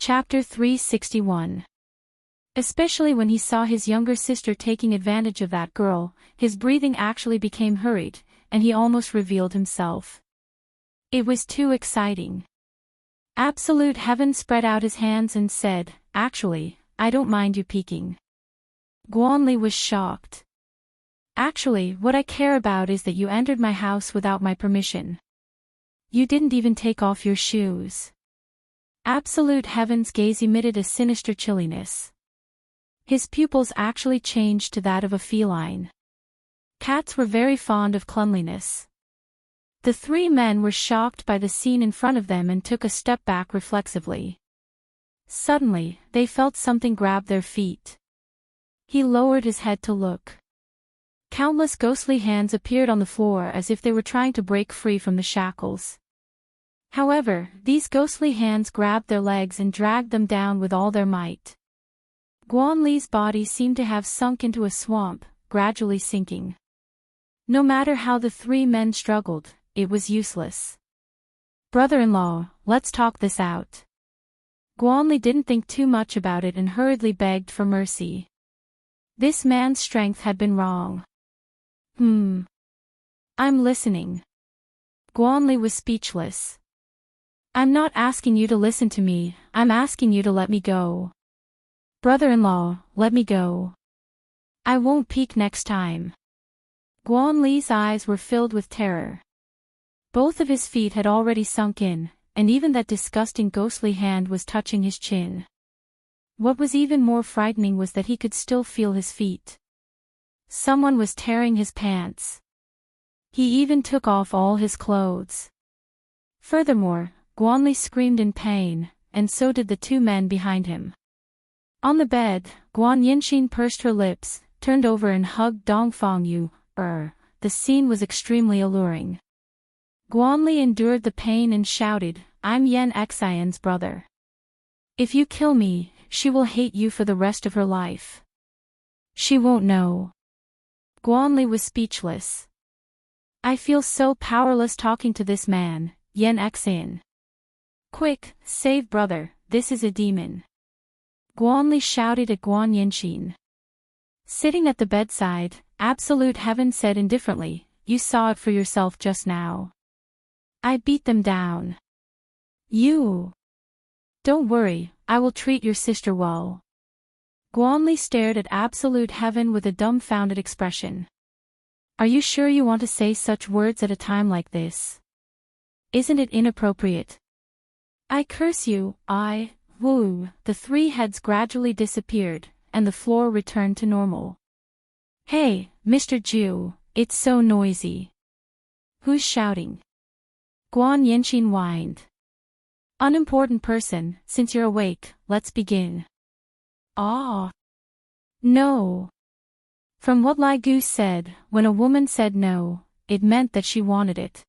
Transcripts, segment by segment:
Chapter 361. Especially when he saw his younger sister taking advantage of that girl, his breathing actually became hurried, and he almost revealed himself. It was too exciting. Absolute Heaven spread out his hands and said, "Actually, I don't mind you peeking." Guanli was shocked. "Actually, what I care about is that you entered my house without my permission. You didn't even take off your shoes." Absolute Heaven's gaze emitted a sinister chilliness. His pupils actually changed to that of a feline. Cats were very fond of cleanliness. The three men were shocked by the scene in front of them and took a step back reflexively. Suddenly, they felt something grab their feet. He lowered his head to look. Countless ghostly hands appeared on the floor as if they were trying to break free from the shackles. However, these ghostly hands grabbed their legs and dragged them down with all their might. Guanli's body seemed to have sunk into a swamp, gradually sinking. No matter how the three men struggled, it was useless. "Brother-in-law, let's talk this out." Guanli didn't think too much about it and hurriedly begged for mercy. This man's strength had been wrong. I'm listening." Guanli was speechless. "I'm not asking you to listen to me, I'm asking you to let me go. Brother-in-law, let me go. I won't peek next time." Guanli's eyes were filled with terror. Both of his feet had already sunk in, and even that disgusting ghostly hand was touching his chin. What was even more frightening was that he could still feel his feet. Someone was tearing his pants. He even took off all his clothes. Furthermore, Guanli screamed in pain, and so did the two men behind him. On the bed, Guan Yinxin pursed her lips, turned over and hugged Dongfang Yu. The scene was extremely alluring. Guanli endured the pain and shouted, "I'm Yan Xian's brother. If you kill me, she will hate you for the rest of her life. She won't know." Guanli was speechless. "I feel so powerless talking to this man, Yan Xian. Quick, save brother, this is a demon." Guanli shouted at Guan Yinxin. Sitting at the bedside, Absolute Heaven said indifferently, "You saw it for yourself just now. I beat them down. You. Don't worry, I will treat your sister well." Guanli stared at Absolute Heaven with a dumbfounded expression. "Are you sure you want to say such words at a time like this? Isn't it inappropriate? I curse you, woo." The three heads gradually disappeared, and the floor returned to normal. "Hey, Mr. Ju, it's so noisy. Who's shouting?" Guan Yinxin whined. "Unimportant person, since you're awake, let's begin." "Ah. No." From what Lai Gu said, when a woman said no, it meant that she wanted it.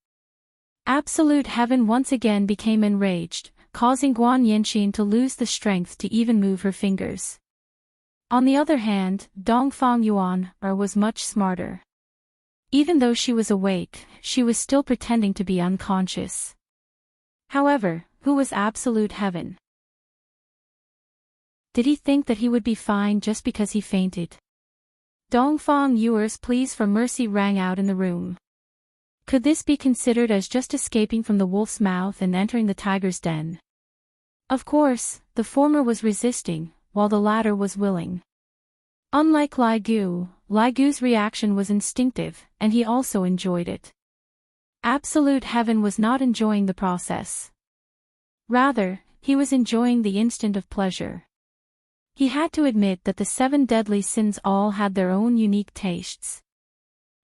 Absolute Heaven once again became enraged, causing Guan Yinxin to lose the strength to even move her fingers. On the other hand, Dongfang Yuan was much smarter. Even though she was awake, she was still pretending to be unconscious. However, who was Absolute Heaven? Did he think that he would be fine just because he fainted? Dongfang Yuer's pleas for mercy rang out in the room. Could this be considered as just escaping from the wolf's mouth and entering the tiger's den? Of course, the former was resisting, while the latter was willing. Unlike Lai Gu's reaction was instinctive, and he also enjoyed it. Absolute Heaven was not enjoying the process. Rather, he was enjoying the instant of pleasure. He had to admit that the 7 deadly sins all had their own unique tastes.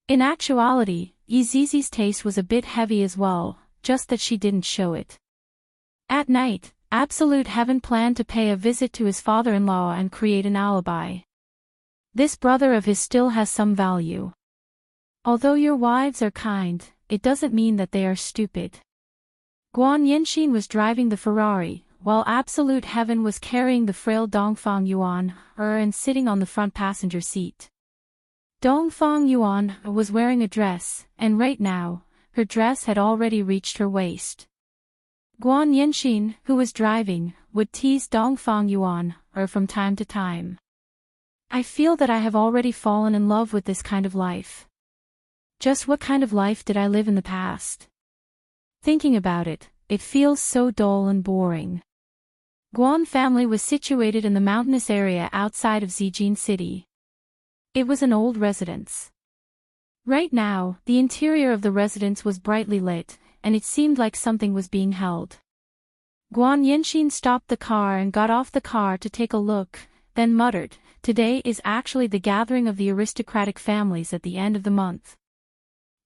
In actuality, Yizizi's taste was a bit heavy as well, just that she didn't show it. At night, Absolute Heaven planned to pay a visit to his father-in-law and create an alibi. This brother of his still has some value. Although your wives are kind, it doesn't mean that they are stupid. Guan Yinxin was driving the Ferrari, while Absolute Heaven was carrying the frail Dongfang Yuan and sitting on the front passenger seat. Dongfang Yuan was wearing a dress, and right now, her dress had already reached her waist. Guan Yinxin, who was driving, would tease Dongfang Yuan, from time to time. I feel that I have already fallen in love with this kind of life. Just what kind of life did I live in the past? Thinking about it, it feels so dull and boring. Guan family was situated in the mountainous area outside of Zijin City. It was an old residence. Right now, the interior of the residence was brightly lit, and it seemed like something was being held. Guan Yanxin stopped the car and got off the car to take a look, then muttered, "Today is actually the gathering of the aristocratic families at the end of the month.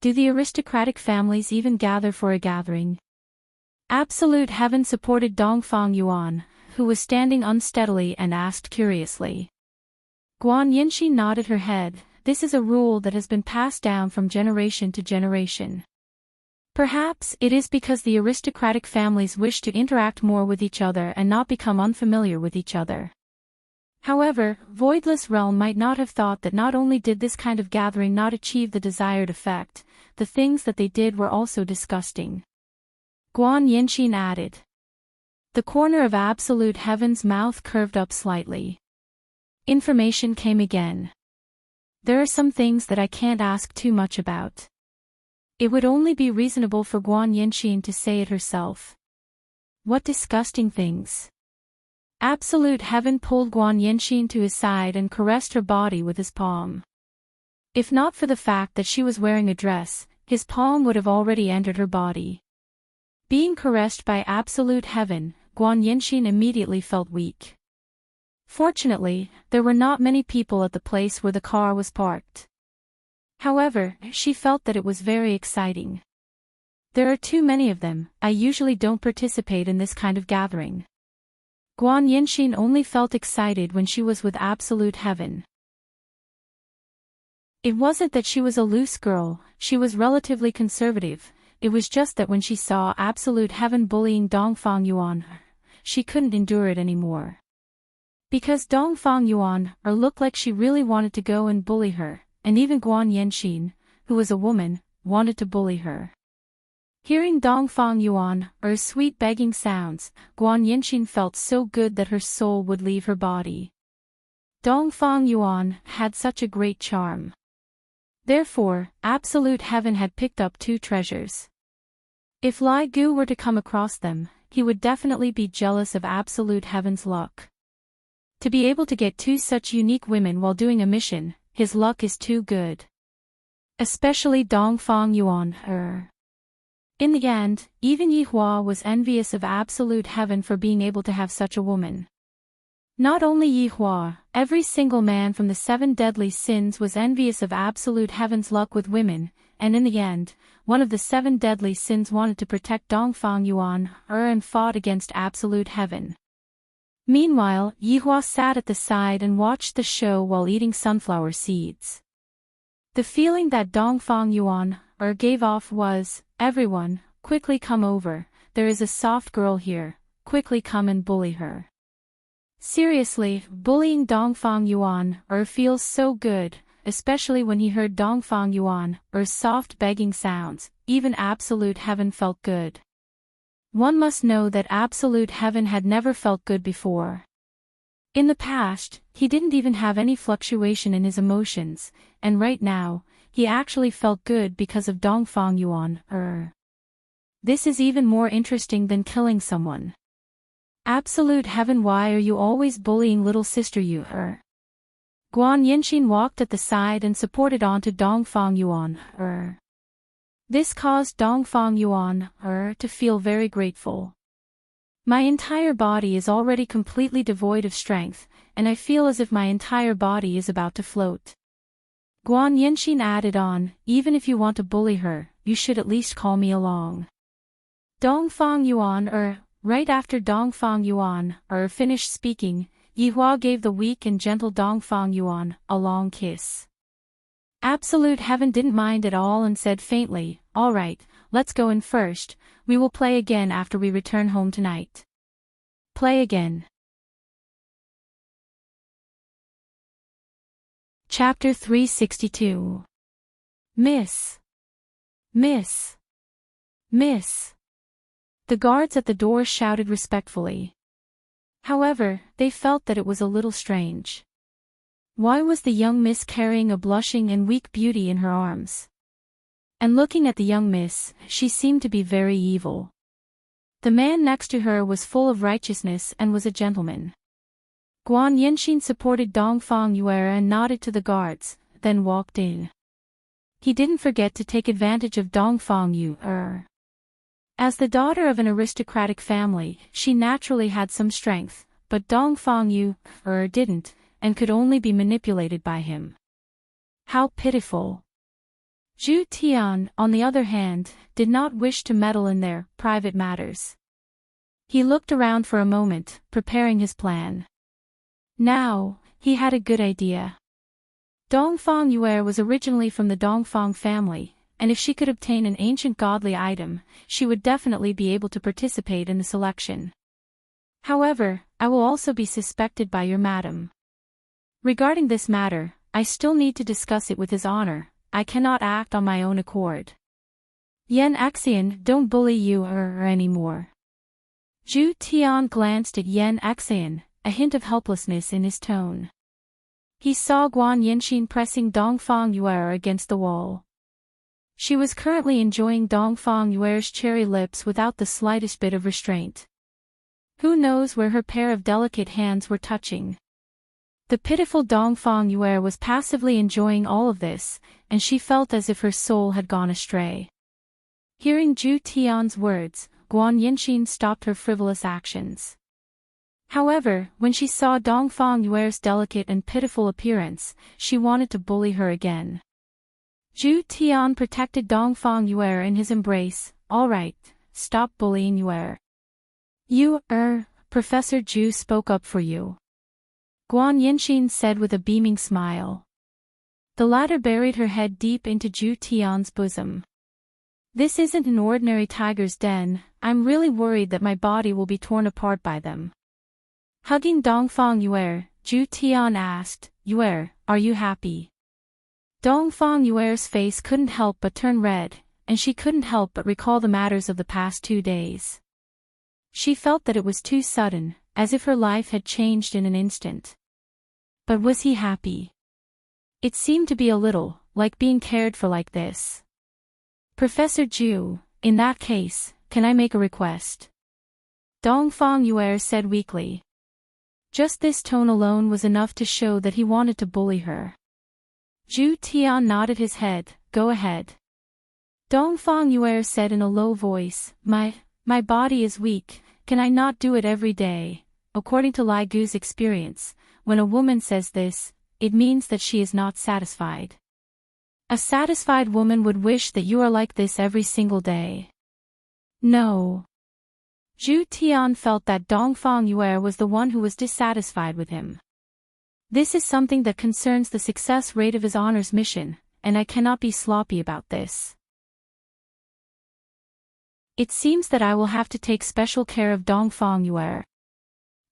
Do the aristocratic families even gather for a gathering?" Absolute Heaven supported Dongfang Yuan, who was standing unsteadily, and asked curiously. Guan Yanxin nodded her head. This is a rule that has been passed down from generation to generation. Perhaps it is because the aristocratic families wish to interact more with each other and not become unfamiliar with each other. However, Voidless Realm might not have thought that not only did this kind of gathering not achieve the desired effect, the things that they did were also disgusting. Guan Yanxin added. The corner of Absolute Heaven's mouth curved up slightly. Information came again. There are some things that I can't ask too much about. It would only be reasonable for Guan Yanxin to say it herself. What disgusting things. Absolute Heaven pulled Guan Yanxin to his side and caressed her body with his palm. If not for the fact that she was wearing a dress, his palm would have already entered her body. Being caressed by Absolute Heaven, Guan Yanxin immediately felt weak. Fortunately, there were not many people at the place where the car was parked. However, she felt that it was very exciting. There are too many of them. I usually don't participate in this kind of gathering. Guan Yanxin only felt excited when she was with Absolute Heaven. It wasn't that she was a loose girl, she was relatively conservative. It was just that when she saw Absolute Heaven bullying Dongfang Yuan, she couldn't endure it anymore. Because Dongfang Yuan looked like she really wanted to go and bully her, and even Guan Yanxin, who was a woman, wanted to bully her. Hearing Dongfang Yuan's sweet begging sounds, Guan Yanxin felt so good that her soul would leave her body. Dongfang Yuan had such a great charm. Therefore, Absolute Heaven had picked up two treasures. If Lai Gu were to come across them, he would definitely be jealous of Absolute Heaven's luck. To be able to get two such unique women while doing a mission, his luck is too good. Especially Dongfang Yuan. In the end, even Yi Hua was envious of Absolute Heaven for being able to have such a woman. Not only Yi Hua, every single man from the 7 deadly sins was envious of Absolute Heaven's luck with women, and in the end, one of the 7 deadly sins wanted to protect Dongfang Yuan and fought against Absolute Heaven. Meanwhile, Yi Hua sat at the side and watched the show while eating sunflower seeds. The feeling that Dongfang Yuan gave off was, everyone, quickly come over, there is a soft girl here, quickly come and bully her. Seriously, bullying Dongfang Yuan feels so good, especially when he heard Dongfang Yuan's soft begging sounds, even Absolute Heaven felt good. One must know that Absolute Heaven had never felt good before. In the past, he didn't even have any fluctuation in his emotions, and right now, he actually felt good because of Dongfang Yuan. This is even more interesting than killing someone. Absolute Heaven, why are you always bullying little sister Yu? Guan Yanxin walked at the side and supported onto Dongfang Yuan. This caused Dongfang Yuan to feel very grateful. My entire body is already completely devoid of strength, and I feel as if my entire body is about to float. Guan Yanxin added on, even if you want to bully her, you should at least call me along. Dongfang Yuan right after Dongfang Yuan finished speaking, Yi Hua gave the weak and gentle Dongfang Yuan a long kiss. Absolute Heaven didn't mind at all and said faintly, all right, let's go in first, we will play again after we return home tonight. Play again. Chapter 362. Miss. Miss. Miss. The guards at the door shouted respectfully. However, they felt that it was a little strange. Why was the young miss carrying a blushing and weak beauty in her arms? And looking at the young miss, she seemed to be very evil. The man next to her was full of righteousness and was a gentleman. Guan Yinxin supported Dongfang Yue and nodded to the guards, then walked in. He didn't forget to take advantage of Dongfang Yue. As the daughter of an aristocratic family, she naturally had some strength, but Dongfang Yue didn't, and could only be manipulated by him. How pitiful! Zhu Tian, on the other hand, did not wish to meddle in their private matters. He looked around for a moment, preparing his plan. Now, he had a good idea. Dongfang Yue was originally from the Dongfang family, and if she could obtain an ancient godly item, she would definitely be able to participate in the selection. However, I will also be suspected by your madam. Regarding this matter, I still need to discuss it with His Honor. I cannot act on my own accord. Yan Xian, don't bully you anymore. Zhu Tian glanced at Yan Xian, a hint of helplessness in his tone. He saw Guan Yinxin pressing Dongfang Yue against the wall. She was currently enjoying Dongfang Yue's cherry lips without the slightest bit of restraint. Who knows where her pair of delicate hands were touching? The pitiful Dongfang Yue was passively enjoying all of this, and she felt as if her soul had gone astray. Hearing Zhu Tian's words, Guan Yinxin stopped her frivolous actions. However, when she saw Dongfang Yue's delicate and pitiful appearance, she wanted to bully her again. Zhu Tian protected Dongfang Yue in his embrace. All right, stop bullying Yue. You, Professor Zhu spoke up for you. Guan Yinxin said with a beaming smile. The latter buried her head deep into Zhu Tian's bosom. This isn't an ordinary tiger's den. I'm really worried that my body will be torn apart by them. Hugging Dongfang Yue, Zhu Tian asked, Yue, are you happy? Dongfang Yue's face couldn't help but turn red, and she couldn't help but recall the matters of the past 2 days. She felt that it was too sudden, as if her life had changed in an instant. But was he happy? It seemed to be a little, like being cared for like this. Professor Zhu, in that case, can I make a request? Dongfang Yue said weakly. Just this tone alone was enough to show that he wanted to bully her. Zhu Tian nodded his head. Go ahead. Dongfang Yue said in a low voice, My body is weak, can I not do it every day? According to Lai Gu's experience, when a woman says this, it means that she is not satisfied. A satisfied woman would wish that you are like this every single day. No. Zhu Tian felt that Dongfang Yue was the one who was dissatisfied with him. This is something that concerns the success rate of His Honor's mission, and I cannot be sloppy about this. It seems that I will have to take special care of Dongfang Yue.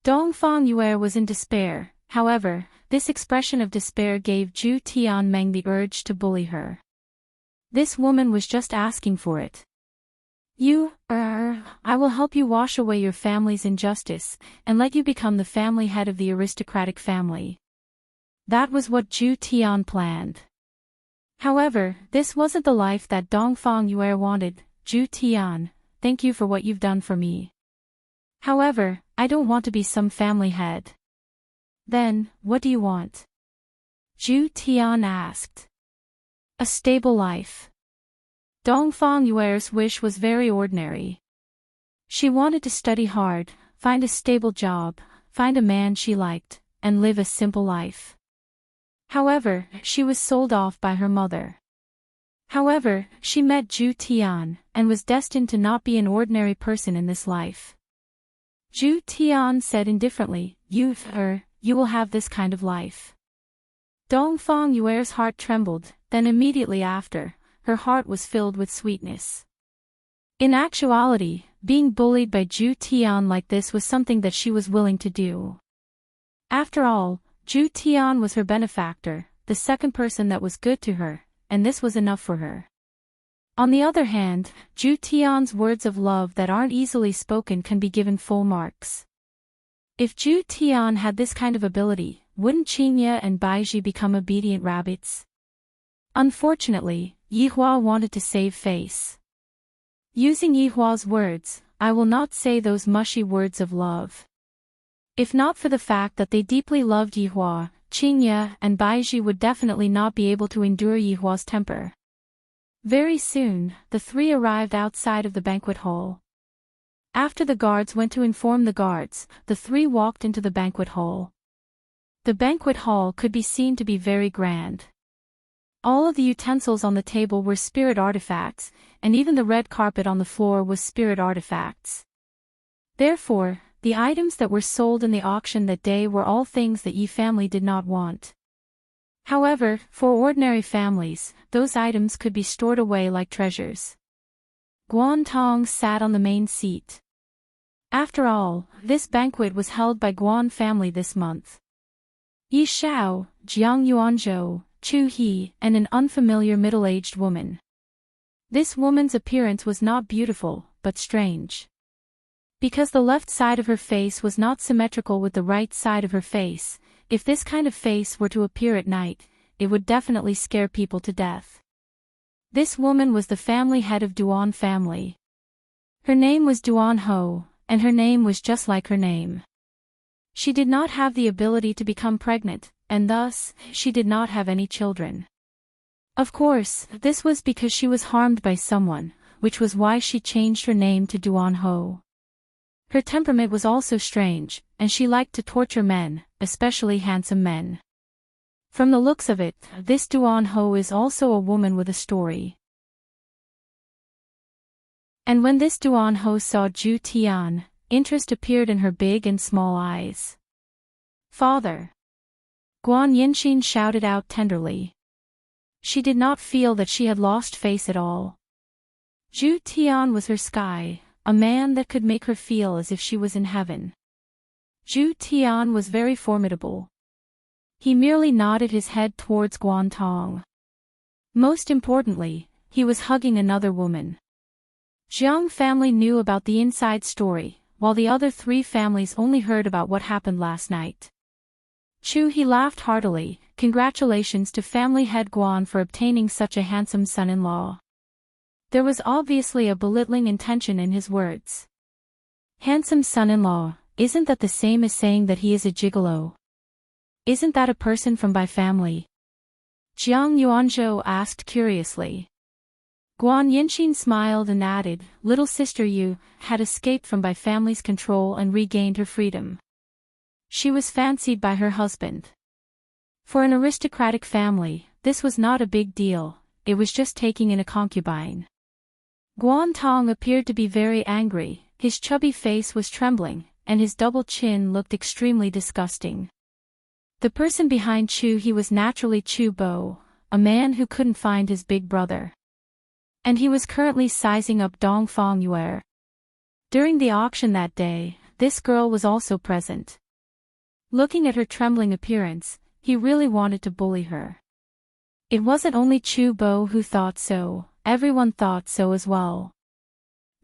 Dongfang Yue was in despair. However, this expression of despair gave Zhu Tianmeng the urge to bully her. This woman was just asking for it. I will help you wash away your family's injustice, and let you become the family head of the aristocratic family. That was what Zhu Tian planned. However, this wasn't the life that Dongfang Yue wanted. Zhu Tian, thank you for what you've done for me. However, I don't want to be some family head. Then, what do you want? Zhu Tian asked. A stable life. Dongfang Yue's wish was very ordinary. She wanted to study hard, find a stable job, find a man she liked, and live a simple life. However, she was sold off by her mother. However, she met Zhu Tian, and was destined to not be an ordinary person in this life. Zhu Tian said indifferently, You will have this kind of life. Dongfang Yue's heart trembled, then immediately after, her heart was filled with sweetness. In actuality, being bullied by Zhu Tian like this was something that she was willing to do. After all, Zhu Tian was her benefactor, the second person that was good to her, and this was enough for her. On the other hand, Zhu Tian's words of love that aren't easily spoken can be given full marks. If Zhu Tian had this kind of ability, wouldn't Qingye and Baizhi become obedient rabbits? Unfortunately, Yihua wanted to save face. Using Yihua's words, I will not say those mushy words of love. If not for the fact that they deeply loved Yihua, Qingye and Baizhi would definitely not be able to endure Yihua's temper. Very soon, the three arrived outside of the banquet hall. After the guards went to inform the guards, the three walked into the banquet hall. The banquet hall could be seen to be very grand. All of the utensils on the table were spirit artifacts, and even the red carpet on the floor was spirit artifacts. Therefore, the items that were sold in the auction that day were all things that Yi family did not want. However, for ordinary families, those items could be stored away like treasures. Guantong sat on the main seat. After all, this banquet was held by Guan family this month. Yi Shao, Jiang Yuanzhou, Chu He, and an unfamiliar middle-aged woman. This woman's appearance was not beautiful, but strange. Because the left side of her face was not symmetrical with the right side of her face, if this kind of face were to appear at night, it would definitely scare people to death. This woman was the family head of Duan family. Her name was Duan Ho, and her name was just like her name. She did not have the ability to become pregnant, and thus, she did not have any children. Of course, this was because she was harmed by someone, which was why she changed her name to Duan Ho. Her temperament was also strange, and she liked to torture men, especially handsome men. From the looks of it, this Duan Ho is also a woman with a story. And when this Duan Ho saw Zhu Tian, interest appeared in her big and small eyes. Father! Guan Yinxin shouted out tenderly. She did not feel that she had lost face at all. Zhu Tian was her sky, a man that could make her feel as if she was in heaven. Zhu Tian was very formidable. He merely nodded his head towards Guan Tong. Most importantly, he was hugging another woman. Jiang family knew about the inside story, while the other three families only heard about what happened last night. Chu He laughed heartily. Congratulations to family head Guan for obtaining such a handsome son-in-law. There was obviously a belittling intention in his words. Handsome son-in-law, isn't that the same as saying that he is a gigolo? Isn't that a person from Bai family? Jiang Yuanzhou asked curiously. Guan Yinxin smiled and added, little sister Yu had escaped from Bai family's control and regained her freedom. She was fancied by her husband. For an aristocratic family, this was not a big deal, it was just taking in a concubine. Guan Tong appeared to be very angry, his chubby face was trembling, and his double chin looked extremely disgusting. The person behind Chu He was naturally Chu Bo, a man who couldn't find his big brother. And he was currently sizing up Dong Fong Yue. During the auction that day, this girl was also present. Looking at her trembling appearance, he really wanted to bully her. It wasn't only Chu Bo who thought so, everyone thought so as well.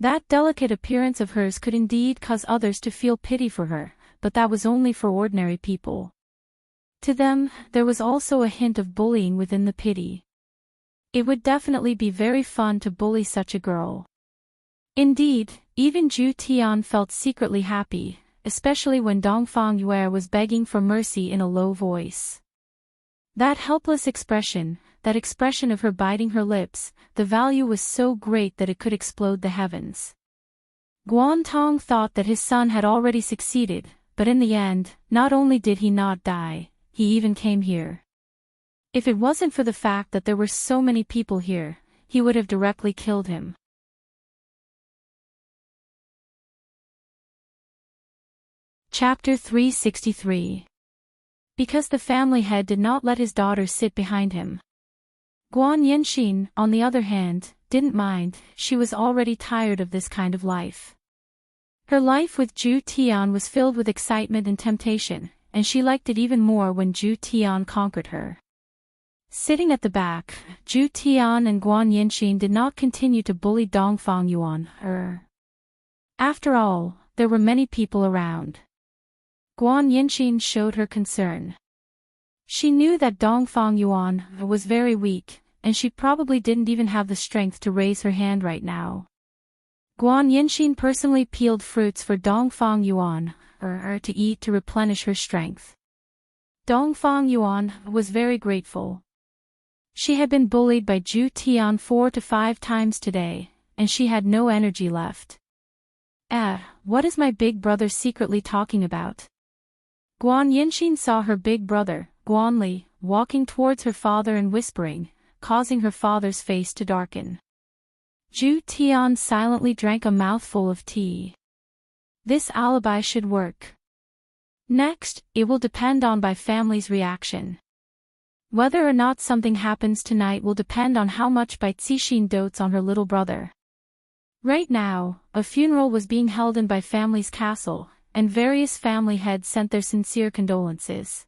That delicate appearance of hers could indeed cause others to feel pity for her, but that was only for ordinary people. To them, there was also a hint of bullying within the pity. It would definitely be very fun to bully such a girl. Indeed, even Zhu Tian felt secretly happy, especially when Dongfang Yue was begging for mercy in a low voice. That helpless expression, that expression of her biting her lips, the value was so great that it could explode the heavens. Guan Tong thought that his son had already succeeded, but in the end, not only did he not die, he even came here. If it wasn't for the fact that there were so many people here, he would have directly killed him. Chapter 363. Because the family head did not let his daughter sit behind him. Guan Yinxin, on the other hand, didn't mind, she was already tired of this kind of life. Her life with Zhu Tian was filled with excitement and temptation, and she liked it even more when Zhu Tian conquered her. Sitting at the back, Zhu Tian and Guan Yinxin did not continue to bully Dongfang Yuan. After all, there were many people around. Guan Yinxin showed her concern. She knew that Dongfang Yuan was very weak, and she probably didn't even have the strength to raise her hand right now. Guan Yinxin personally peeled fruits for Dongfang Yuan to eat to replenish her strength. Dongfang Yuan was very grateful. She had been bullied by Zhu Tian 4 to 5 times today, and she had no energy left. What is my big brother secretly talking about? Guan Yinxin saw her big brother, Guan Li, walking towards her father and whispering, causing her father's face to darken. Zhu Tian silently drank a mouthful of tea. This alibi should work. Next, it will depend on Bai family's reaction. Whether or not something happens tonight will depend on how much Bai Cixin dotes on her little brother. Right now, a funeral was being held in Bai family's castle, and various family heads sent their sincere condolences.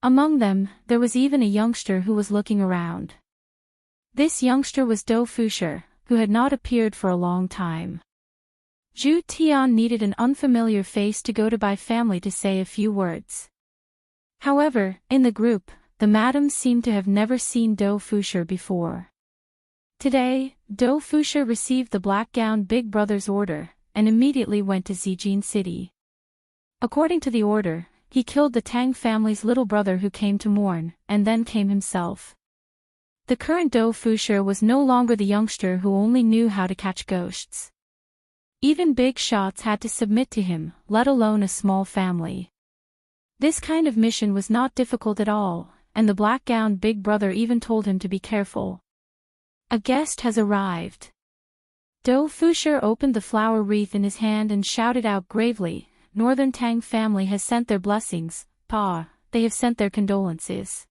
Among them, there was even a youngster who was looking around. This youngster was Dou Fusher, who had not appeared for a long time. Zhu Tian needed an unfamiliar face to go to Bai family to say a few words. However, in the group, the madams seemed to have never seen Dou Fusher before. Today, Dou Fusher received the black-gowned big brother's order, and immediately went to Zijin City. According to the order, he killed the Tang family's little brother who came to mourn, and then came himself. The current Dou Fusher was no longer the youngster who only knew how to catch ghosts. Even big shots had to submit to him, let alone a small family. This kind of mission was not difficult at all, and the black-gowned big brother even told him to be careful. A guest has arrived. Dou Fusher opened the flower wreath in his hand and shouted out gravely, Northern Tang family has sent their blessings, Pa, they have sent their condolences.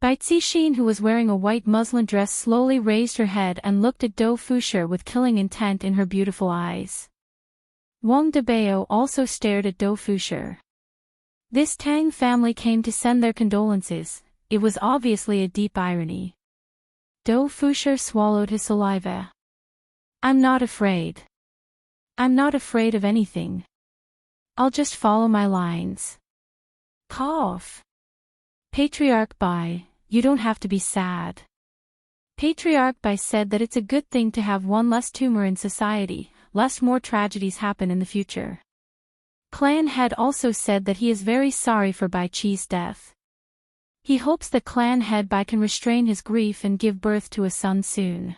Bai Cixin, who was wearing a white muslin dress, slowly raised her head and looked at Dou Fusher with killing intent in her beautiful eyes. Wang Debao also stared at Dou Fusher. This Tang family came to send their condolences, it was obviously a deep irony. Dou Fusher swallowed his saliva. I'm not afraid. I'm not afraid of anything. I'll just follow my lines. Cough. Patriarch Bai, you don't have to be sad. Patriarch Bai said that it's a good thing to have one less tumor in society, lest more tragedies happen in the future. Clan Head also said that he is very sorry for Bai Chi's death. He hopes that Clan Head Bai can restrain his grief and give birth to a son soon.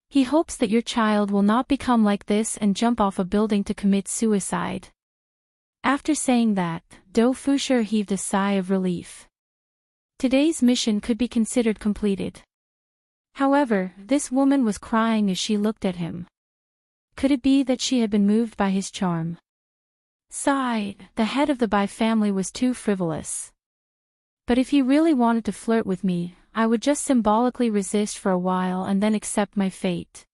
He hopes that your child will not become like this and jump off a building to commit suicide. After saying that, Dou Fusher heaved a sigh of relief. Today's mission could be considered completed. However, this woman was crying as she looked at him. Could it be that she had been moved by his charm? Sighed, the head of the Bai family was too frivolous. But if he really wanted to flirt with me, I would just symbolically resist for a while and then accept my fate.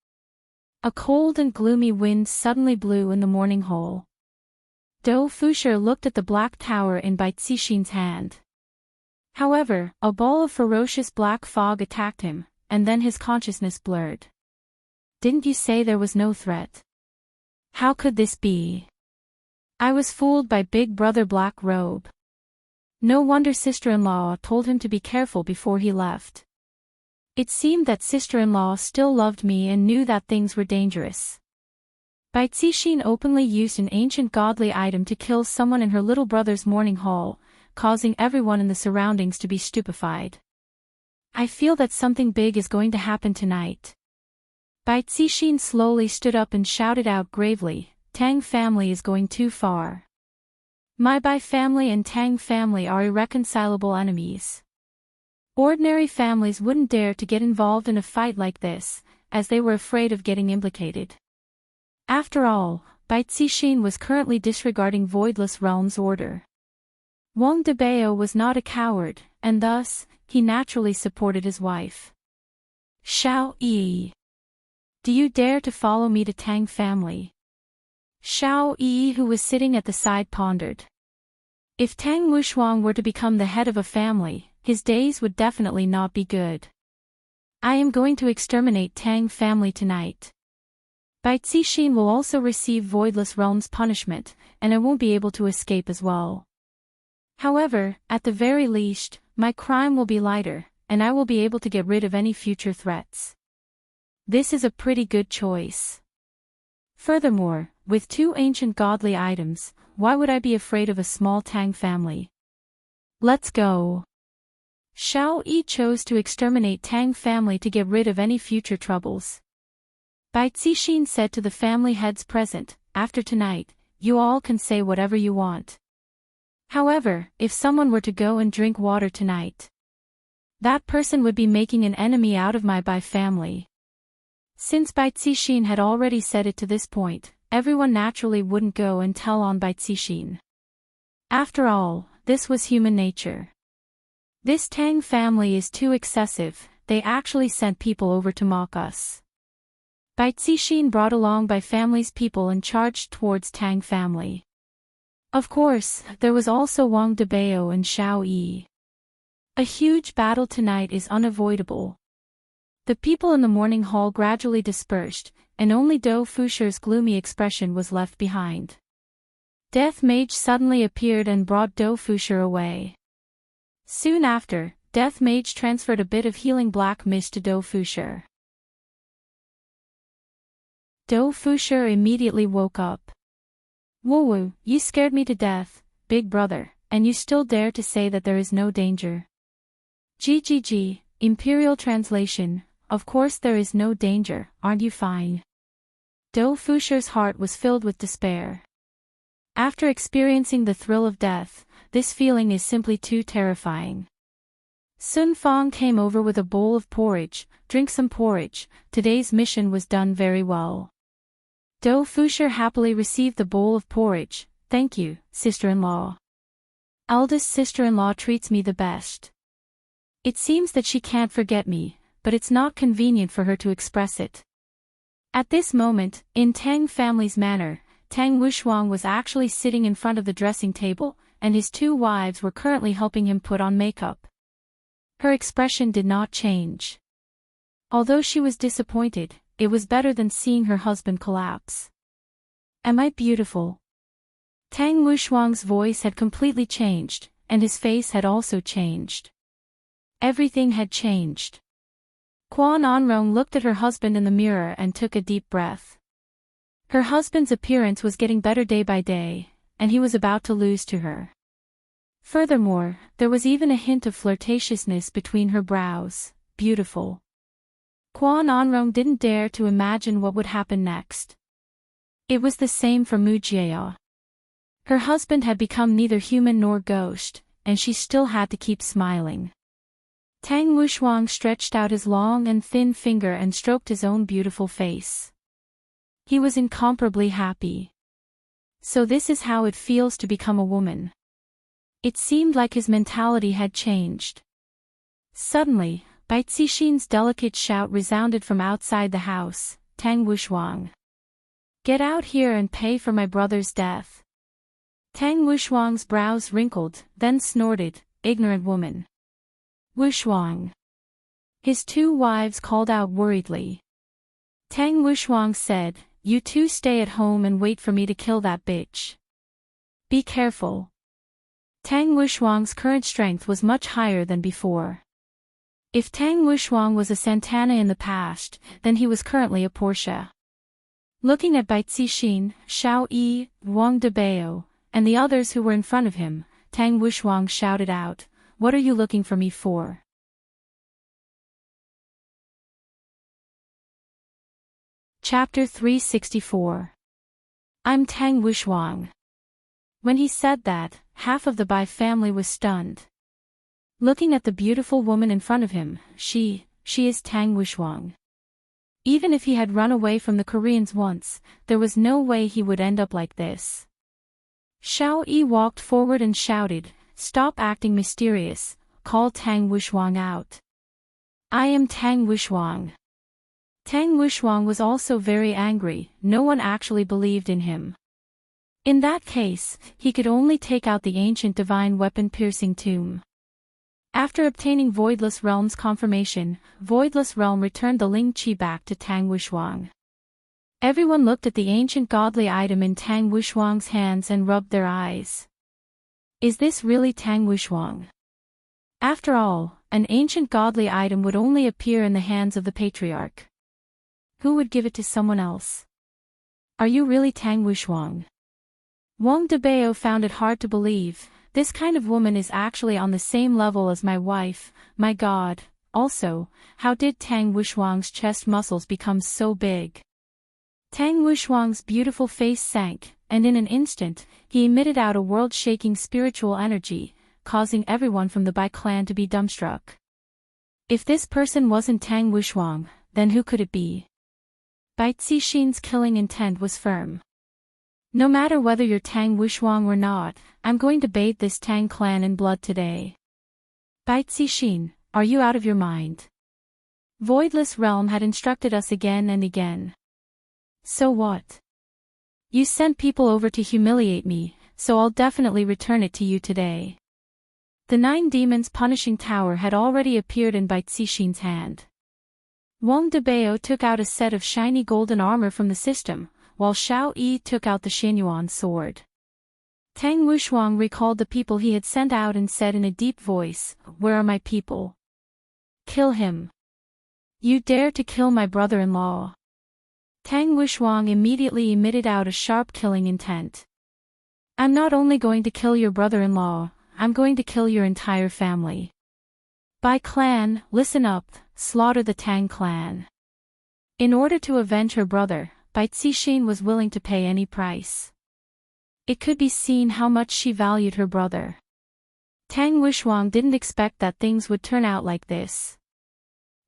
A cold and gloomy wind suddenly blew in the morning hall. Dou Fusher looked at the black tower in Bai Cixin's hand. However, a ball of ferocious black fog attacked him, and then his consciousness blurred. Didn't you say there was no threat? How could this be? I was fooled by Big Brother Black Robe. No wonder sister-in-law told him to be careful before he left. It seemed that sister-in-law still loved me and knew that things were dangerous. Bai Cixin openly used an ancient godly item to kill someone in her little brother's mourning hall, causing everyone in the surroundings to be stupefied. I feel that something big is going to happen tonight. Bai Cixin slowly stood up and shouted out gravely, Tang family is going too far. My Bai family and Tang family are irreconcilable enemies. Ordinary families wouldn't dare to get involved in a fight like this, as they were afraid of getting implicated. After all, Bai Cixin was currently disregarding Voidless Realm's order. Wang Debao was not a coward, and thus, he naturally supported his wife. Xiao Yi. Do you dare to follow me to Tang family? Xiao Yi, who was sitting at the side, pondered. If Tang Wushuang were to become the head of a family, his days would definitely not be good. I am going to exterminate Tang family tonight. Bai Cixin will also receive Voidless Realm's punishment, and I won't be able to escape as well. However, at the very least, my crime will be lighter, and I will be able to get rid of any future threats. This is a pretty good choice. Furthermore, with 2 ancient godly items, why would I be afraid of a small Tang family? Let's go. Xiao Yi chose to exterminate Tang family to get rid of any future troubles. Bai Cixin said to the family heads present, after tonight, you all can say whatever you want. However, if someone were to go and drink water tonight, that person would be making an enemy out of my Bai family. Since Bai Cixin had already said it to this point, everyone naturally wouldn't go and tell on Bai Cixin. After all, this was human nature. This Tang family is too excessive, they actually sent people over to mock us. Bai Cixin brought along Bai family's people and charged towards Tang family. Of course, there was also Wang Debao and Xiao Yi. A huge battle tonight is unavoidable. The people in the morning hall gradually dispersed, and only Dou Fusher's gloomy expression was left behind. Death Mage suddenly appeared and brought Dou Fusher away. Soon after, Death Mage transferred a bit of healing black mist to Dou Fusher. Dou Fusher immediately woke up. Woo, you scared me to death, big brother, and you still dare to say that there is no danger. GGG, Imperial Translation, of course there is no danger, aren't you fine? Dou Fusher's heart was filled with despair. After experiencing the thrill of death, this feeling is simply too terrifying. Sun Fong came over with a bowl of porridge. Drink some porridge, today's mission was done very well. Dou Fusher happily received the bowl of porridge. Thank you, sister-in-law. Eldest sister-in-law treats me the best. It seems that she can't forget me, but it's not convenient for her to express it. At this moment, in Tang family's manor, Tang Wushuang was actually sitting in front of the dressing table, and his 2 wives were currently helping him put on makeup. Her expression did not change. Although she was disappointed, it was better than seeing her husband collapse. Am I beautiful? Tang Wushuang's voice had completely changed, and his face had also changed. Everything had changed. Quan Anrong looked at her husband in the mirror and took a deep breath. Her husband's appearance was getting better day by day, and he was about to lose to her. Furthermore, there was even a hint of flirtatiousness between her brows. Beautiful. Quan Anrong didn't dare to imagine what would happen next. It was the same for Mu Jia. Her husband had become neither human nor ghost, and she still had to keep smiling. Tang Wushuang stretched out his long and thin finger and stroked his own beautiful face. He was incomparably happy. So this is how it feels to become a woman. It seemed like his mentality had changed. Suddenly, Bai Cixin's delicate shout resounded from outside the house. Tang Wushuang. Get out here and pay for my brother's death. Tang Wushuang's brows wrinkled, then snorted, ignorant woman. Wushuang. His 2 wives called out worriedly. Tang Wushuang said, you 2 stay at home and wait for me to kill that bitch. Be careful. Tang Wushuang's current strength was much higher than before. If Tang Wushuang was a Santana in the past, then he was currently a Portia. Looking at Bai Cixin, Xiao Yi, Wang Debao, and the others who were in front of him, Tang Wushuang shouted out, what are you looking for me for? Chapter 364. I'm Tang Wushuang. When he said that, half of the Bai family was stunned. Looking at the beautiful woman in front of him, she is Tang Wushuang. Even if he had run away from the Koreans once, there was no way he would end up like this. Xiao Yi walked forward and shouted, stop acting mysterious, call Tang Wushuang out. I am Tang Wushuang. Tang Wushuang was also very angry, no one actually believed in him. In that case, he could only take out the ancient divine weapon piercing tomb. After obtaining Voidless Realm's confirmation, Voidless Realm returned the Ling Qi back to Tang Wushuang. Everyone looked at the ancient godly item in Tang Wuxuang's hands and rubbed their eyes. Is this really Tang Wuxuang? After all, an ancient godly item would only appear in the hands of the patriarch. Who would give it to someone else? Are you really Tang Wuxuang? Wang Debao found it hard to believe. This kind of woman is actually on the same level as my wife, my God. Also, how did Tang Wuxuang's chest muscles become so big? Tang Wuxuang's beautiful face sank, and in an instant, he emitted out a world-shaking spiritual energy, causing everyone from the Bai clan to be dumbstruck. If this person wasn't Tang Wuxuang, then who could it be? Bai Zixin's killing intent was firm. No matter whether you're Tang Wuxuang or not, I'm going to bathe this Tang clan in blood today. Bai Zixin, are you out of your mind? Voidless Realm had instructed us again and again. So what? You sent people over to humiliate me, so I'll definitely return it to you today. The 9 demons punishing tower had already appeared in Bai Zixin's hand. Wang Debao took out a set of shiny golden armor from the system, while Xiao Yi took out the Xianyuan sword. Tang Wuxuang recalled the people he had sent out and said in a deep voice, "Where are my people? Kill him. You dare to kill my brother-in-law." Tang Wuxuang immediately emitted out a sharp killing intent. "I'm not only going to kill your brother-in-law, I'm going to kill your entire family. Bai clan, listen up, slaughter the Tang clan." In order to avenge her brother, Bai Zixin was willing to pay any price. It could be seen how much she valued her brother. Tang Wuxuang didn't expect that things would turn out like this.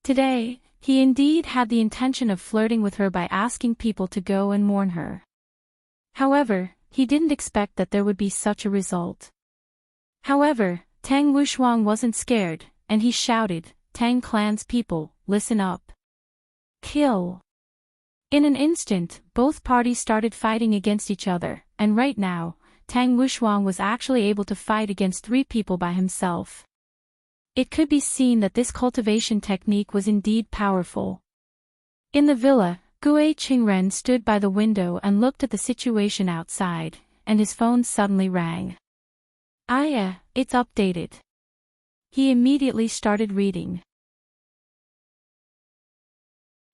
Today, he indeed had the intention of flirting with her by asking people to go and mourn her. However, he didn't expect that there would be such a result. However, Tang Wuxuang wasn't scared, and he shouted, "Tang clan's people, listen up. Kill." In an instant, both parties started fighting against each other, and right now, Tang Wuxuang was actually able to fight against 3 people by himself. It could be seen that this cultivation technique was indeed powerful. In the villa, Gue Qingren stood by the window and looked at the situation outside, and his phone suddenly rang. It's updated. He immediately started reading.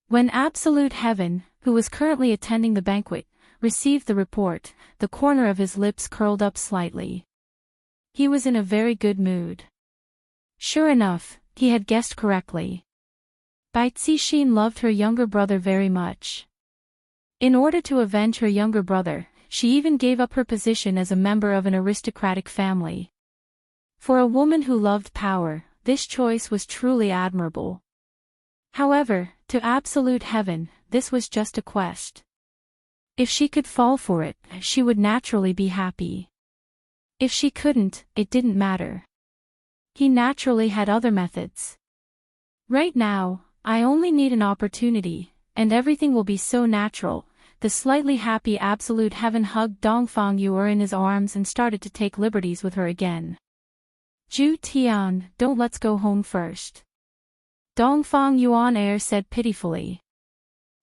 When Absolute Heaven, who was currently attending the banquet, received the report, the corner of his lips curled up slightly. He was in a very good mood. Sure enough, he had guessed correctly. Bai Zixin loved her younger brother very much. In order to avenge her younger brother, she even gave up her position as a member of an aristocratic family. For a woman who loved power, this choice was truly admirable. However, to Absolute Heaven, this was just a quest. If she could fall for it, she would naturally be happy. If she couldn't, it didn't matter. He naturally had other methods. Right now, I only need an opportunity, and everything will be so natural. The slightly happy Absolute Heaven hugged Dongfang Yuer in his arms and started to take liberties with her again. "Ju Tian, don't, let's go home first." Dongfang Yuan Air said pitifully.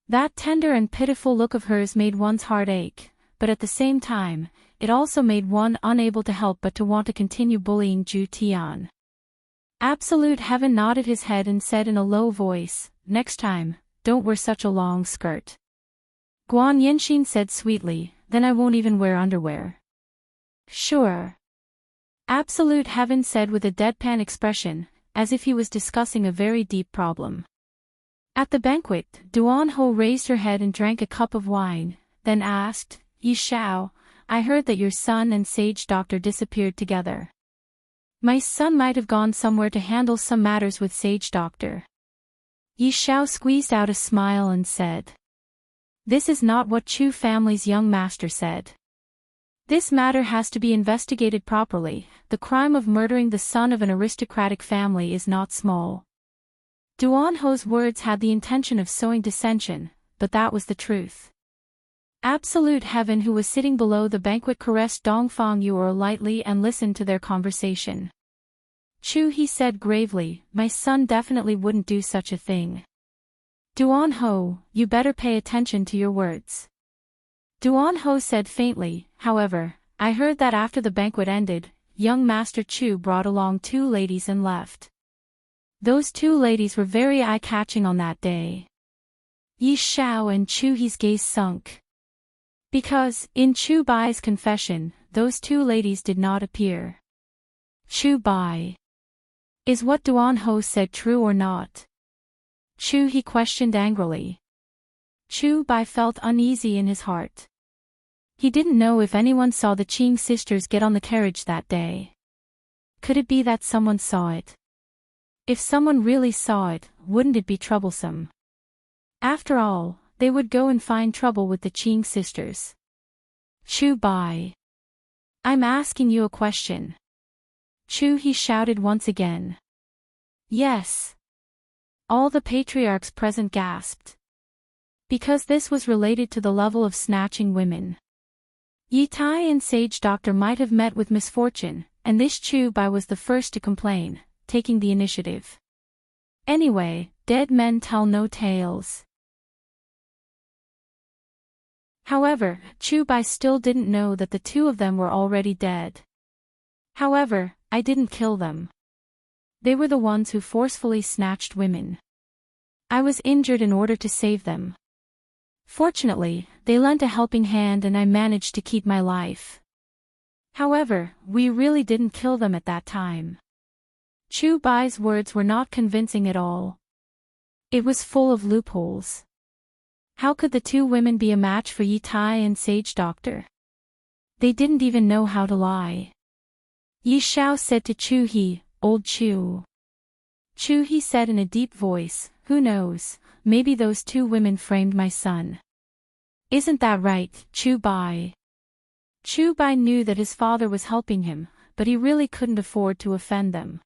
That tender and pitiful look of hers made one's heart ache, but at the same time, it also made one unable to help but to want to continue bullying Ju Tian. Absolute Heaven nodded his head and said in a low voice, "Next time, don't wear such a long skirt." Guan Yinxin said sweetly, "Then I won't even wear underwear." "Sure." Absolute Heaven said with a deadpan expression, as if he was discussing a very deep problem. At the banquet, Duan Ho raised her head and drank a cup of wine, then asked, "Yi Shao, I heard that your son and Sage Doctor disappeared together." "My son might have gone somewhere to handle some matters with Sage Doctor." Yi Shao squeezed out a smile and said, "This is not what Chu family's young master said. This matter has to be investigated properly. The crime of murdering the son of an aristocratic family is not small." Duan Ho's words had the intention of sowing dissension, but that was the truth. Absolute Heaven, who was sitting below the banquet, caressed Dongfang Yuer lightly and listened to their conversation. "Chu," he said gravely, "my son definitely wouldn't do such a thing." Duan Ho, you better pay attention to your words. Duan Ho said faintly, however, I heard that after the banquet ended, young Master Chu brought along 2 ladies and left. Those 2 ladies were very eye-catching on that day. Yi Xiao and Chu He's gaze sunk. Because, in Chu Bai's confession, those 2 ladies did not appear. Chu Bai. Is what Duan Ho said true or not? Chu He questioned angrily. Chu Bai felt uneasy in his heart. He didn't know if anyone saw the Qing sisters get on the carriage that day. Could it be that someone saw it? If someone really saw it, wouldn't it be troublesome? After all, they would go and find trouble with the Qing sisters. Chu Bai. I'm asking you a question. Chu He shouted once again. Yes. All the patriarchs present gasped. Because this was related to the level of snatching women. Yi Tai and Sage Doctor might have met with misfortune, and this Chu Bai was the first to complain, taking the initiative. Anyway, dead men tell no tales. However, Chu Bai still didn't know that the 2 of them were already dead. However, I didn't kill them. They were the ones who forcefully snatched women. I was injured in order to save them. Fortunately, they lent a helping hand and I managed to keep my life. However, we really didn't kill them at that time. Chu Bai's words were not convincing at all. It was full of loopholes. How could the 2 women be a match for Yi Tai and Sage Doctor? They didn't even know how to lie. Yi Xiao said to Chu He, Old Chu. Chu He said in a deep voice, who knows, maybe those 2 women framed my son. Isn't that right, Chu Bai? Chu Bai knew that his father was helping him, but he really couldn't afford to offend them.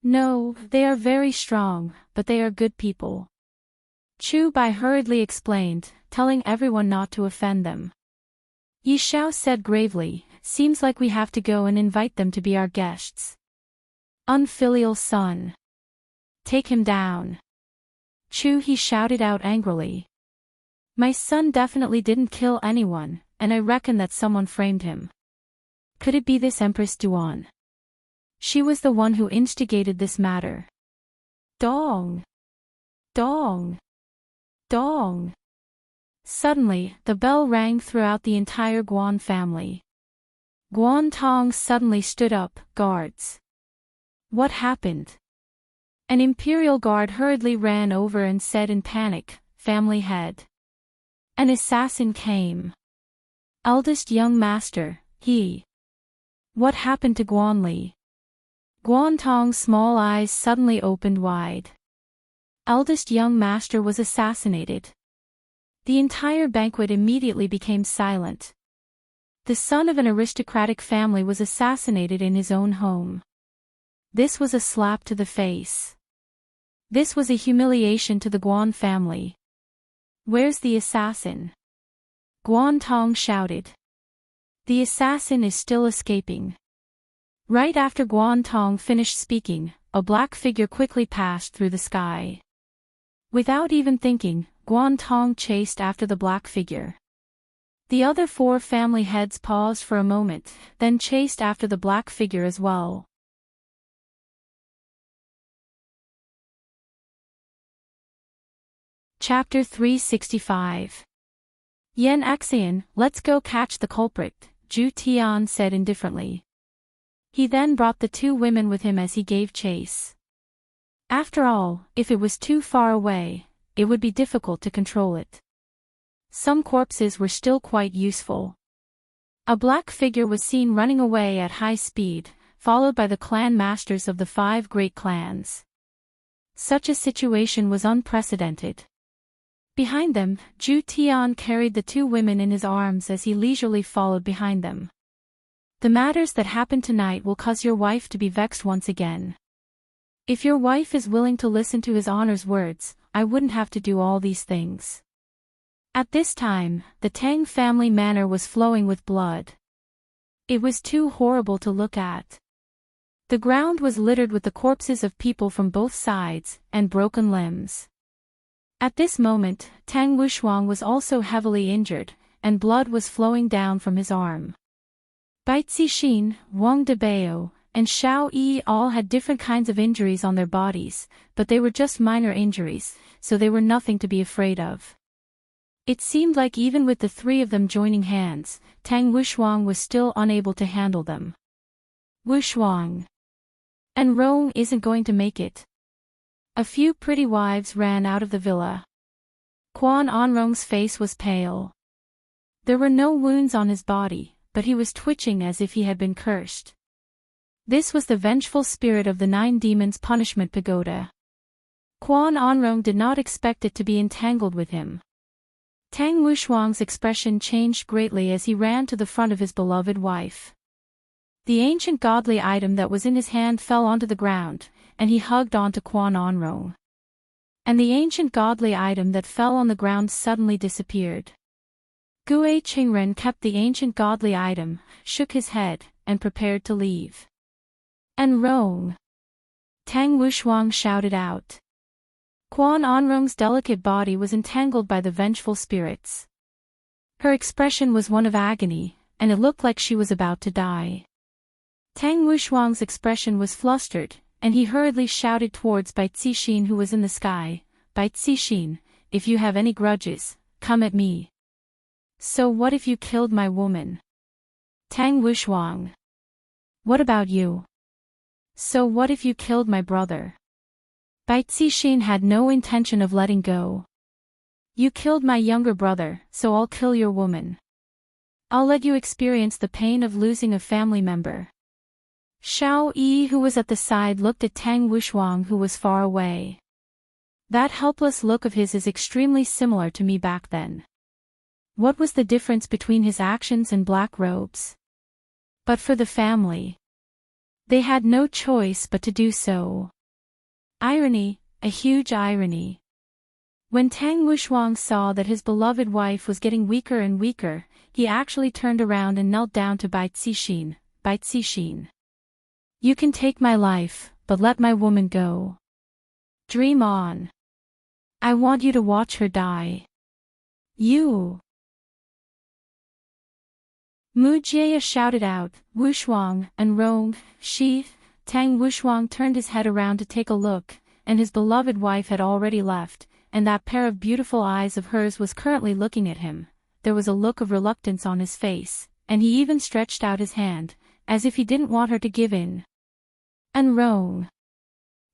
No, they are very strong, but they are good people. Chu Bai hurriedly explained, telling everyone not to offend them. Yi Xiao said gravely, seems like we have to go and invite them to be our guests. Unfilial son. Take him down. Chu He shouted out angrily. My son definitely didn't kill anyone, and I reckon that someone framed him. Could it be this Empress Duan? She was the one who instigated this matter. Dong! Dong! Dong! Suddenly, the bell rang throughout the entire Guan family. Guan Tong suddenly stood up, guards. What happened? An imperial guard hurriedly ran over and said in panic, family head. An assassin came. Eldest young master, he. What happened to Guan Li? Guan Tong's small eyes suddenly opened wide. Eldest young master was assassinated. The entire banquet immediately became silent. The son of an aristocratic family was assassinated in his own home. This was a slap to the face. This was a humiliation to the Guan family. Where's the assassin? Guan Tong shouted. The assassin is still escaping. Right after Guan Tong finished speaking, a black figure quickly passed through the sky. Without even thinking, Guan Tong chased after the black figure. The other 4 family heads paused for a moment, then chased after the black figure as well. Chapter 365. Yan Xian, let's go catch the culprit, Zhu Tian said indifferently. He then brought the 2 women with him as he gave chase. After all, if it was too far away, it would be difficult to control it. Some corpses were still quite useful. A black figure was seen running away at high speed, followed by the clan masters of the 5 great clans. Such a situation was unprecedented. Behind them, Zhu Tian carried the 2 women in his arms as he leisurely followed behind them. The matters that happened tonight will cause your wife to be vexed once again. If your wife is willing to listen to his honor's words, I wouldn't have to do all these things. At this time, the Tang family manor was flowing with blood. It was too horrible to look at. The ground was littered with the corpses of people from both sides, and broken limbs. At this moment, Tang Wushuang was also heavily injured, and blood was flowing down from his arm. Bai Cixin, Wang Debao, and Xiao Yi all had different kinds of injuries on their bodies, but they were just minor injuries, so they were nothing to be afraid of. It seemed like even with the three of them joining hands, Tang Wushuang was still unable to handle them. Wushuang. And Rong isn't going to make it. A few pretty wives ran out of the villa. Quan Anrong's face was pale. There were no wounds on his body, but he was twitching as if he had been cursed. This was the vengeful spirit of the 9 demons' punishment pagoda. Quan Anrong did not expect it to be entangled with him. Tang Wushuang's expression changed greatly as he ran to the front of his beloved wife. The ancient godly item that was in his hand fell onto the ground, and he hugged onto Quan Anrong. And the ancient godly item that fell on the ground suddenly disappeared. Gue Qingren kept the ancient godly item, shook his head, and prepared to leave. And Rong! Tang Wushuang shouted out. Quan Anrong's delicate body was entangled by the vengeful spirits. Her expression was one of agony, and it looked like she was about to die. Tang Wushuang's expression was flustered, and he hurriedly shouted towards Bai Cixin, who was in the sky, Bai Cixin, if you have any grudges, come at me. So what if you killed my woman? Tang Wushuang. What about you? So what if you killed my brother? Bai Cixin had no intention of letting go. You killed my younger brother, so I'll kill your woman. I'll let you experience the pain of losing a family member. Xiao Yi, who was at the side, looked at Tang Wushuang, who was far away. That helpless look of his is extremely similar to me back then. What was the difference between his actions and black robes? But for the family, they had no choice but to do so. Irony, a huge irony. When Tang Wushuang saw that his beloved wife was getting weaker and weaker, he actually turned around and knelt down to Bai Cixin. Bai Cixin. You can take my life, but let my woman go. Dream on. I want you to watch her die. You. Mu Jie shouted out, Wushuang, and Rong, she. Tang Wushuang turned his head around to take a look, and his beloved wife had already left, and that pair of beautiful eyes of hers was currently looking at him. There was a look of reluctance on his face, and he even stretched out his hand, as if he didn't want her to give in. And Rong.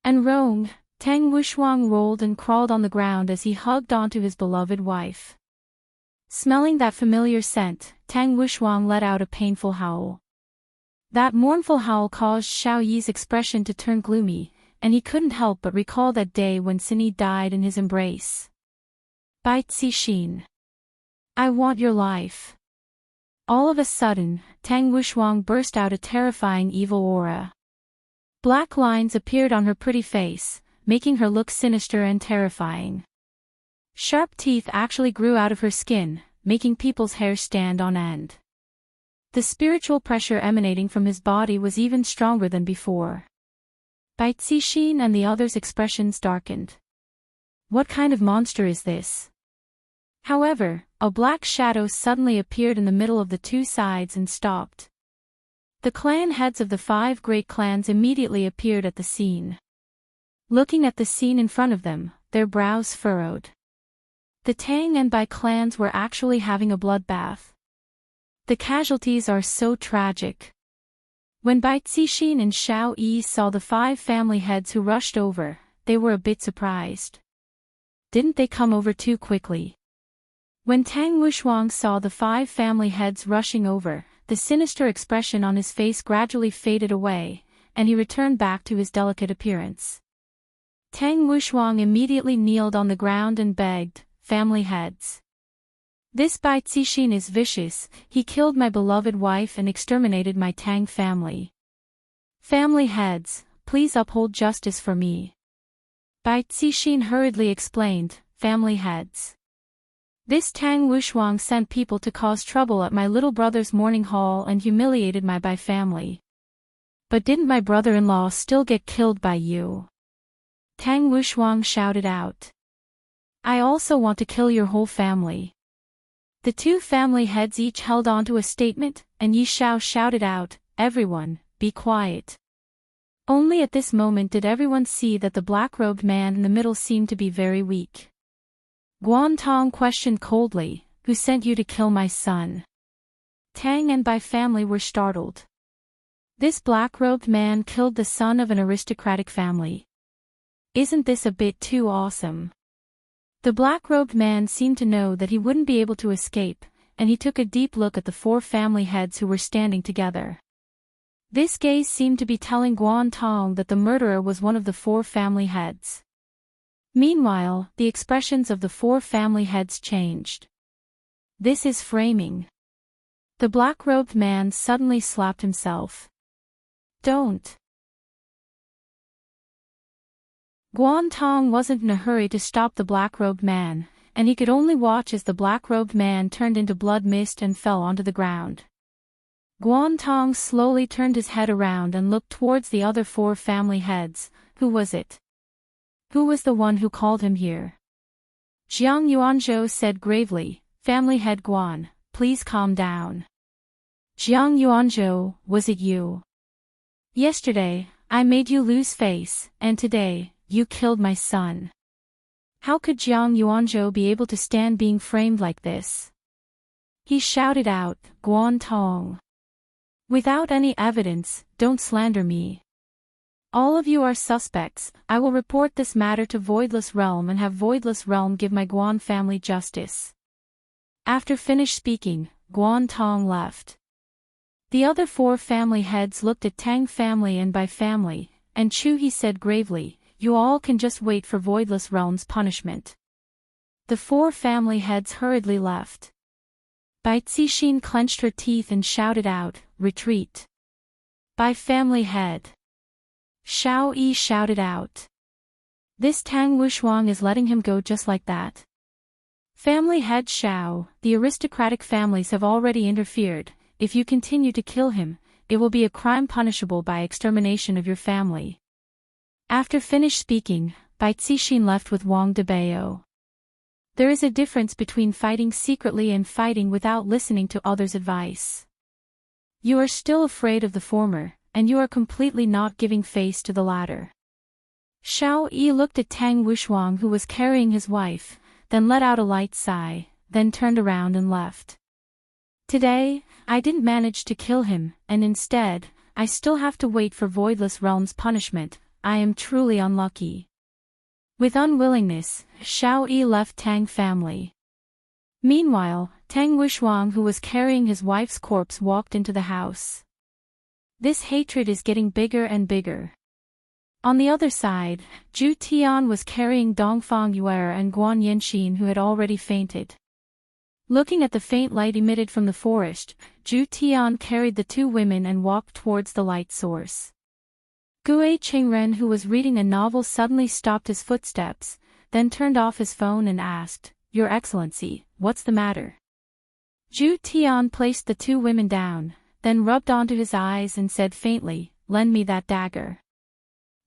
Tang Wushuang rolled and crawled on the ground as he hugged onto his beloved wife. Smelling that familiar scent, Tang Wushuang let out a painful howl. That mournful howl caused Xiao Yi's expression to turn gloomy, and he couldn't help but recall that day when Cindy died in his embrace. Bai Cixin. I want your life. All of a sudden, Tang Wushuang burst out a terrifying evil aura. Black lines appeared on her pretty face, making her look sinister and terrifying. Sharp teeth actually grew out of her skin, making people's hair stand on end. The spiritual pressure emanating from his body was even stronger than before. Bai Cixin and the others' expressions darkened. What kind of monster is this? However, a black shadow suddenly appeared in the middle of the two sides and stopped. The clan heads of the 5 great clans immediately appeared at the scene. Looking at the scene in front of them, their brows furrowed. The Tang and Bai clans were actually having a bloodbath. The casualties are so tragic. When Bai Cixin and Xiao Yi saw the 5 family heads who rushed over, they were a bit surprised. Didn't they come over too quickly? When Tang Wushuang saw the 5 family heads rushing over, the sinister expression on his face gradually faded away, and he returned back to his delicate appearance. Tang Wushuang immediately kneeled on the ground and begged, family heads. This Bai Cixin is vicious, he killed my beloved wife and exterminated my Tang family. Family heads, please uphold justice for me. Bai Cixin hurriedly explained, family heads. This Tang Wushuang sent people to cause trouble at my little brother's mourning hall and humiliated my Bai family. But didn't my brother-in-law still get killed by you? Tang Wushuang shouted out. I also want to kill your whole family. The two family heads each held onto a statement, and Yi Shao shouted out, "Everyone, be quiet." Only at this moment did everyone see that the black-robed man in the middle seemed to be very weak. Guan Tong questioned coldly, "Who sent you to kill my son?" Tang and Bai family were startled. This black-robed man killed the son of an aristocratic family. Isn't this a bit too awesome? The black-robed man seemed to know that he wouldn't be able to escape, and he took a deep look at the four family heads who were standing together. This gaze seemed to be telling Guan Tong that the murderer was one of the four family heads. Meanwhile, the expressions of the four family heads changed. This is framing. The black-robed man suddenly slapped himself. Don't. Guan Tong wasn't in a hurry to stop the black-robed man, and he could only watch as the black-robed man turned into blood mist and fell onto the ground. Guan Tong slowly turned his head around and looked towards the other four family heads. Who was it? Who was the one who called him here? Jiang Yuanzhou said gravely, "Family head Guan, please calm down." Jiang Yuanzhou, was it you? Yesterday, I made you lose face, and today, you killed my son. How could Jiang Yuanzhou be able to stand being framed like this? He shouted out, "Guan Tong. Without any evidence, don't slander me. All of you are suspects. I will report this matter to Voidless Realm and have Voidless Realm give my Guan family justice." After finished speaking, Guan Tong left. The other four family heads looked at Tang family and Bai family, and Chu He said gravely, "You all can just wait for Voidless Realm's punishment." The four family heads hurriedly left. Bai Cixin clenched her teeth and shouted out, "Retreat." Bai family head. Shao Yi shouted out. "This Tang Wushuang is letting him go just like that." Family head Shao, "The aristocratic families have already interfered. If you continue to kill him, it will be a crime punishable by extermination of your family." After finished speaking, Bai Cixin left with Wang Debao. There is a difference between fighting secretly and fighting without listening to others' advice. You are still afraid of the former, and you are completely not giving face to the latter. Shao Yi looked at Tang Wushuang who was carrying his wife, then let out a light sigh, then turned around and left. Today, I didn't manage to kill him, and instead, I still have to wait for Voidless Realm's punishment. I am truly unlucky. With unwillingness, Shao Yi left Tang family. Meanwhile, Tang Wushuang who was carrying his wife's corpse walked into the house. This hatred is getting bigger and bigger. On the other side, Zhu Tian was carrying Dongfang Yuer and Guan Yanxin who had already fainted. Looking at the faint light emitted from the forest, Zhu Tian carried the two women and walked towards the light source. Gue Qingren who was reading a novel suddenly stopped his footsteps, then turned off his phone and asked, "Your Excellency, what's the matter?" Zhu Tian placed the two women down, then rubbed onto his eyes and said faintly, "Lend me that dagger."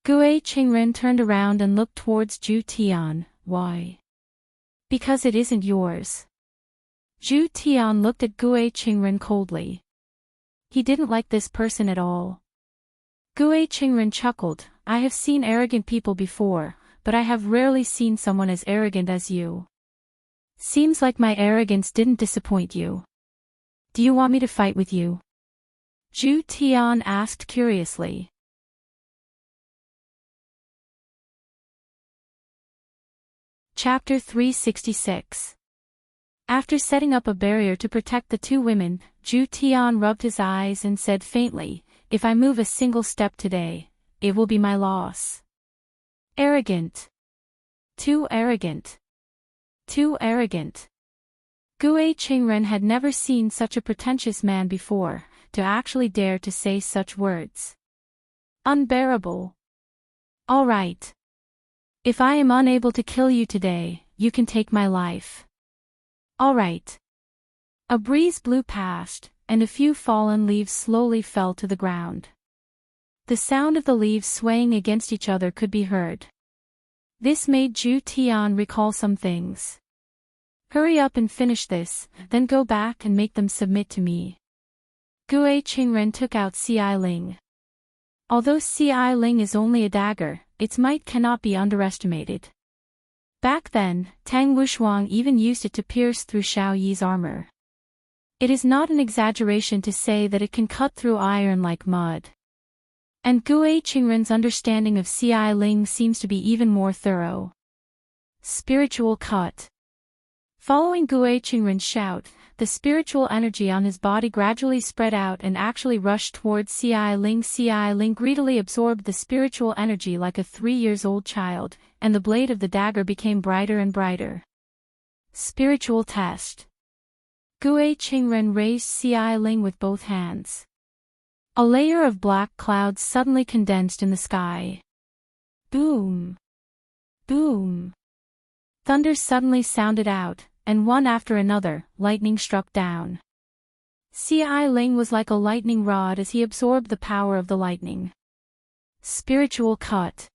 Gue Qingren turned around and looked towards Zhu Tian. "Why?" "Because it isn't yours." Zhu Tian looked at Gue Qingren coldly. He didn't like this person at all. Gue Qingren chuckled, "I have seen arrogant people before, but I have rarely seen someone as arrogant as you. Seems like my arrogance didn't disappoint you. Do you want me to fight with you?" Zhu Tian asked curiously. Chapter 366. After setting up a barrier to protect the two women, Zhu Tian rubbed his eyes and said faintly, "If I move a single step today, it will be my loss." Arrogant. Too arrogant. Too arrogant. Gue Qingren had never seen such a pretentious man before, to actually dare to say such words. Unbearable. "All right. If I am unable to kill you today, you can take my life." "All right." A breeze blew past, and a few fallen leaves slowly fell to the ground. The sound of the leaves swaying against each other could be heard. This made Zhu Tian recall some things. Hurry up and finish this, then go back and make them submit to me. Gue Qingren took out Ci Ling. Although Ci Ling is only a dagger, its might cannot be underestimated. Back then, Tang Wushuang even used it to pierce through Xiao Yi's armor. It is not an exaggeration to say that it can cut through iron like mud. And Gue Qingren's understanding of Ci Ling seems to be even more thorough. Spiritual cut. Following Gue Qingren's shout, the spiritual energy on his body gradually spread out and actually rushed towards Ci Ling. Ci Ling greedily absorbed the spiritual energy like a 3-year-old child, and the blade of the dagger became brighter and brighter. Spiritual test. Gue Qingren raised Ci Ling with both hands. A layer of black clouds suddenly condensed in the sky. Boom! Boom! Thunder suddenly sounded out, and one after another, lightning struck down. Ci Ling was like a lightning rod as he absorbed the power of the lightning. Spiritual cut.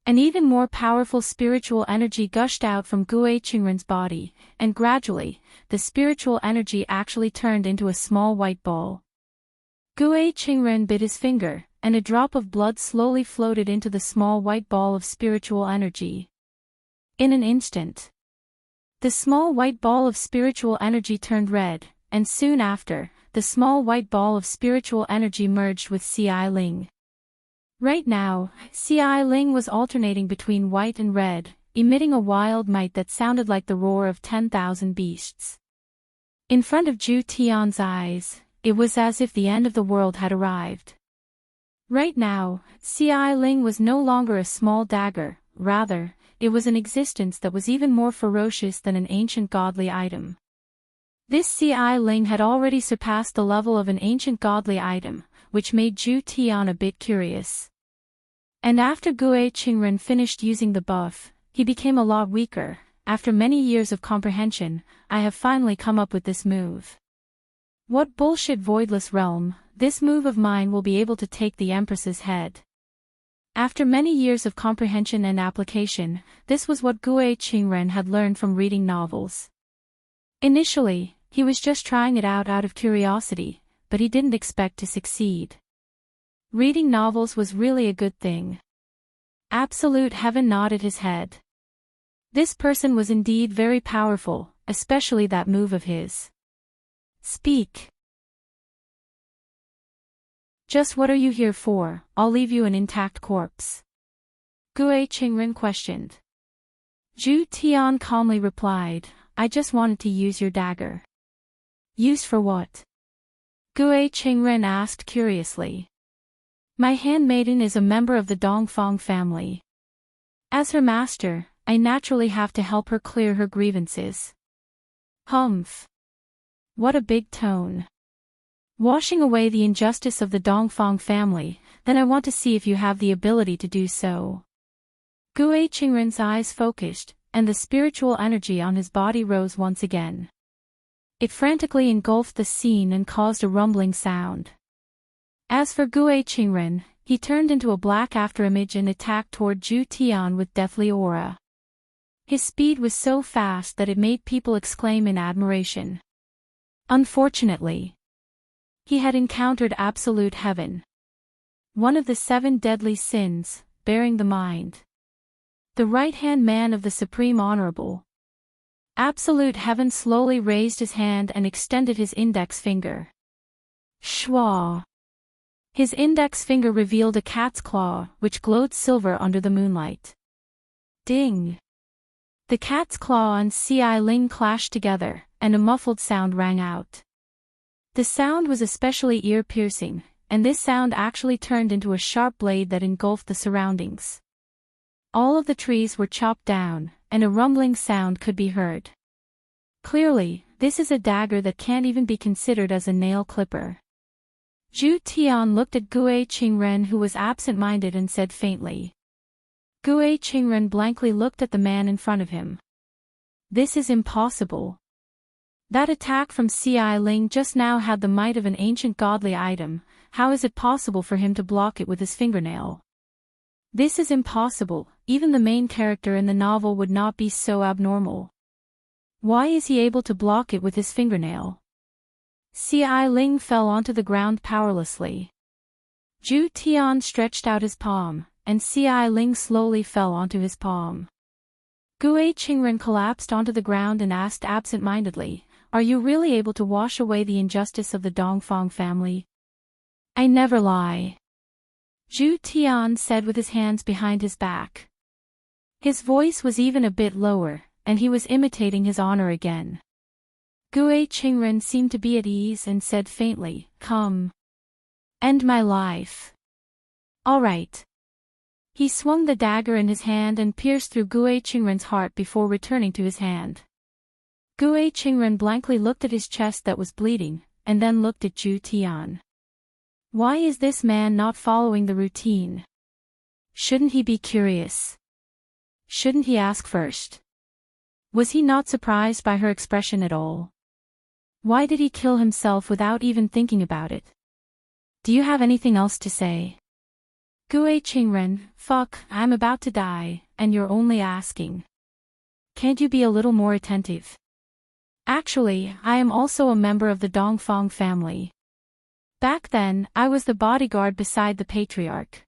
An even more powerful spiritual energy gushed out from Gue Qingren's body, and gradually, the spiritual energy actually turned into a small white ball. Gue Qingren bit his finger, and a drop of blood slowly floated into the small white ball of spiritual energy. In an instant, the small white ball of spiritual energy turned red, and soon after, the small white ball of spiritual energy merged with Ci Ling. Right now, Ci Ling was alternating between white and red, emitting a wild might that sounded like the roar of 10,000 beasts. In front of Zhu Tian's eyes, it was as if the end of the world had arrived. Right now, Ci Ling was no longer a small dagger, rather, it was an existence that was even more ferocious than an ancient godly item. This Ci Ling had already surpassed the level of an ancient godly item, which made Zhu Tian a bit curious. And after Gue Qingren finished using the buff, he became a lot weaker. After many years of comprehension, I have finally come up with this move. What bullshit voidless realm, this move of mine will be able to take the Empress's head. After many years of comprehension and application, this was what Gue Qingren had learned from reading novels. Initially, he was just trying it out of curiosity, but he didn't expect to succeed. Reading novels was really a good thing. Absolute Heaven nodded his head. This person was indeed very powerful, especially that move of his. Speak. Just what are you here for? I'll leave you an intact corpse. Gue Qingren questioned. Zhu Tian calmly replied, I just wanted to use your dagger. Use for what? Gue Qingren asked curiously. My handmaiden is a member of the Dongfang family. As her master, I naturally have to help her clear her grievances. Humph. What a big tone. Washing away the injustice of the Dongfang family, then I want to see if you have the ability to do so. Gue Qingren's eyes focused, and the spiritual energy on his body rose once again. It frantically engulfed the scene and caused a rumbling sound. As for Gue Qingren, he turned into a black afterimage and attacked toward Zhu Tian with deathly aura. His speed was so fast that it made people exclaim in admiration. Unfortunately, he had encountered absolute heaven. One of the 7 deadly sins, bearing the mind. The right-hand man of the Supreme Honorable. Absolute heaven slowly raised his hand and extended his index finger. Schwa. His index finger revealed a cat's claw, which glowed silver under the moonlight. Ding. The cat's claw and Ci Ling clashed together, and a muffled sound rang out. The sound was especially ear-piercing, and this sound actually turned into a sharp blade that engulfed the surroundings. All of the trees were chopped down, and a rumbling sound could be heard. Clearly, this is a dagger that can't even be considered as a nail clipper. Zhu Tian looked at Gue Qingren, who was absent-minded, and said faintly. Gue Qingren blankly looked at the man in front of him. This is impossible. That attack from Ci Ling just now had the might of an ancient godly item. How is it possible for him to block it with his fingernail? This is impossible, even the main character in the novel would not be so abnormal. Why is he able to block it with his fingernail? Cai Ling fell onto the ground powerlessly. Zhu Tian stretched out his palm, and Cai Ling slowly fell onto his palm. Gue Qingren collapsed onto the ground and asked absent-mindedly, "Are you really able to wash away the injustice of the Dongfang family?" "I never lie," Zhu Tian said with his hands behind his back. His voice was even a bit lower, and he was imitating his honor again. Gue Qingren seemed to be at ease and said faintly, "Come. End my life." "All right." He swung the dagger in his hand and pierced through Gue Qingren's heart before returning to his hand. Gue Qingren blankly looked at his chest that was bleeding, and then looked at Zhu Tian. Why is this man not following the routine? Shouldn't he be curious? Shouldn't he ask first? Was he not surprised by her expression at all? Why did he kill himself without even thinking about it? Do you have anything else to say? Gue Qingren, fuck, I'm about to die, and you're only asking. Can't you be a little more attentive? Actually, I am also a member of the Dongfang family. Back then, I was the bodyguard beside the patriarch.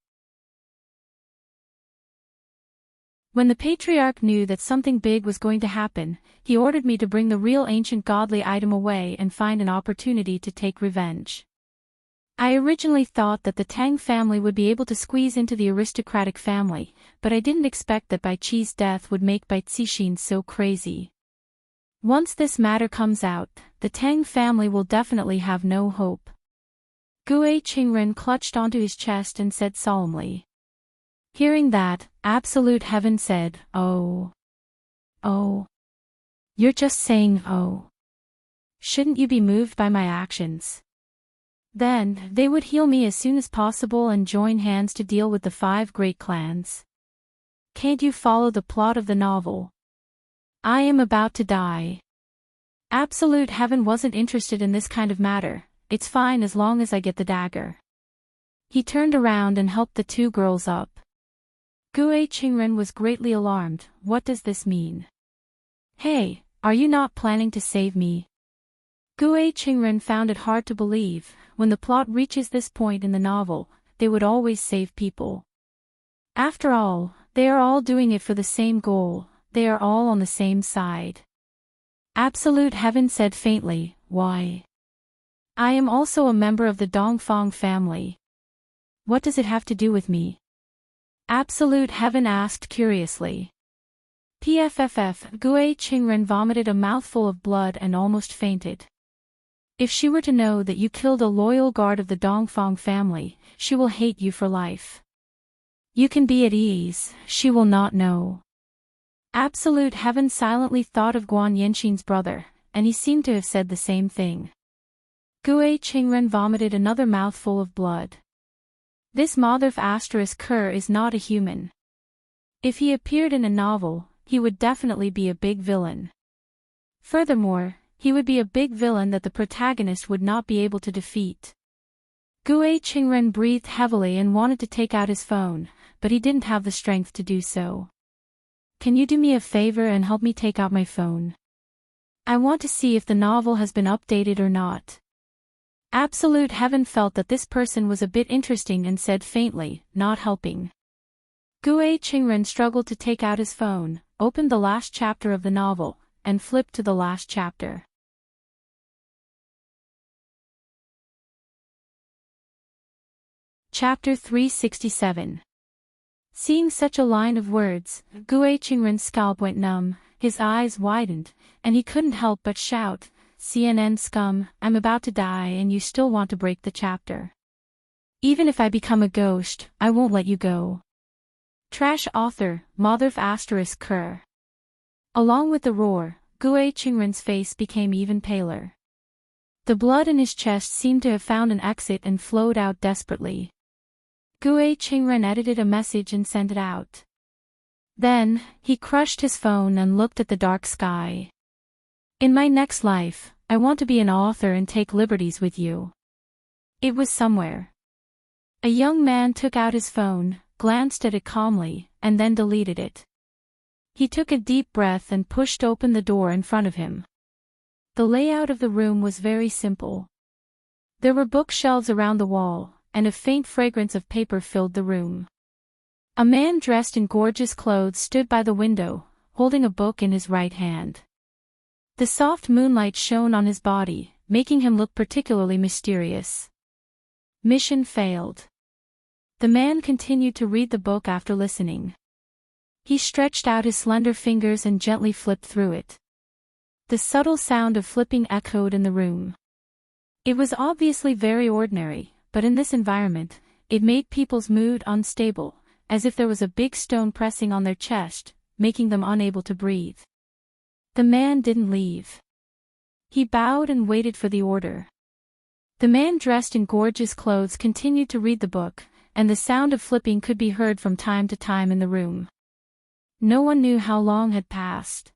When the patriarch knew that something big was going to happen, he ordered me to bring the real ancient godly item away and find an opportunity to take revenge. I originally thought that the Tang family would be able to squeeze into the aristocratic family, but I didn't expect that Bai Qi's death would make Bai Cixin so crazy. Once this matter comes out, the Tang family will definitely have no hope. Gue Qingren clutched onto his chest and said solemnly. Hearing that, Absolute Heaven said, "Oh. Oh. You're just saying oh. Shouldn't you be moved by my actions?" Then, they would heal me as soon as possible and join hands to deal with the 5 great clans. Can't you follow the plot of the novel? I am about to die. Absolute Heaven wasn't interested in this kind of matter. It's fine as long as I get the dagger. He turned around and helped the 2 girls up. Gue Qingren was greatly alarmed. What does this mean? Hey, are you not planning to save me? Gue Qingren found it hard to believe, when the plot reaches this point in the novel, they would always save people. After all, they are all doing it for the same goal, they are all on the same side. Absolute Heaven said faintly, "Why? I am also a member of the Dongfang family. What does it have to do with me?" Absolute Heaven asked curiously. PFFF, Gue Qingren vomited a mouthful of blood and almost fainted. If she were to know that you killed a loyal guard of the Dongfang family, she will hate you for life. You can be at ease, she will not know. Absolute Heaven silently thought of Guan Yanxin's brother, and he seemed to have said the same thing. Gue Qingren vomited another mouthful of blood. This Motherf Kerr is not a human. If he appeared in a novel, he would definitely be a big villain. Furthermore, he would be a big villain that the protagonist would not be able to defeat. Gue Qingren breathed heavily and wanted to take out his phone, but he didn't have the strength to do so. Can you do me a favor and help me take out my phone? I want to see if the novel has been updated or not. Absolute Heaven felt that this person was a bit interesting and said faintly, not helping. Gue Qingren struggled to take out his phone, opened the last chapter of the novel, and flipped to the last chapter. Chapter 367. Seeing such a line of words, Gue Qingren's scalp went numb, his eyes widened, and he couldn't help but shout, "CNN scum, I'm about to die and you still want to break the chapter. Even if I become a ghost, I won't let you go. Trash author, Motherf Kerr." Along with the roar, Gue Qingren's face became even paler. The blood in his chest seemed to have found an exit and flowed out desperately. Gue Qingren edited a message and sent it out. Then, he crushed his phone and looked at the dark sky. In my next life, I want to be an author and take liberties with you. It was somewhere. A young man took out his phone, glanced at it calmly, and then deleted it. He took a deep breath and pushed open the door in front of him. The layout of the room was very simple. There were bookshelves around the wall, and a faint fragrance of paper filled the room. A man dressed in gorgeous clothes stood by the window, holding a book in his right hand. The soft moonlight shone on his body, making him look particularly mysterious. Mission failed. The man continued to read the book after listening. He stretched out his slender fingers and gently flipped through it. The subtle sound of flipping echoed in the room. It was obviously very ordinary, but in this environment, it made people's mood unstable, as if there was a big stone pressing on their chest, making them unable to breathe. The man didn't leave. He bowed and waited for the order. The man dressed in gorgeous clothes continued to read the book, and the sound of flipping could be heard from time to time in the room. No one knew how long had passed.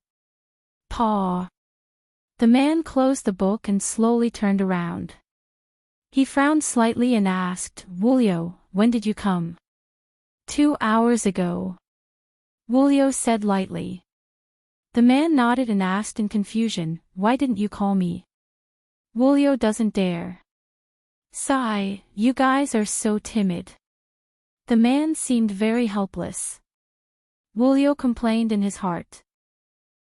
Paw. The man closed the book and slowly turned around. He frowned slightly and asked, "Wulio, when did you come?" 2 hours ago. Wulio said lightly. The man nodded and asked in confusion, "Why didn't you call me?" Wulio doesn't dare. Sigh, you guys are so timid. The man seemed very helpless. Wulio complained in his heart.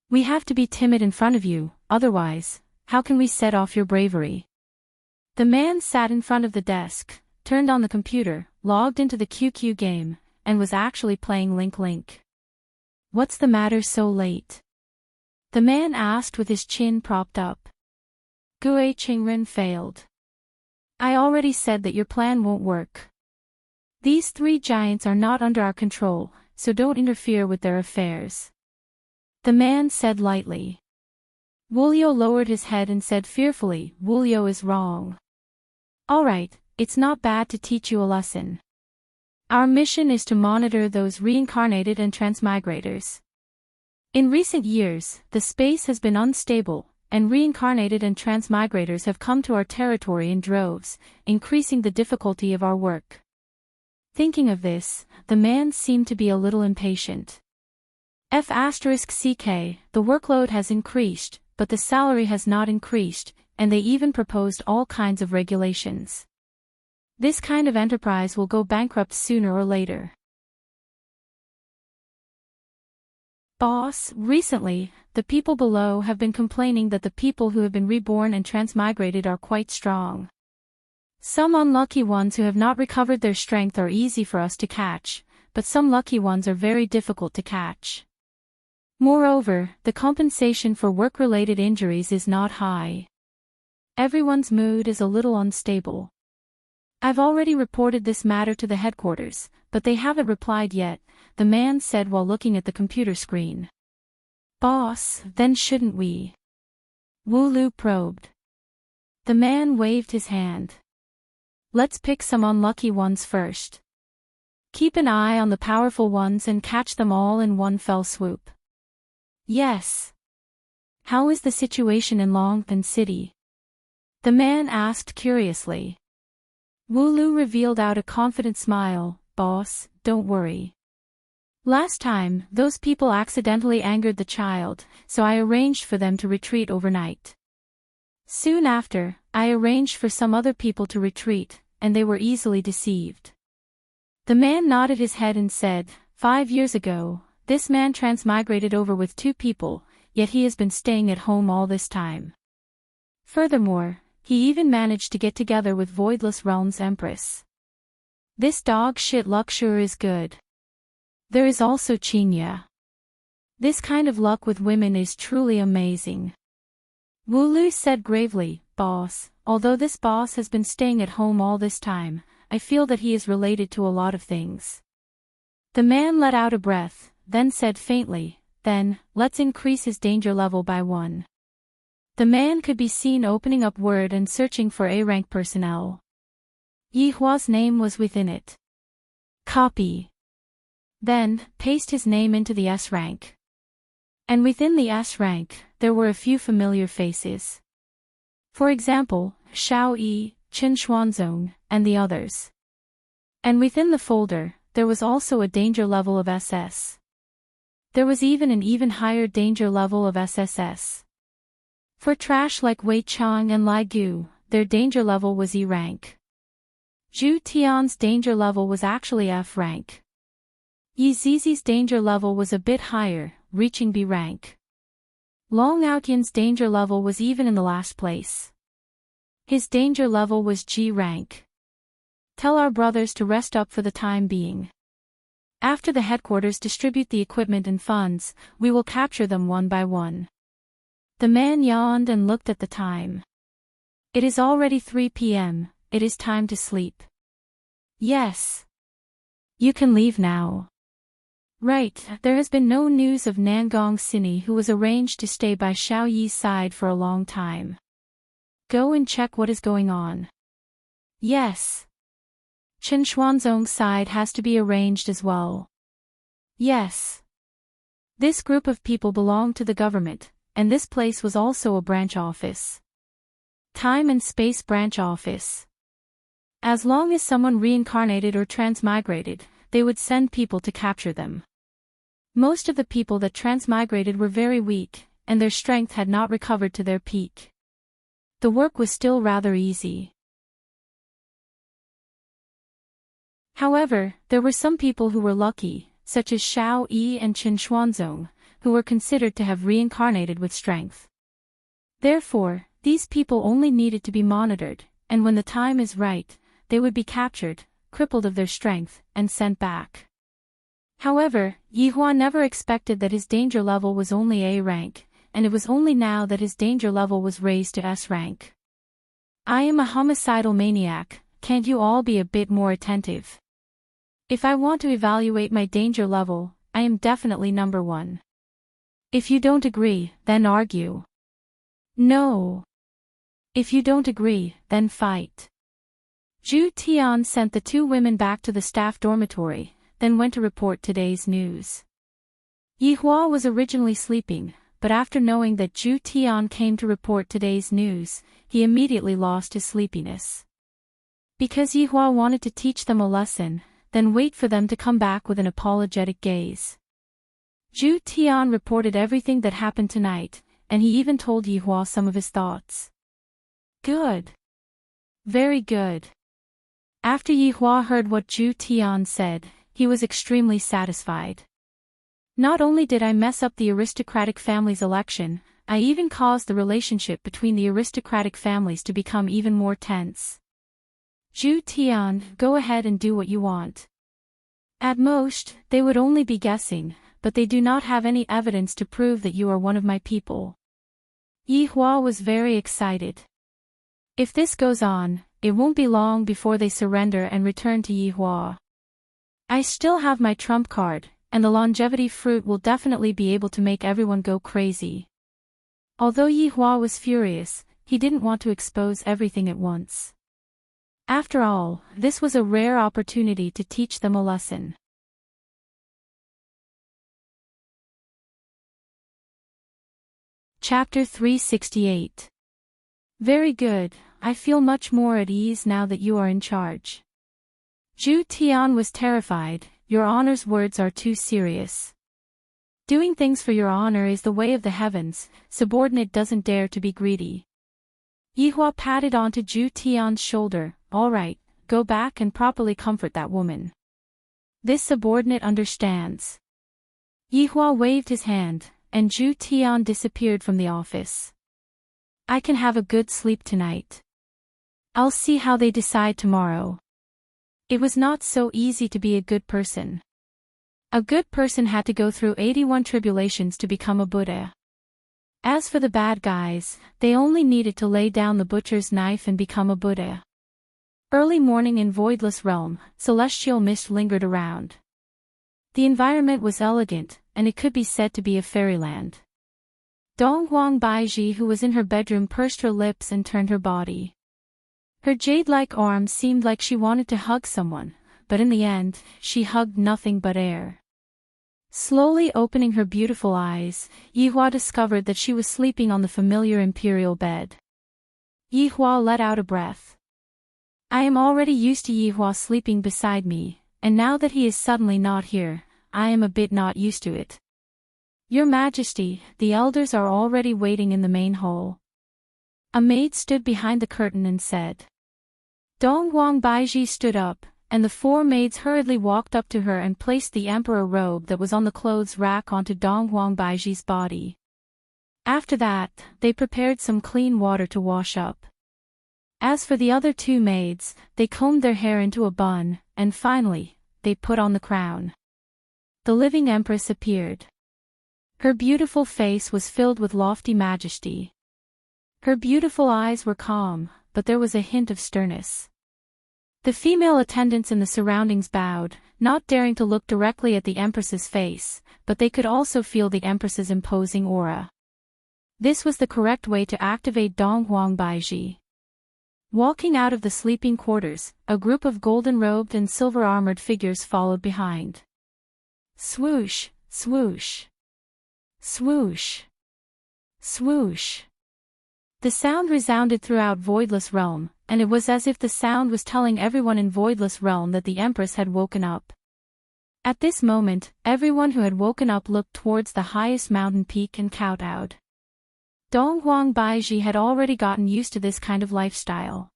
We have to be timid in front of you, otherwise, how can we set off your bravery? The man sat in front of the desk, turned on the computer, logged into the QQ game, and was actually playing Link Link. What's the matter so late? The man asked with his chin propped up. Gue Qingren failed. I already said that your plan won't work. These 3 giants are not under our control, so don't interfere with their affairs. The man said lightly. Wulio lowered his head and said fearfully, Wulio is wrong. Alright, it's not bad to teach you a lesson. Our mission is to monitor those reincarnated and transmigrators. In recent years, the space has been unstable, and reincarnated and transmigrators have come to our territory in droves, increasing the difficulty of our work. Thinking of this, the man seemed to be a little impatient. *CK, the workload has increased, but the salary has not increased, and they even proposed all kinds of regulations. This kind of enterprise will go bankrupt sooner or later. Boss, recently, the people below have been complaining that the people who have been reborn and transmigrated are quite strong. Some unlucky ones who have not recovered their strength are easy for us to catch, but some lucky ones are very difficult to catch. Moreover, the compensation for work-related injuries is not high. Everyone's mood is a little unstable. I've already reported this matter to the headquarters, but they haven't replied yet, the man said while looking at the computer screen. Boss, then shouldn't we? Wu Lu probed. The man waved his hand. Let's pick some unlucky ones first. Keep an eye on the powerful ones and catch them all in one fell swoop. Yes. How is the situation in Longpan City? The man asked curiously. Wu Lu revealed out a confident smile, Boss, don't worry. Last time, those people accidentally angered the child, so I arranged for them to retreat overnight. Soon after, I arranged for some other people to retreat, and they were easily deceived. The man nodded his head and said, 5 years ago, this man transmigrated over with 2 people, yet he has been staying at home all this time. Furthermore, he even managed to get together with Voidless Realm's Empress. This dog shit luck sure is good. There is also Chinya. This kind of luck with women is truly amazing. Wu Lu said gravely, Boss, although this boss has been staying at home all this time, I feel that he is related to a lot of things. The man let out a breath, then said faintly, then, let's increase his danger level by 1. The man could be seen opening up Word and searching for A-rank personnel. Yi Hua's name was within it. Copy. Then, paste his name into the S rank. And within the S rank, there were a few familiar faces. For example, Xiao Yi, Chen Xuanzong, and the others. And within the folder, there was also a danger level of SS. There was even an even higher danger level of SSS. For trash like Wei Chang and Lai Gu, their danger level was E rank. Zhu Tian's danger level was actually F rank. Yi Zizi's danger level was a bit higher, reaching B rank. Long Aotian's danger level was even in the last place. His danger level was G rank. Tell our brothers to rest up for the time being. After the headquarters distribute the equipment and funds, we will capture them one by one. The man yawned and looked at the time. It is already 3 p.m., it is time to sleep. Yes. You can leave now. Right, there has been no news of Nangong Sini, who was arranged to stay by Xiao Yi's side for a long time. Go and check what is going on. Yes. Chen Xuanzong's side has to be arranged as well. Yes. This group of people belonged to the government, and this place was also a branch office. Time and space branch office. As long as someone reincarnated or transmigrated, they would send people to capture them. Most of the people that transmigrated were very weak, and their strength had not recovered to their peak. The work was still rather easy. However, there were some people who were lucky, such as Xiao Yi and Chen Xuanzong, who were considered to have reincarnated with strength. Therefore, these people only needed to be monitored, and when the time is right, they would be captured, crippled of their strength, and sent back. However, Yi Hua never expected that his danger level was only A rank, and it was only now that his danger level was raised to S rank. I am a homicidal maniac, can't you all be a bit more attentive? If I want to evaluate my danger level, I am definitely number 1. If you don't agree, then argue. No. If you don't agree, then fight. Zhu Tian sent the 2 women back to the staff dormitory, then went to report today's news. Yi Hua was originally sleeping, but after knowing that Zhu Tian came to report today's news, he immediately lost his sleepiness. Because Yi Hua wanted to teach them a lesson, then wait for them to come back with an apologetic gaze. Zhu Tian reported everything that happened tonight, and he even told Yi Hua some of his thoughts. Good. Very good. After Yi Hua heard what Zhu Tian said, he was extremely satisfied. Not only did I mess up the aristocratic family's election, I even caused the relationship between the aristocratic families to become even more tense. Zhu Tian, go ahead and do what you want. At most, they would only be guessing, but they do not have any evidence to prove that you are one of my people. Yi Hua was very excited. If this goes on, it won't be long before they surrender and return to Yi Hua. I still have my trump card, and the longevity fruit will definitely be able to make everyone go crazy. Although Yi Hua was furious, he didn't want to expose everything at once. After all, this was a rare opportunity to teach them a lesson. Chapter 368. Very good, I feel much more at ease now that you are in charge. Zhu Tian was terrified, your honor's words are too serious. Doing things for your honor is the way of the heavens, subordinate doesn't dare to be greedy. Yi Hua patted onto Zhu Tian's shoulder, all right, go back and properly comfort that woman. This subordinate understands. Yi Hua waved his hand, and Zhu Tian disappeared from the office. I can have a good sleep tonight. I'll see how they decide tomorrow. It was not so easy to be a good person. A good person had to go through 81 tribulations to become a Buddha. As for the bad guys, they only needed to lay down the butcher's knife and become a Buddha. Early morning in Voidless Realm, celestial mist lingered around. The environment was elegant, and it could be said to be a fairyland. Donghuang Baiji, who was in her bedroom, pursed her lips and turned her body. Her jade-like arms seemed like she wanted to hug someone, but in the end, she hugged nothing but air. Slowly opening her beautiful eyes, Yi Hua discovered that she was sleeping on the familiar imperial bed. Yi Hua let out a breath. I am already used to Yi Hua sleeping beside me, and now that he is suddenly not here, I am a bit not used to it. Your Majesty, the elders are already waiting in the main hall. A maid stood behind the curtain and said. Dong Huang Baiji stood up, and the four maids hurriedly walked up to her and placed the emperor robe that was on the clothes rack onto Dong Huang Baiji's body. After that, they prepared some clean water to wash up. As for the other two maids, they combed their hair into a bun, and finally, they put on the crown. The living empress appeared. Her beautiful face was filled with lofty majesty. Her beautiful eyes were calm, but there was a hint of sternness. The female attendants in the surroundings bowed, not daring to look directly at the empress's face, but they could also feel the empress's imposing aura. This was the correct way to activate Dong Huang Baiji. Walking out of the sleeping quarters, a group of golden-robed and silver-armored figures followed behind. Swoosh, swoosh. Swoosh. Swoosh. The sound resounded throughout Voidless Realm, and it was as if the sound was telling everyone in Voidless Realm that the Empress had woken up. At this moment, everyone who had woken up looked towards the highest mountain peak and kowtowed. Dong Huang Baiji had already gotten used to this kind of lifestyle.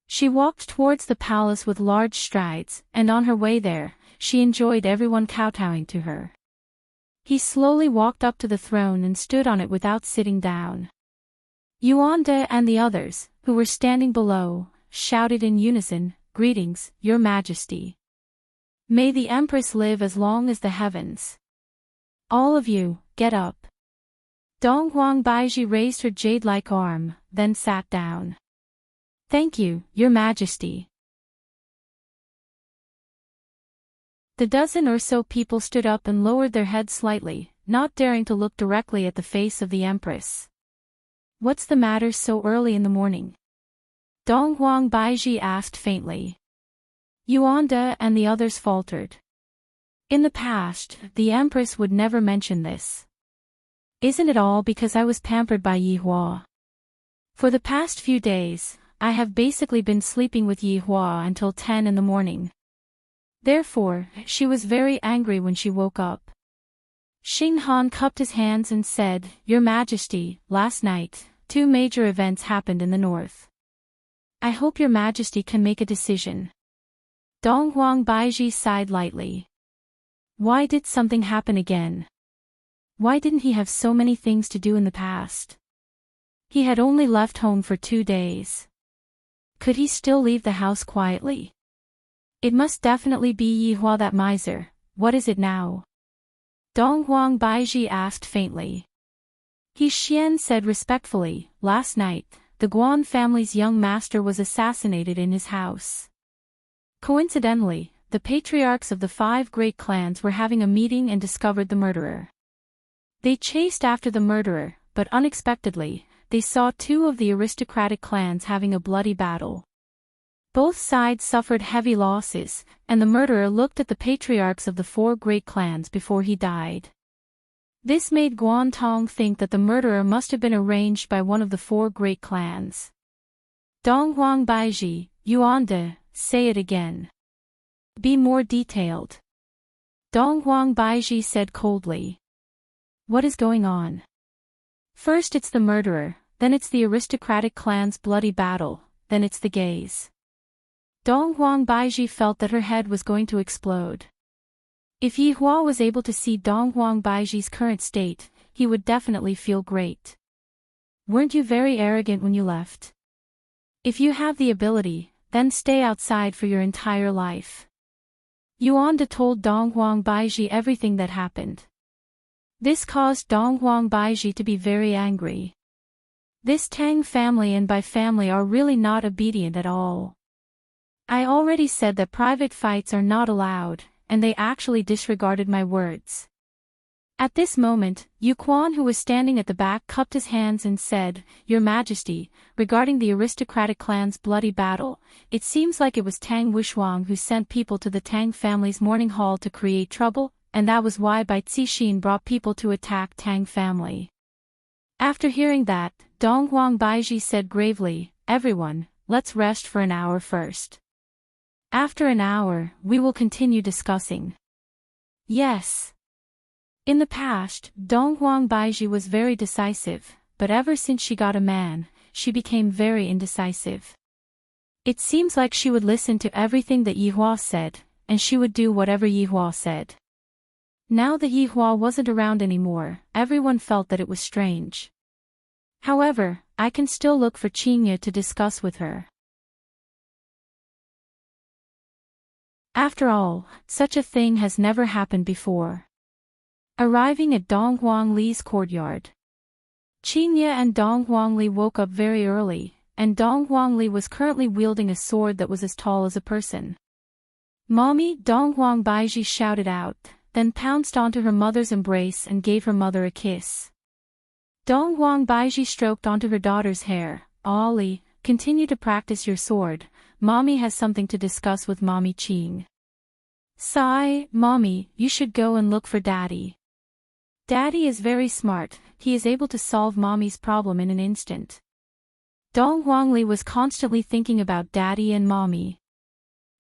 She walked towards the palace with large strides, and on her way there, she enjoyed everyone kowtowing to her. He slowly walked up to the throne and stood on it without sitting down. Yuanda and the others, who were standing below, shouted in unison, "Greetings, Your Majesty. May the Empress live as long as the heavens. All of you, get up." Dong Huang Baiji raised her jade-like arm, then sat down. "Thank you, Your Majesty." The dozen or so people stood up and lowered their heads slightly, not daring to look directly at the face of the Empress. "What's the matter so early in the morning?" Dong Huang Baiji asked faintly. Yuanda and the others faltered. In the past, the Empress would never mention this. "Isn't it all because I was pampered by Yi Hua? For the past few days, I have basically been sleeping with Yi Hua until 10 in the morning. Therefore, she was very angry when she woke up." Xing Han cupped his hands and said, "Your Majesty, last night, 2 major events happened in the north. I hope Your Majesty can make a decision." Dong Huang Baiji sighed lightly. Why did something happen again? Why didn't he have so many things to do in the past? He had only left home for 2 days. Could he still leave the house quietly? It must definitely be Yi Hua, that miser. What is it now? Dong Huang Baiji asked faintly. He Xian said respectfully, "Last night, the Guan family's young master was assassinated in his house." Coincidentally, the patriarchs of the 5 great clans were having a meeting and discovered the murderer. They chased after the murderer, but unexpectedly, they saw 2 of the aristocratic clans having a bloody battle. Both sides suffered heavy losses, and the murderer looked at the patriarchs of the 4 great clans before he died. This made Guan Tong think that the murderer must have been arranged by one of the 4 great clans. Dong Huang Baiji, Yuanda, say it again. Be more detailed. Dong Huang Baiji said coldly. What is going on? First it's the murderer, then it's the aristocratic clan's bloody battle, then it's the gays. Dong Huang Baiji felt that her head was going to explode. If Yi Hua was able to see Dong Huang Baiji's current state, he would definitely feel great. Weren't you very arrogant when you left? If you have the ability, then stay outside for your entire life. Yuanda told Dong Huang Baiji everything that happened. This caused Dong Huang Baiji to be very angry. This Tang family and Bai family are really not obedient at all. I already said that private fights are not allowed, and they actually disregarded my words. At this moment, Yu Quan, who was standing at the back, cupped his hands and said, Your Majesty, regarding the aristocratic clan's bloody battle, it seems like it was Tang Wushuang who sent people to the Tang family's mourning hall to create trouble, and that was why Bai Cixin brought people to attack Tang family. After hearing that, Dong Huang Baiji said gravely, Everyone, let's rest for an hour first. After an hour, we will continue discussing. Yes. In the past, Dong Huang Baiji was very decisive, but ever since she got a man, she became very indecisive. It seems like she would listen to everything that Yihua said, and she would do whatever Yihua said. Now that Yihua wasn't around anymore, everyone felt that it was strange. However, I can still look for Qingye to discuss with her. After all, such a thing has never happened before. Arriving at Dong Huangli's courtyard. Qingye and Dong Huangli woke up very early, and Dong Huangli was currently wielding a sword that was as tall as a person. "Mommy!" Dong Huang Baiji shouted out, then pounced onto her mother's embrace and gave her mother a kiss. Dong Huang Baiji stroked onto her daughter's hair. "Ollie, continue to practice your sword. Mommy has something to discuss with Mommy Qing." "Sigh, Mommy, you should go and look for Daddy. Daddy is very smart, he is able to solve Mommy's problem in an instant." Dong Huangli was constantly thinking about Daddy and Mommy.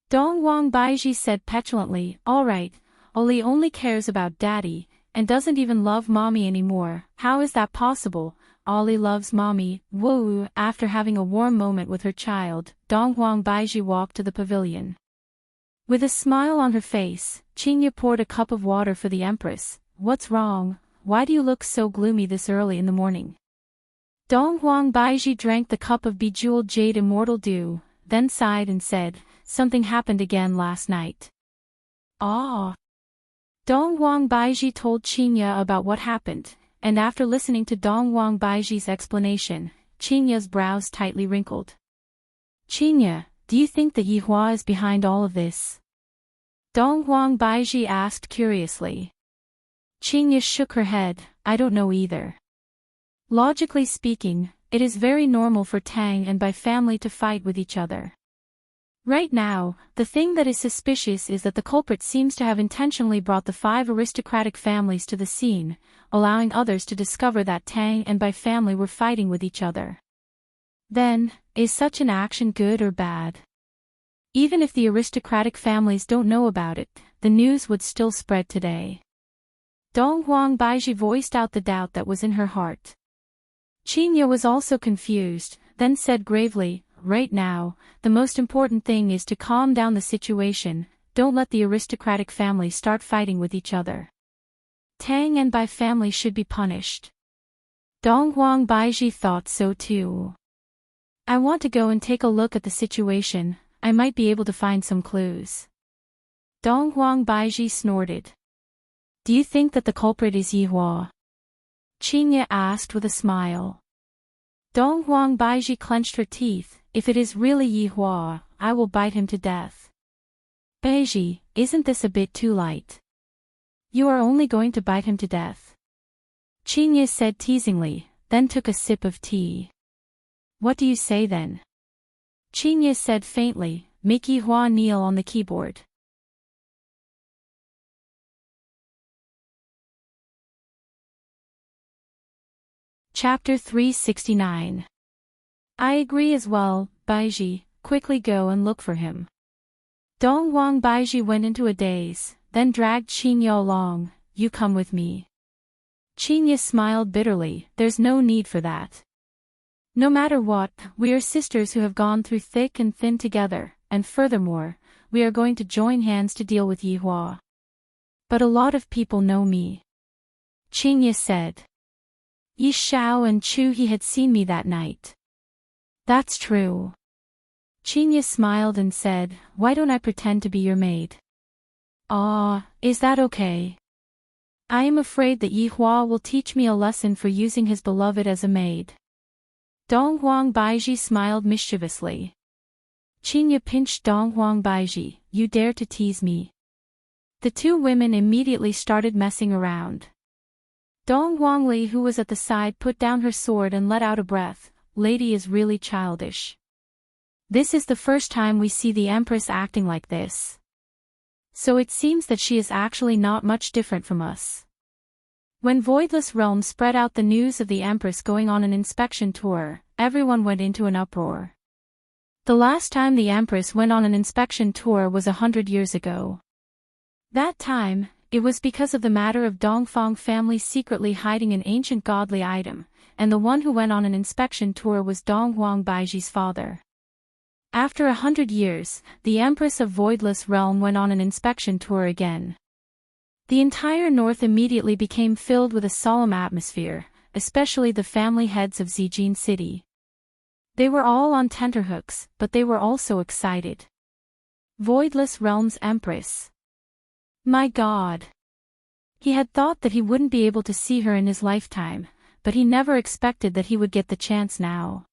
Dong Huang Baiji said petulantly, "All right, Ollie only cares about Daddy, and doesn't even love Mommy anymore. How is that possible? Ollie loves Mommy." Woo! After having a warm moment with her child, Dong Huang Baiji walked to the pavilion. With a smile on her face, Qingye poured a cup of water for the Empress. "What's wrong? Why do you look so gloomy this early in the morning?" Dong Huang Baiji drank the cup of bejeweled jade immortal dew, then sighed and said, "Something happened again last night." "Ah." Dong Huang Baiji told Qingye about what happened, and after listening to Dong Huang Baiji's explanation, Qingye's brows tightly wrinkled. "Qingye, do you think that Yihua is behind all of this?" Dong Huang Baiji asked curiously. Qingye shook her head. "I don't know either. Logically speaking, it is very normal for Tang and Bai family to fight with each other. Right now, the thing that is suspicious is that the culprit seems to have intentionally brought the 5 aristocratic families to the scene, allowing others to discover that Tang and Bai family were fighting with each other. Then, is such an action good or bad? Even if the aristocratic families don't know about it, the news would still spread today." Dong Huang Baiji voiced out the doubt that was in her heart. Qingye was also confused, then said gravely, "Right now, the most important thing is to calm down the situation. Don't let the aristocratic families start fighting with each other. Tang and Bai family should be punished." Dong Huang Baiji thought so too. "I want to go and take a look at the situation, I might be able to find some clues." Dong Huang Baiji snorted. "Do you think that the culprit is Yihua?" Qingye asked with a smile. Dong Huang Baiji clenched her teeth. "If it is really Yihua, I will bite him to death." "Baiji, isn't this a bit too light? You are only going to bite him to death?" Qingye said teasingly, then took a sip of tea. "What do you say then?" Qingye said faintly, "Make Yihua kneel on the keyboard." Chapter 369. "I agree as well, Baiji, quickly go and look for him." Dong Huang Baiji went into a daze, then dragged Qingye along. "You come with me." Qingye smiled bitterly. "There's no need for that. No matter what, we are sisters who have gone through thick and thin together, and furthermore, we are going to join hands to deal with Yihua. But a lot of people know me." Qingye said. Yi Shao and Chu He had seen me that night. "That's true." Qingye smiled and said, "Why don't I pretend to be your maid?" "Ah, is that okay?" "I am afraid that Yihua will teach me a lesson for using his beloved as a maid." Dong Huang Baiji smiled mischievously. Qingye pinched Dong Huang Baiji. "You dare to tease me." The two women immediately started messing around. Dong Huangli, who was at the side, put down her sword and let out a breath. "Lady is really childish. This is the first time we see the Empress acting like this. So it seems that she is actually not much different from us." When Voidless Realm spread out the news of the Empress going on an inspection tour, everyone went into an uproar. The last time the Empress went on an inspection tour was 100 years ago. That time, it was because of the matter of Dongfang family secretly hiding an ancient godly item, and the one who went on an inspection tour was Donghuang Baiji's father. After 100 years, the Empress of Voidless Realm went on an inspection tour again. The entire north immediately became filled with a solemn atmosphere, especially the family heads of Zijin City. They were all on tenterhooks, but they were also excited. Voidless Realm's Empress. My God! He had thought that he wouldn't be able to see her in his lifetime, but he never expected that he would get the chance now.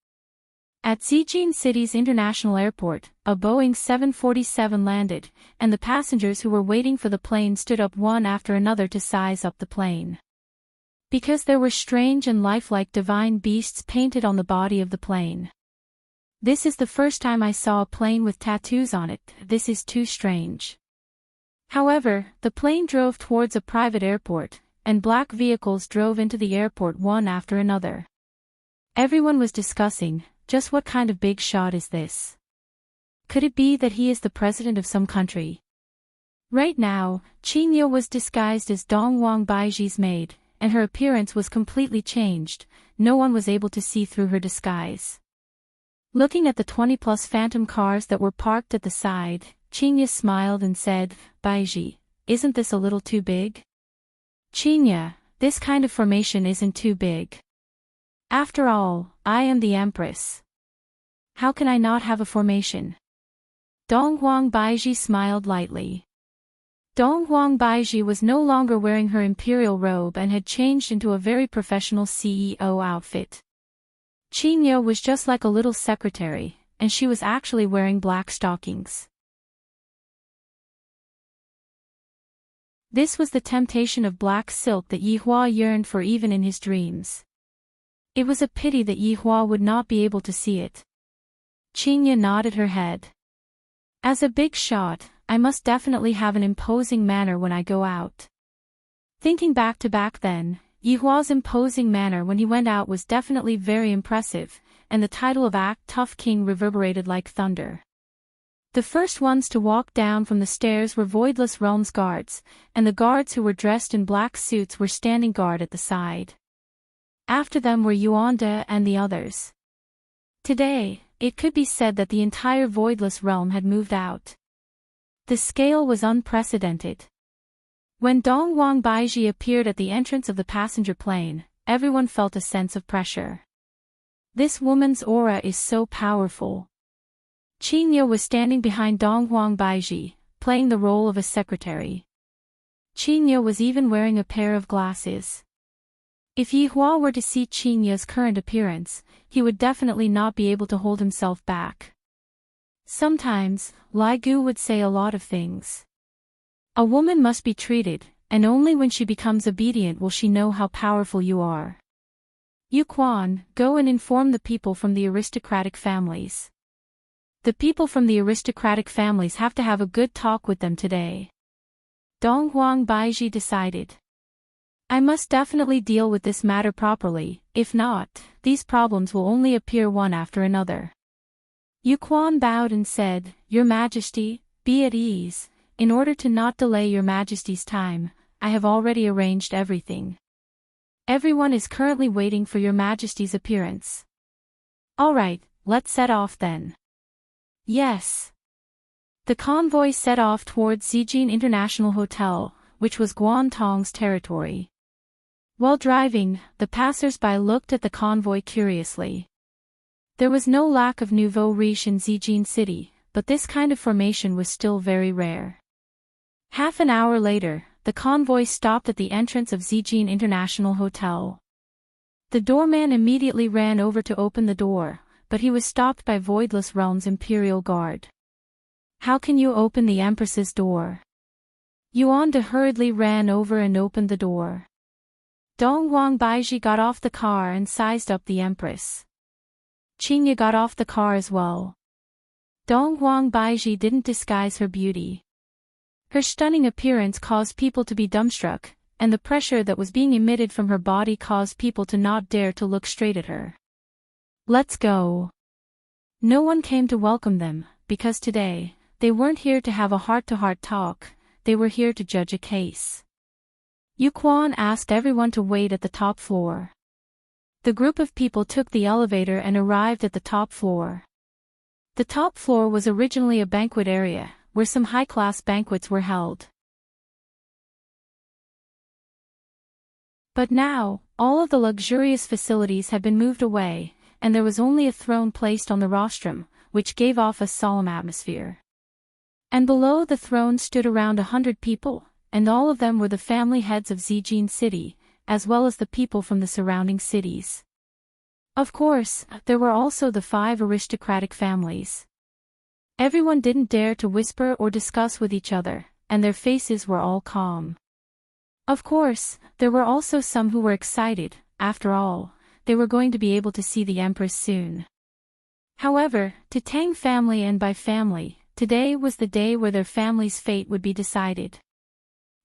At Zijin City's international airport, a Boeing 747 landed, and the passengers who were waiting for the plane stood up one after another to size up the plane. Because there were strange and lifelike divine beasts painted on the body of the plane. This is the first time I saw a plane with tattoos on it. This is too strange. However, the plane drove towards a private airport, and black vehicles drove into the airport one after another. Everyone was discussing, just what kind of big shot is this? Could it be that he is the president of some country? Right now, Qingye was disguised as Donghuang Baiji's maid, and her appearance was completely changed. No one was able to see through her disguise. Looking at the 20+ phantom cars that were parked at the side, Qingye smiled and said, Baiji, isn't this a little too big? Qingye, this kind of formation isn't too big. After all, I am the Empress. How can I not have a formation? Donghuang Baiji smiled lightly. Donghuang Baiji was no longer wearing her imperial robe and had changed into a very professional CEO outfit. Qingye was just like a little secretary, and she was actually wearing black stockings. This was the temptation of black silk that Yihua yearned for even in his dreams. It was a pity that Yihua would not be able to see it. Qingye nodded her head. As a big shot, I must definitely have an imposing manner when I go out. Thinking back then, Yihua's imposing manner when he went out was definitely very impressive, and the title of Act Tough King reverberated like thunder. The first ones to walk down from the stairs were Voidless Realm's guards, and the guards who were dressed in black suits were standing guard at the side. After them were Yuanda and the others. Today, it could be said that the entire Voidless Realm had moved out. The scale was unprecedented. When Donghuang Baiji appeared at the entrance of the passenger plane, everyone felt a sense of pressure. This woman's aura is so powerful. Qingye was standing behind Donghuang Baiji, playing the role of a secretary. Qingye was even wearing a pair of glasses. If Yihua were to see Qingye's current appearance, he would definitely not be able to hold himself back. Sometimes, Lai Gu would say a lot of things. A woman must be treated, and only when she becomes obedient will she know how powerful you are. Yu Quan, go and inform the people from the aristocratic families. The people from the aristocratic families have to have a good talk with them today. Donghuang Baiji decided. I must definitely deal with this matter properly, if not, these problems will only appear one after another. Yu Quan bowed and said, Your Majesty, be at ease. In order to not delay Your Majesty's time, I have already arranged everything. Everyone is currently waiting for Your Majesty's appearance. Alright, let's set off then. Yes. The convoy set off towards Zijin International Hotel, which was Guantong's territory. While driving, the passers-by looked at the convoy curiously. There was no lack of nouveau riche in Zijin City, but this kind of formation was still very rare. Half an hour later, the convoy stopped at the entrance of Zijin International Hotel. The doorman immediately ran over to open the door, but he was stopped by Voidless Realm's Imperial Guard. How can you open the Empress's door? Yuanda hurriedly ran over and opened the door. Donghuang Baiji got off the car and sized up the Empress. Qingye got off the car as well. Donghuang Baiji didn't disguise her beauty. Her stunning appearance caused people to be dumbstruck, and the pressure that was being emitted from her body caused people to not dare to look straight at her. Let's go. No one came to welcome them, because today, they weren't here to have a heart-to-heart talk, they were here to judge a case. Yu Quan asked everyone to wait at the top floor. The group of people took the elevator and arrived at the top floor. The top floor was originally a banquet area, where some high-class banquets were held. But now, all of the luxurious facilities had been moved away, and there was only a throne placed on the rostrum, which gave off a solemn atmosphere. And below the throne stood around 100 people, and all of them were the family heads of Zijin City, as well as the people from the surrounding cities. Of course, there were also the 5 aristocratic families. Everyone didn't dare to whisper or discuss with each other, and their faces were all calm. Of course, there were also some who were excited. After all, they were going to be able to see the Empress soon. However, to Tang family and Bai family, today was the day where their family's fate would be decided.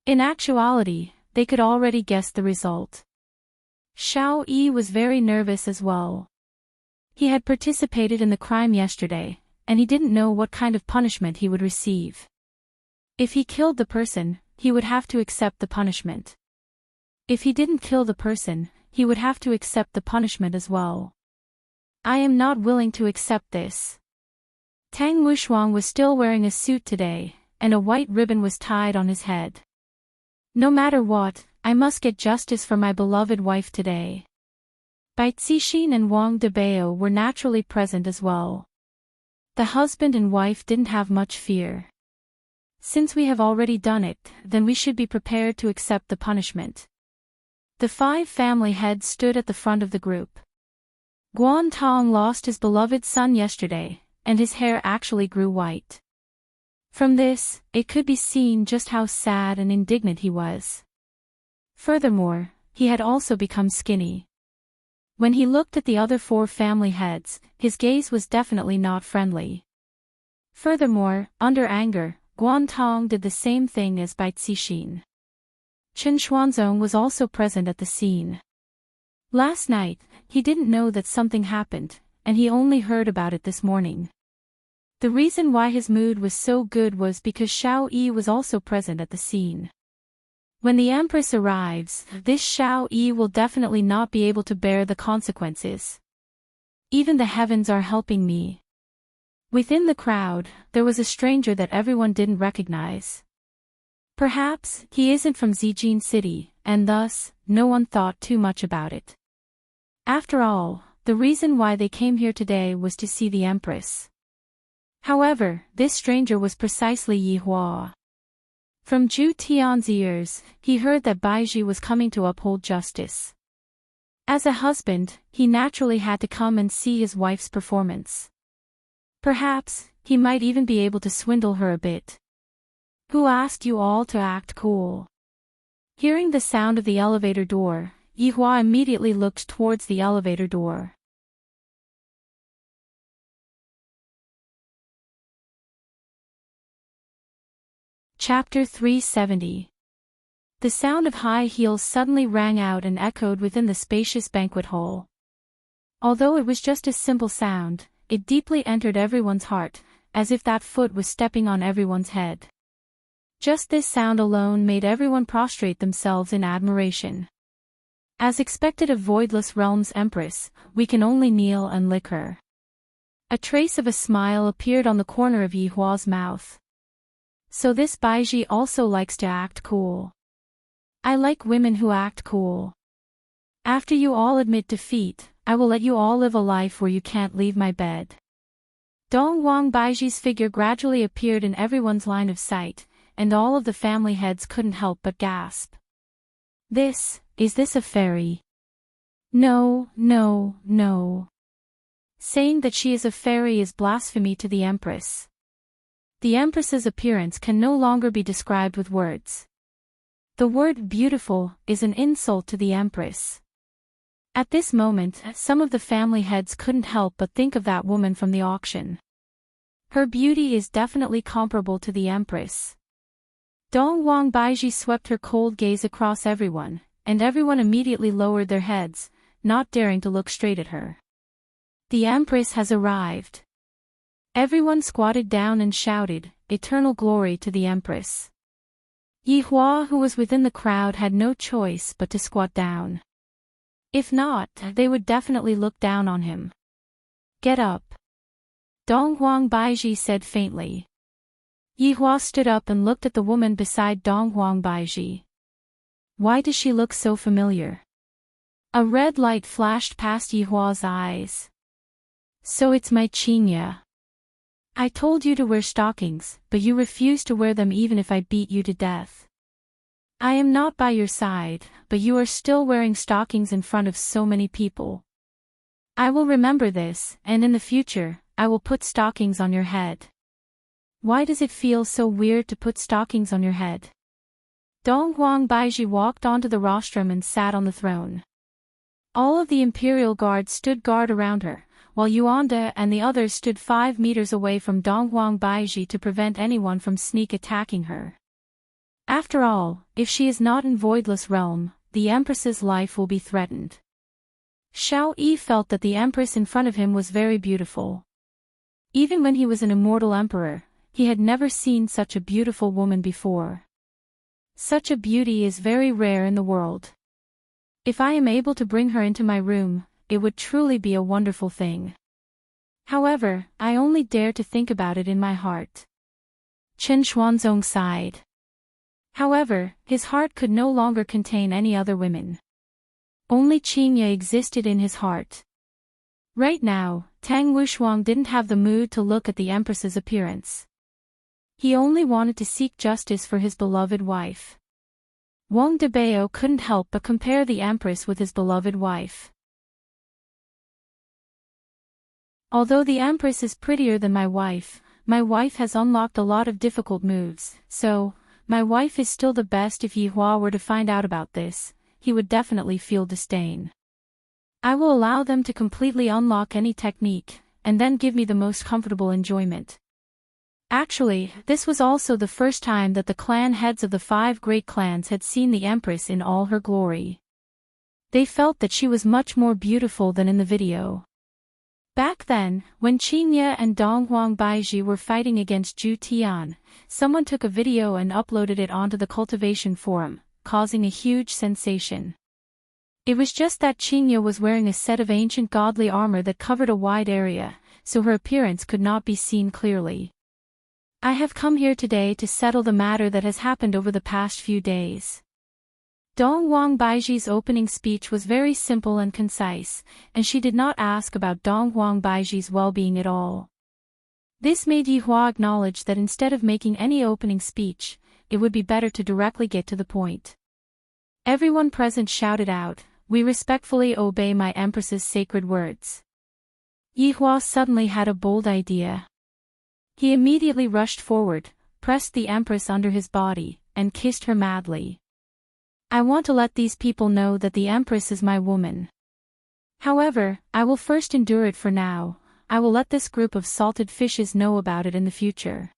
In actuality, they could already guess the result. Xiao Yi was very nervous as well. He had participated in the crime yesterday, and he didn't know what kind of punishment he would receive. If he killed the person, he would have to accept the punishment. If he didn't kill the person, he would have to accept the punishment as well. I am not willing to accept this. Tang Wushuang was still wearing a suit today, and a white ribbon was tied on his head. No matter what, I must get justice for my beloved wife today. Bai Zixin and Wang Debao were naturally present as well. The husband and wife didn't have much fear. Since we have already done it, then we should be prepared to accept the punishment. The 5 family heads stood at the front of the group. Guan Tong lost his beloved son yesterday, and his hair actually grew white. From this, it could be seen just how sad and indignant he was. Furthermore, he had also become skinny. When he looked at the other 4 family heads, his gaze was definitely not friendly. Furthermore, under anger, Guan Tong did the same thing as Bai Zixin. Chen Xuanzong was also present at the scene. Last night, he didn't know that something happened, and he only heard about it this morning. The reason why his mood was so good was because Xiao Yi was also present at the scene. When the Empress arrives, this Xiao Yi will definitely not be able to bear the consequences. Even the heavens are helping me. Within the crowd, there was a stranger that everyone didn't recognize. Perhaps, he isn't from Zijin City, and thus, no one thought too much about it. After all, the reason why they came here today was to see the Empress. However, this stranger was precisely Yi Hua. From Zhu Tian's ears, he heard that Baiji was coming to uphold justice. As a husband, he naturally had to come and see his wife's performance. Perhaps, he might even be able to swindle her a bit. Who asked you all to act cool? Hearing the sound of the elevator door, Yi Hua immediately looked towards the elevator door. Chapter 370. The sound of high heels suddenly rang out and echoed within the spacious banquet hall. Although it was just a simple sound, it deeply entered everyone's heart, as if that foot was stepping on everyone's head. Just this sound alone made everyone prostrate themselves in admiration. As expected of Voidless Realm's Empress, we can only kneel and lick her. A trace of a smile appeared on the corner of Yi Hua's mouth. So this Baiji also likes to act cool. I like women who act cool. After you all admit defeat, I will let you all live a life where you can't leave my bed. Dong Wang Baiji's figure gradually appeared in everyone's line of sight, and all of the family heads couldn't help but gasp. Is this a fairy? No, no, no. Saying that she is a fairy is blasphemy to the Empress. The Empress's appearance can no longer be described with words. The word beautiful is an insult to the Empress. At this moment, some of the family heads couldn't help but think of that woman from the auction. Her beauty is definitely comparable to the Empress. Dong Wang Baiji swept her cold gaze across everyone, and everyone immediately lowered their heads, not daring to look straight at her. The Empress has arrived. Everyone squatted down and shouted, "Eternal glory to the Empress." Yi Hua, who was within the crowd, had no choice but to squat down. If not, they would definitely look down on him. "Get up," Dong Huang Baiji said faintly. Yi Hua stood up and looked at the woman beside Dong Huang Baiji. Why does she look so familiar? A red light flashed past Yi Hua's eyes. So it's my Qingya. I told you to wear stockings, but you refused to wear them even if I beat you to death. I am not by your side, but you are still wearing stockings in front of so many people. I will remember this, and in the future, I will put stockings on your head. Why does it feel so weird to put stockings on your head? Dong Huang Baiji walked onto the rostrum and sat on the throne. All of the imperial guards stood guard around her, while Yuanda and the others stood 5 meters away from Dong Huang Baiji to prevent anyone from sneak attacking her. After all, if she is not in Voidless Realm, the Empress's life will be threatened. Xiao Yi felt that the Empress in front of him was very beautiful. Even when he was an immortal emperor, he had never seen such a beautiful woman before. Such a beauty is very rare in the world. If I am able to bring her into my room, it would truly be a wonderful thing. However, I only dare to think about it in my heart. Chen Xuanzong sighed. However, his heart could no longer contain any other women. Only Qingya existed in his heart. Right now, Tang Wushuang didn't have the mood to look at the Empress's appearance. He only wanted to seek justice for his beloved wife. Wang Debao couldn't help but compare the Empress with his beloved wife. Although the Empress is prettier than my wife has unlocked a lot of difficult moves, so, my wife is still the best. If Yi Hua were to find out about this, he would definitely feel disdain. I will allow them to completely unlock any technique, and then give me the most comfortable enjoyment. Actually, this was also the first time that the clan heads of the 5 great clans had seen the Empress in all her glory. They felt that she was much more beautiful than in the video. Back then, when Qingya and Dong Huang Baiji were fighting against Zhu Tian, someone took a video and uploaded it onto the cultivation forum, causing a huge sensation. It was just that Qingya was wearing a set of ancient godly armor that covered a wide area, so her appearance could not be seen clearly. I have come here today to settle the matter that has happened over the past few days. Dong Huang Baiji's opening speech was very simple and concise, and she did not ask about Dong Huang Baiji's well-being at all. This made Yi Hua acknowledge that instead of making any opening speech, it would be better to directly get to the point. Everyone present shouted out, "We respectfully obey my Empress's sacred words." Yi Hua suddenly had a bold idea. He immediately rushed forward, pressed the Empress under his body, and kissed her madly. I want to let these people know that the Empress is my woman. However, I will first endure it for now. I will let this group of salted fishes know about it in the future.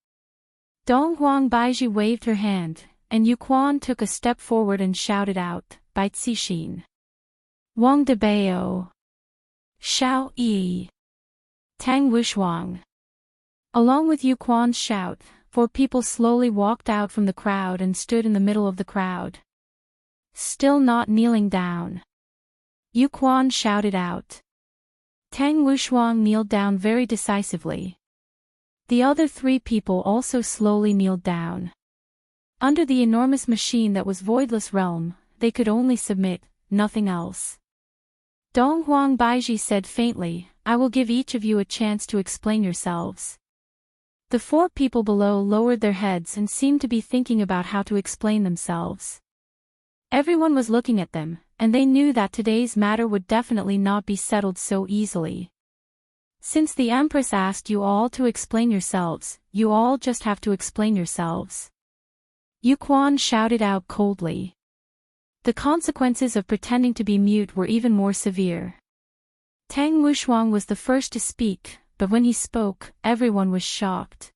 Dong Huang Baiji waved her hand, and Yu Quan took a step forward and shouted out, "Bai Cixin. Wang Debao. Xiao Yi. Tang Wushuang." Along with Yu Quan's shout, 4 people slowly walked out from the crowd and stood in the middle of the crowd. Still not kneeling down. Yu Quan shouted out. Tang Wushuang kneeled down very decisively. The other 3 people also slowly kneeled down. Under the enormous machine that was Voidless Realm, they could only submit, nothing else. Dong Huang Baiji said faintly, "I will give each of you a chance to explain yourselves." The 4 people below lowered their heads and seemed to be thinking about how to explain themselves. Everyone was looking at them, and they knew that today's matter would definitely not be settled so easily. Since the Empress asked you all to explain yourselves, you all just have to explain yourselves. Yu Quan shouted out coldly. The consequences of pretending to be mute were even more severe. Tang Wushuang was the first to speak, but when he spoke, everyone was shocked.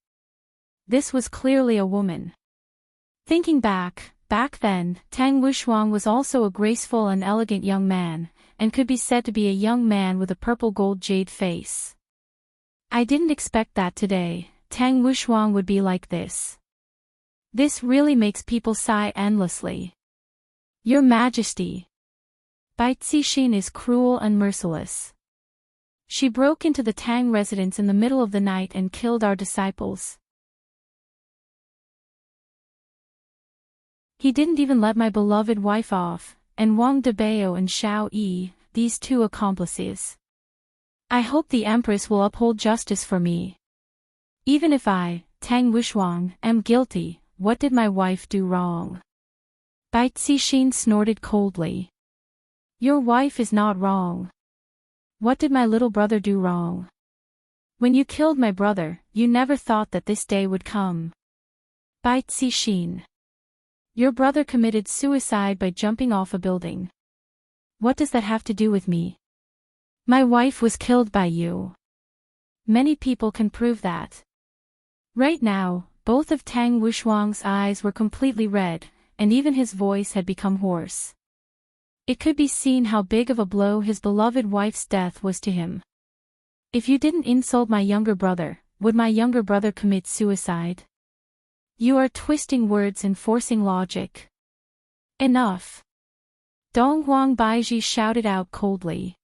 This was clearly a woman. Thinking back then, Tang Wushuang was also a graceful and elegant young man, and could be said to be a young man with a purple gold jade face. I didn't expect that today, Tang Wushuang would be like this. This really makes people sigh endlessly. Your Majesty. Bai Cixin is cruel and merciless. She broke into the Tang residence in the middle of the night and killed our disciples. He didn't even let my beloved wife off, and Wang Debao and Xiao Yi, these two accomplices. I hope the Empress will uphold justice for me. Even if I, Tang Wushuang, am guilty, what did my wife do wrong? Bai Cixin snorted coldly. Your wife is not wrong. What did my little brother do wrong? When you killed my brother, you never thought that this day would come. Bai Cixin. Your brother committed suicide by jumping off a building. What does that have to do with me? My wife was killed by you. Many people can prove that. Right now, both of Tang Wushuang's eyes were completely red, and even his voice had become hoarse. It could be seen how big of a blow his beloved wife's death was to him. If you didn't insult my younger brother, would my younger brother commit suicide? You are twisting words and forcing logic. Enough. Donghuang Baiji shouted out coldly.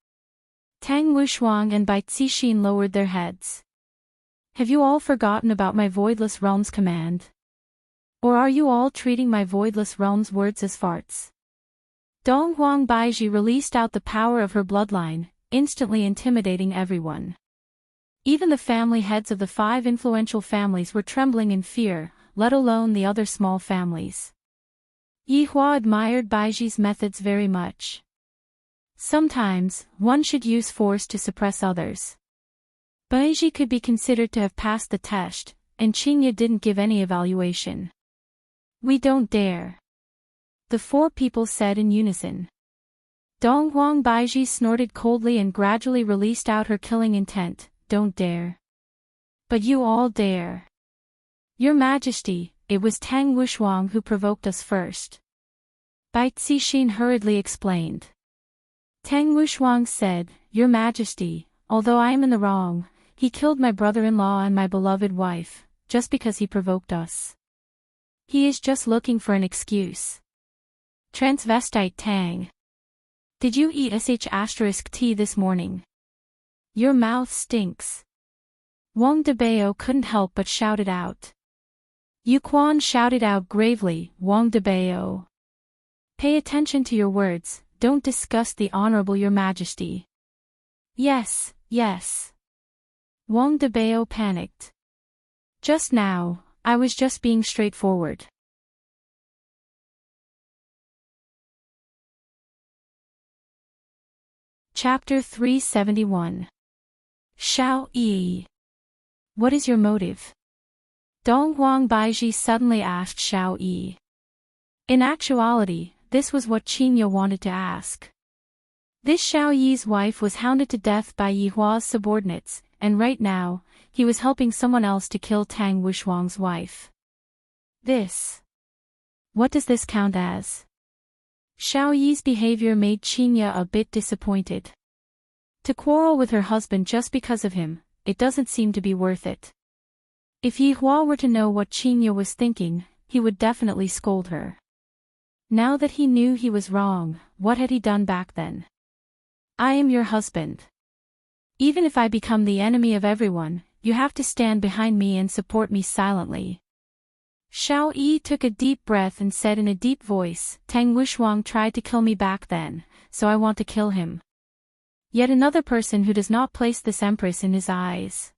Tang Wushuang and Bai Cixin lowered their heads. Have you all forgotten about my Voidless Realm's command? Or are you all treating my Voidless Realm's words as farts? Donghuang Baiji released out the power of her bloodline, instantly intimidating everyone. Even the family heads of the 5 influential families were trembling in fear, let alone the other small families. Yi Hua admired Baiji's methods very much. Sometimes, one should use force to suppress others. Baiji could be considered to have passed the test, and Qingye didn't give any evaluation. We don't dare. The 4 people said in unison. Donghuang Baiji snorted coldly and gradually released out her killing intent, don't dare. But you all dare. Your Majesty, it was Tang Wushuang who provoked us first. Bai Cixin hurriedly explained. Tang Wushuang said, Your Majesty, although I am in the wrong, he killed my brother-in-law and my beloved wife, just because he provoked us. He is just looking for an excuse. Transvestite Tang. Did you eat tea this morning? Your mouth stinks. Wang Debao couldn't help but shout it out. Yu Quan shouted out gravely, Wang Debao. Pay attention to your words, don't disgust the Honorable Your Majesty. Yes, yes. Wang Debao panicked. Just now, I was just being straightforward. Chapter 371. Xiao Yi. What is your motive? Donghuang Baiji suddenly asked Xiao Yi. In actuality, this was what Qingye wanted to ask. This Xiao Yi's wife was hounded to death by Yi Hua's subordinates, and right now, he was helping someone else to kill Tang Wushuang's wife. What does this count as? Xiao Yi's behavior made Qingye a bit disappointed. To quarrel with her husband just because of him, it doesn't seem to be worth it. If Yi Hua were to know what Qingye was thinking, he would definitely scold her. Now that he knew he was wrong, what had he done back then? I am your husband. Even if I become the enemy of everyone, you have to stand behind me and support me silently. Xiao Yi took a deep breath and said in a deep voice, Tang Wushuang tried to kill me back then, so I want to kill him. Yet another person who does not place this empress in his eyes.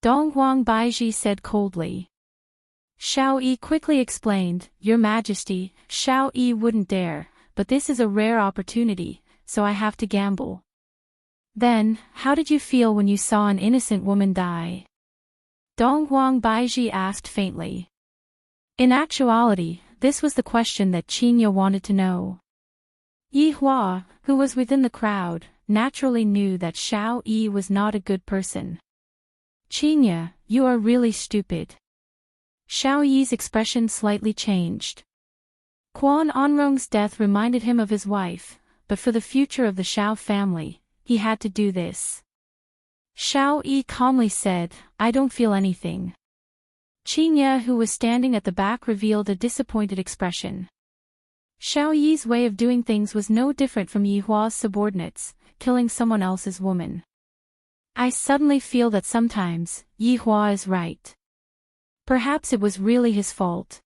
Donghuang Baiji said coldly. Xiao Yi quickly explained, Your Majesty, Xiao Yi wouldn't dare, but this is a rare opportunity, so I have to gamble. Then, how did you feel when you saw an innocent woman die? Donghuang Baiji asked faintly. In actuality, this was the question that Qingye wanted to know. Yi Hua, who was within the crowd, naturally knew that Xiao Yi was not a good person. Qingye, you are really stupid. Xiao Yi's expression slightly changed. Quan Anrong's death reminded him of his wife, but for the future of the Xiao family, he had to do this. Xiao Yi calmly said, I don't feel anything. Qingye, who was standing at the back, revealed a disappointed expression. Xiao Yi's way of doing things was no different from Yi Hua's subordinates, killing someone else's woman. I suddenly feel that sometimes, Yi Hua is right. Perhaps it was really his fault.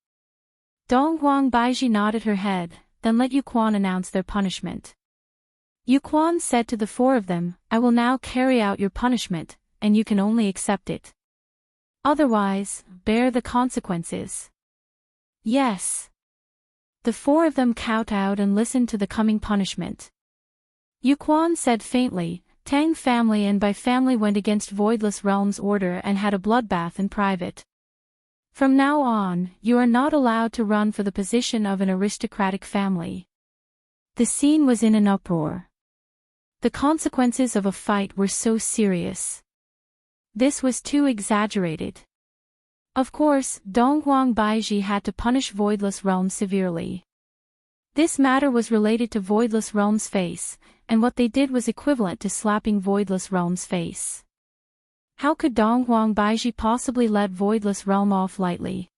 Donghuang Baiji nodded her head, then let Yu Quan announce their punishment. Yu Quan said to the four of them, I will now carry out your punishment, and you can only accept it. Otherwise, bear the consequences. Yes. The four of them kowtowed and listened to the coming punishment. Yu Quan said faintly, Tang family and by family went against Voidless Realm's order and had a bloodbath in private. From now on, you are not allowed to run for the position of an aristocratic family. The scene was in an uproar. The consequences of a fight were so serious. This was too exaggerated. Of course, Donghuang Baiji had to punish Voidless Realm severely. This matter was related to Voidless Realm's face, and what they did was equivalent to slapping Voidless Realm's face. How could Donghuang Baiji possibly let Voidless Realm off lightly?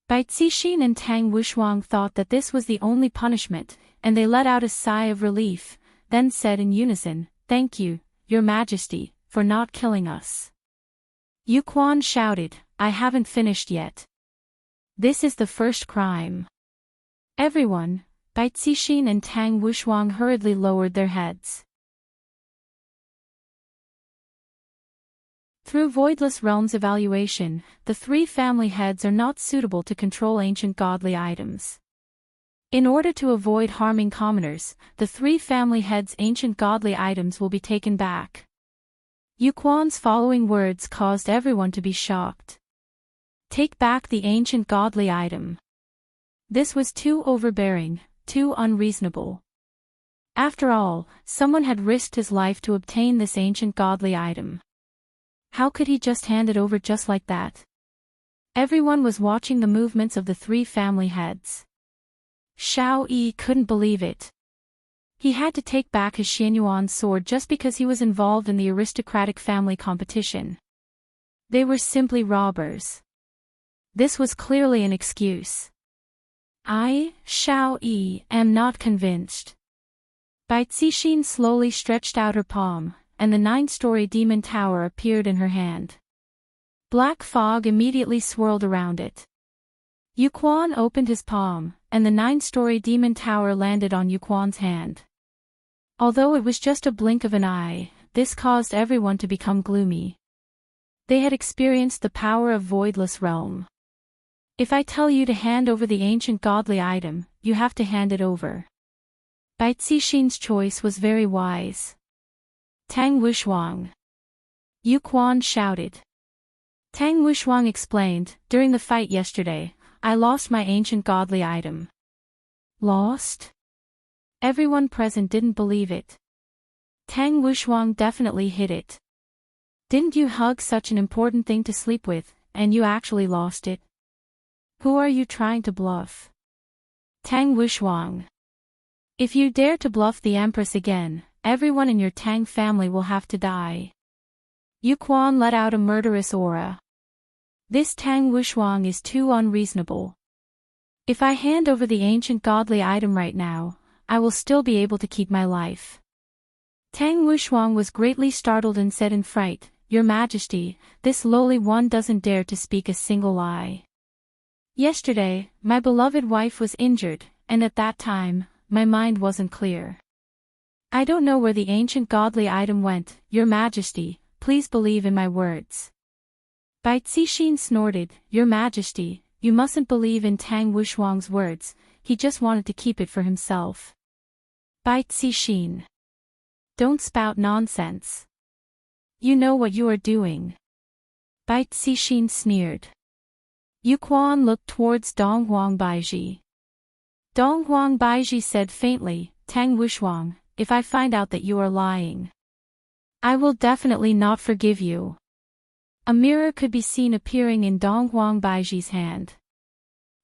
Bai Cixin and Tang Wushuang thought that this was the only punishment, and they let out a sigh of relief, then said in unison, Thank you, Your Majesty, for not killing us. Yu Quan shouted, I haven't finished yet. This is the first crime. Everyone, Bai Cixin and Tang Wushuang hurriedly lowered their heads. Through Voidless Realm's evaluation, the three family heads are not suitable to control ancient godly items. In order to avoid harming commoners, the three family heads' ancient godly items will be taken back. Yu Quan's following words caused everyone to be shocked. Take back the ancient godly item. This was too overbearing, too unreasonable. After all, someone had risked his life to obtain this ancient godly item. How could he just hand it over just like that? Everyone was watching the movements of the three family heads. Xiao Yi couldn't believe it. He had to take back his Xianyuan sword just because he was involved in the aristocratic family competition. They were simply robbers. This was clearly an excuse. I, Xiao Yi, am not convinced. Bai Cixin slowly stretched out her palm, and the 9-story demon tower appeared in her hand. Black fog immediately swirled around it. Yu Quan opened his palm, and the 9-story demon tower landed on Yu Quan's hand. Although it was just a blink of an eye, this caused everyone to become gloomy. They had experienced the power of Voidless Realm. If I tell you to hand over the ancient godly item, you have to hand it over. Bai Cixin's choice was very wise. Tang Wushuang. Yu Quan shouted. Tang Wushuang explained, during the fight yesterday, I lost my ancient godly item. Lost? Everyone present didn't believe it. Tang Wushuang definitely hid it. Didn't you hug such an important thing to sleep with, and you actually lost it? Who are you trying to bluff? Tang Wushuang. If you dare to bluff the Empress again, everyone in your Tang family will have to die. Yu Quan let out a murderous aura. This Tang Wushuang is too unreasonable. If I hand over the ancient godly item right now, I will still be able to keep my life. Tang Wushuang was greatly startled and said in fright, Your Majesty, this lowly one doesn't dare to speak a single lie. Yesterday, my beloved wife was injured, and at that time, my mind wasn't clear. I don't know where the ancient godly item went, Your Majesty, please believe in my words. Bai Cixin snorted, Your Majesty, you mustn't believe in Tang Wushuang's words, he just wanted to keep it for himself. Bai Cixin. Don't spout nonsense. You know what you are doing. Bai Cixin sneered. Yu Quan looked towards Donghuang Baiji. Donghuang Baiji said faintly, Tang Wushuang, if I find out that you are lying, I will definitely not forgive you. A mirror could be seen appearing in Donghuang Baiji's hand.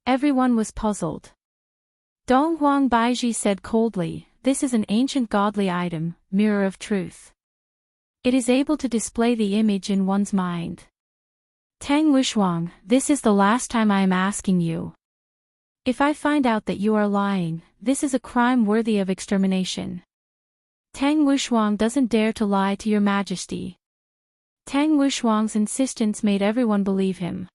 Everyone was puzzled. Donghuang Baiji said coldly, This is an ancient godly item, Mirror of Truth. It is able to display the image in one's mind. Tang Wishuang, this is the last time I am asking you. If I find out that you are lying, this is a crime worthy of extermination. Tang Wishuang doesn't dare to lie to your majesty. Tang Wishuang's insistence made everyone believe him.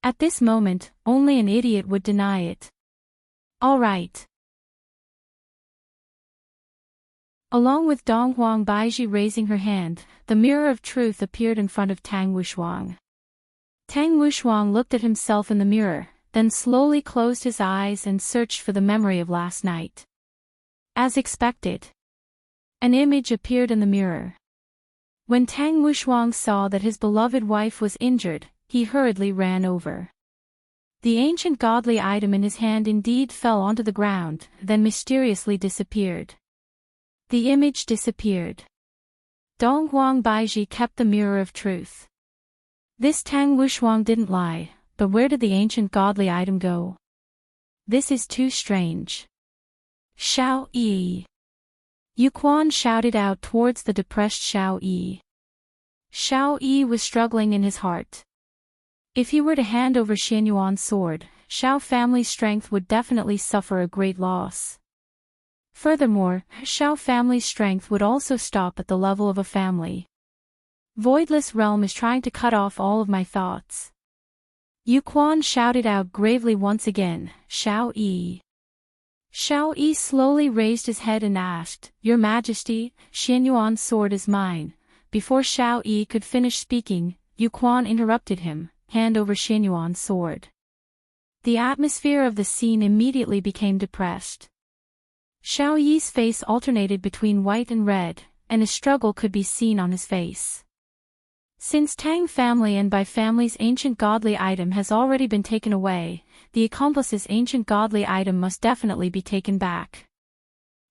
At this moment, only an idiot would deny it. All right. Along with Dong Huang Baiji raising her hand, the mirror of truth appeared in front of Tang Wishuang. Tang Wishuang looked at himself in the mirror, then slowly closed his eyes and searched for the memory of last night. As expected, an image appeared in the mirror. When Tang Wishuang saw that his beloved wife was injured, he hurriedly ran over. The ancient godly item in his hand indeed fell onto the ground, then mysteriously disappeared. The image disappeared. Dong Huang Baiji kept the mirror of truth. This Tang Wishuang didn't lie, but where did the ancient godly item go? This is too strange. Xiao Yi. Yu Quan shouted out towards the depressed Xiao Yi. Xiao Yi was struggling in his heart. If he were to hand over Xianyuan's sword, Xiao family's strength would definitely suffer a great loss. Furthermore, Xiao family's strength would also stop at the level of a family. Voidless Realm is trying to cut off all of my thoughts. Yu Quan shouted out gravely once again, Xiao Yi. Xiao Yi slowly raised his head and asked, Your Majesty, Xianyuan's sword is mine. Before Xiao Yi could finish speaking, Yu Quan interrupted him, hand over Xianyuan's sword. The atmosphere of the scene immediately became depressed. Xiao Yi's face alternated between white and red, and a struggle could be seen on his face. Since Tang family and Bai family's ancient godly item has already been taken away, the accomplice's ancient godly item must definitely be taken back.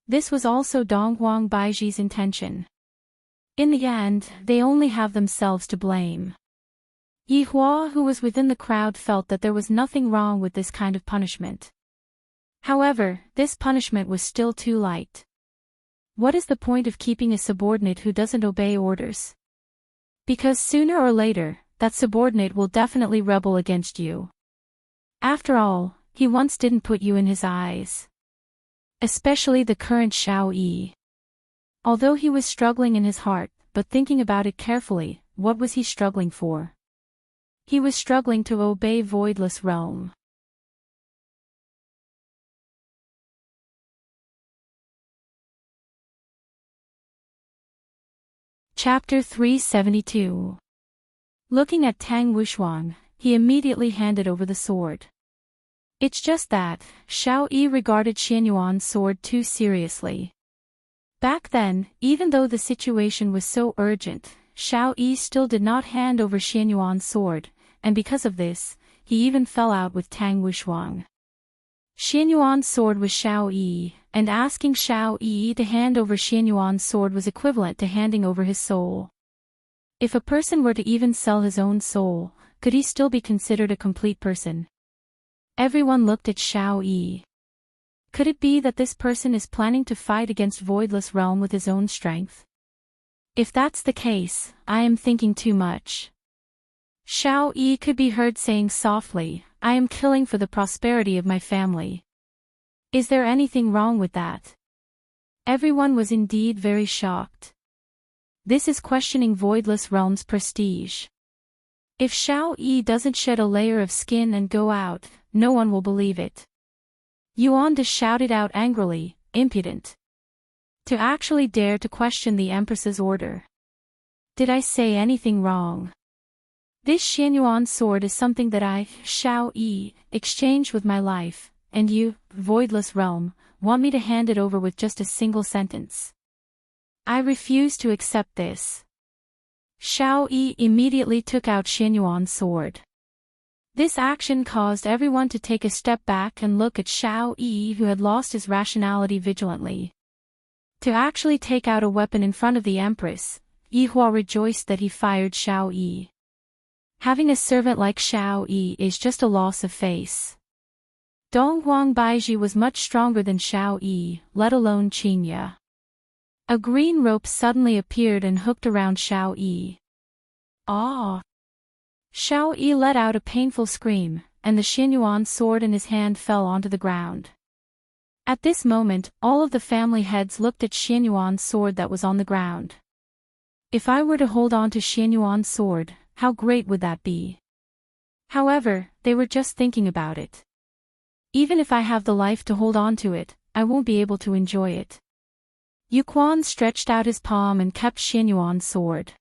This was also Dong Huang Baiji's intention. In the end, they only have themselves to blame. Yi Hua, who was within the crowd, felt that there was nothing wrong with this kind of punishment. However, this punishment was still too light. What is the point of keeping a subordinate who doesn't obey orders? Because sooner or later, that subordinate will definitely rebel against you. After all, he once didn't put you in his eyes. Especially the current Xiao Yi. Although he was struggling in his heart, but thinking about it carefully, what was he struggling for? He was struggling to obey Voidless Realm. Chapter 372. Looking at Tang Wishuang, he immediately handed over the sword. It's just that, Xiao Yi regarded Xianyuan's sword too seriously. Back then, even though the situation was so urgent, Xiao Yi still did not hand over Xianyuan's sword, and because of this, he even fell out with Tang Wishuang. Xianyuan's sword was Xiao Yi, and asking Xiao Yi to hand over Xianyuan's sword was equivalent to handing over his soul. If a person were to even sell his own soul, could he still be considered a complete person? Everyone looked at Xiao Yi. Could it be that this person is planning to fight against Voidless Realm with his own strength? If that's the case, I am thinking too much. Xiao Yi could be heard saying softly, I am killing for the prosperity of my family. Is there anything wrong with that? Everyone was indeed very shocked. This is questioning Voidless Realm's prestige. If Xiao Yi doesn't shed a layer of skin and go out, no one will believe it. Yuan De shouted out angrily, impudent. To actually dare to question the Empress's order. Did I say anything wrong? This Xianyuan sword is something that I, Xiao Yi, exchanged with my life, and you, Voidless Realm, want me to hand it over with just a single sentence. I refuse to accept this. Xiao Yi immediately took out Xianyuan's sword. This action caused everyone to take a step back and look at Xiao Yi, who had lost his rationality vigilantly. To actually take out a weapon in front of the Empress, Yi Hua rejoiced that he fired Xiao Yi. Having a servant like Xiao Yi is just a loss of face. Dong Huang Baiji was much stronger than Xiao Yi, let alone Qinya. A green rope suddenly appeared and hooked around Xiao Yi. Ah! Xiao Yi let out a painful scream, and the Xinyuan sword in his hand fell onto the ground. At this moment, all of the family heads looked at Xinyuan's sword that was on the ground. If I were to hold on to Xinyuan's sword, how great would that be? However, they were just thinking about it. Even if I have the life to hold on to it, I won't be able to enjoy it. Yuquan stretched out his palm and kept Xinyuan's sword.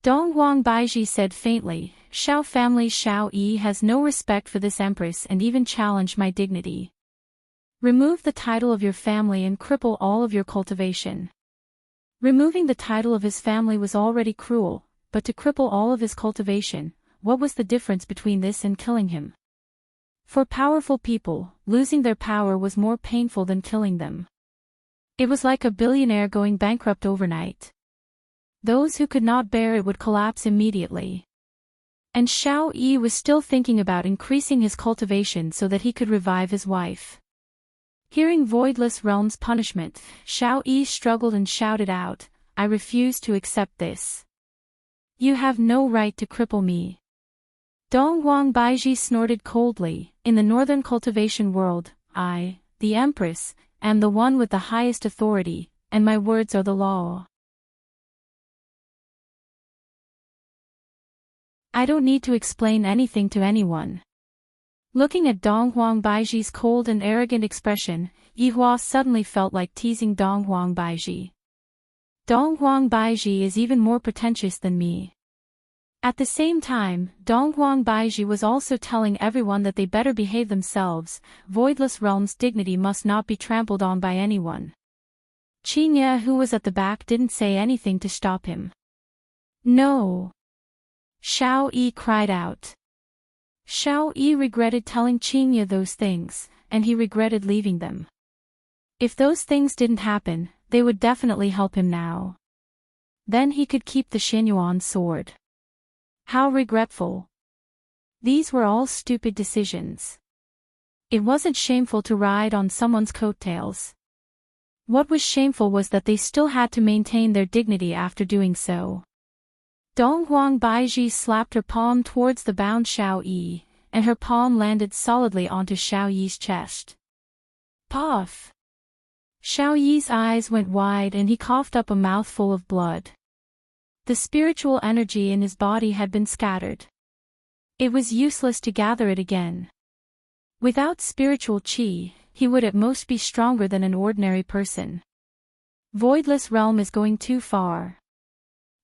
Donghuang Baiji said faintly, Xiao family Xiao Yi has no respect for this empress and even challenged my dignity. Remove the title of your family and cripple all of your cultivation. Removing the title of his family was already cruel, but to cripple all of his cultivation, what was the difference between this and killing him? For powerful people, losing their power was more painful than killing them. It was like a billionaire going bankrupt overnight. Those who could not bear it would collapse immediately. And Xiao Yi was still thinking about increasing his cultivation so that he could revive his wife. Hearing Voidless Realm's punishment, Xiao Yi struggled and shouted out, I refuse to accept this. You have no right to cripple me. Donghuang Baiji snorted coldly, in the northern cultivation world, I, the Empress, am the one with the highest authority, and my words are the law. I don't need to explain anything to anyone. Looking at Donghuang Baiji's cold and arrogant expression, Yihua suddenly felt like teasing Donghuang Baiji. Donghuang Baiji is even more pretentious than me. At the same time, Donghuang Baiji was also telling everyone that they better behave themselves, Voidless Realm's dignity must not be trampled on by anyone. Qingye, who was at the back, didn't say anything to stop him. No! Xiao Yi cried out. Xiao Yi regretted telling Qingye those things, and he regretted leaving them. If those things didn't happen, they would definitely help him now. Then he could keep the Xinyuan sword. How regretful. These were all stupid decisions. It wasn't shameful to ride on someone's coattails. What was shameful was that they still had to maintain their dignity after doing so. Donghuang Baiji slapped her palm towards the bound Xiao Yi, and her palm landed solidly onto Xiao Yi's chest. Puff! Xiao Yi's eyes went wide and he coughed up a mouthful of blood. The spiritual energy in his body had been scattered. It was useless to gather it again. Without spiritual qi, he would at most be stronger than an ordinary person. Voidless Realm is going too far.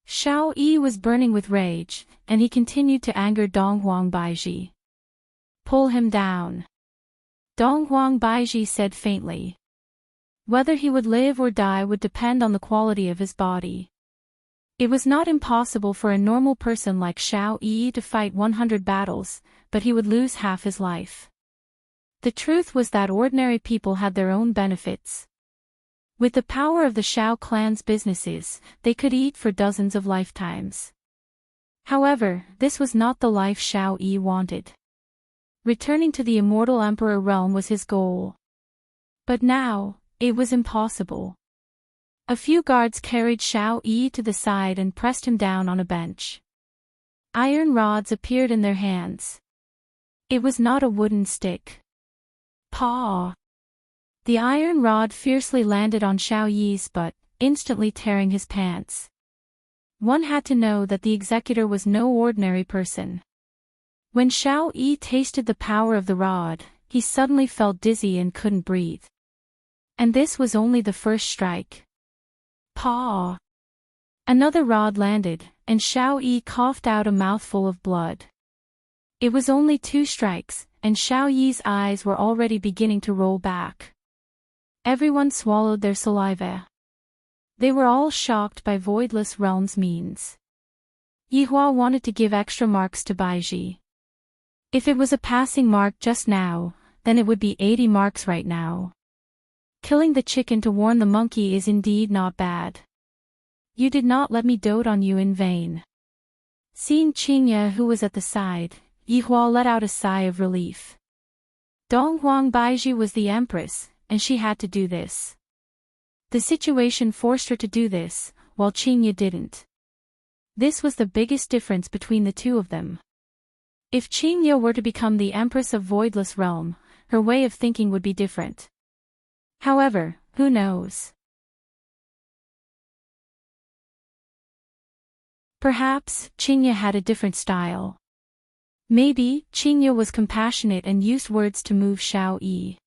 Xiao Yi was burning with rage, and he continued to anger Donghuang Baiji. Pull him down. Donghuang Baiji said faintly. Whether he would live or die would depend on the quality of his body. It was not impossible for a normal person like Xiao Yi to fight 100 battles, but he would lose half his life. The truth was that ordinary people had their own benefits. With the power of the Xiao clan's businesses, they could eat for dozens of lifetimes. However, this was not the life Xiao Yi wanted. Returning to the immortal emperor realm was his goal. But now, it was impossible. A few guards carried Xiao Yi to the side and pressed him down on a bench. Iron rods appeared in their hands. It was not a wooden stick. Paw! The iron rod fiercely landed on Xiao Yi's butt, instantly tearing his pants. One had to know that the executor was no ordinary person. When Xiao Yi tasted the power of the rod, he suddenly felt dizzy and couldn't breathe. And this was only the first strike. Paw! Another rod landed, and Xiao Yi coughed out a mouthful of blood. It was only 2 strikes, and Xiao Yi's eyes were already beginning to roll back. Everyone swallowed their saliva. They were all shocked by Voidless Realm's means. Yihua wanted to give extra marks to Baiji. If it was a passing mark just now, then it would be 80 marks right now. Killing the chicken to warn the monkey is indeed not bad. You did not let me dote on you in vain. Seeing Qingye, who was at the side, Yihua let out a sigh of relief. Donghuang Baiji was the empress, and she had to do this. The situation forced her to do this, while Qingye didn't. This was the biggest difference between the two of them. If Qingye were to become the Empress of Voidless Realm, her way of thinking would be different. However, who knows? Perhaps, Qingye had a different style. Maybe, Qingye was compassionate and used words to move Xiao Yi.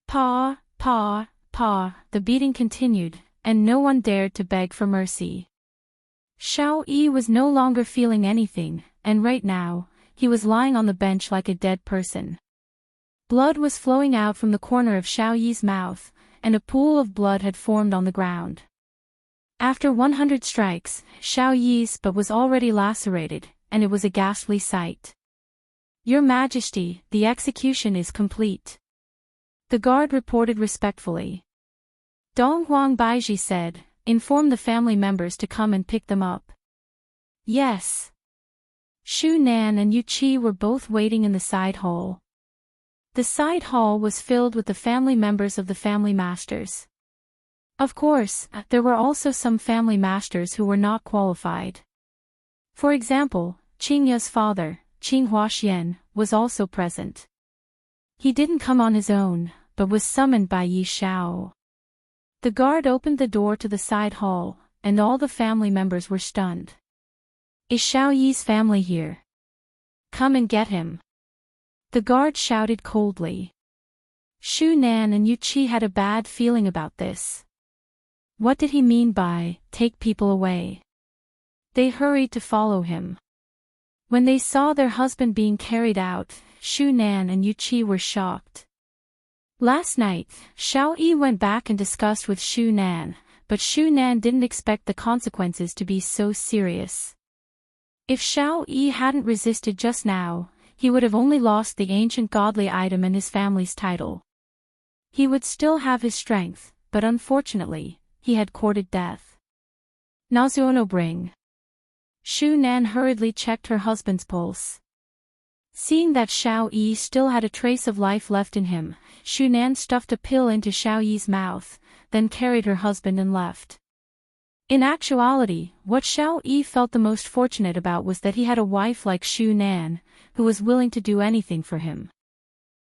Pa, pa, pa, the beating continued, and no one dared to beg for mercy. Xiao Yi was no longer feeling anything, and right now, he was lying on the bench like a dead person. Blood was flowing out from the corner of Xiao Yi's mouth, and a pool of blood had formed on the ground. After 100 strikes, Xiao Yi's butt was already lacerated, and it was a ghastly sight. Your Majesty, the execution is complete. The guard reported respectfully. Dong Huang Baiji said, inform the family members to come and pick them up. Yes. Shu Nan and Yu Qi were both waiting in the side hall. The side hall was filled with the family members of the family masters. Of course, there were also some family masters who were not qualified. For example, Qingye's father, Qing Huaxian, was also present. He didn't come on his own, but was summoned by Yi Xiao. The guard opened the door to the side hall, and all the family members were stunned. Is Xiao Yi's family here? Come and get him. The guard shouted coldly. Shu Nan and Yu Qi had a bad feeling about this. What did he mean by, take people away? They hurried to follow him. When they saw their husband being carried out, Shu Nan and Yu Qi were shocked. Last night, Xiao Yi went back and discussed with Shu Nan, but Shu Nan didn't expect the consequences to be so serious. If Xiao Yi hadn't resisted just now, he would have only lost the ancient godly item and his family's title. He would still have his strength, but unfortunately, he had courted death. Nazuono bring. Shu Nan hurriedly checked her husband's pulse. Seeing that Xiao Yi still had a trace of life left in him, Shu Nan stuffed a pill into Xiao Yi's mouth, then carried her husband and left. In actuality, what Xiao Yi felt the most fortunate about was that he had a wife like Shu Nan, who was willing to do anything for him.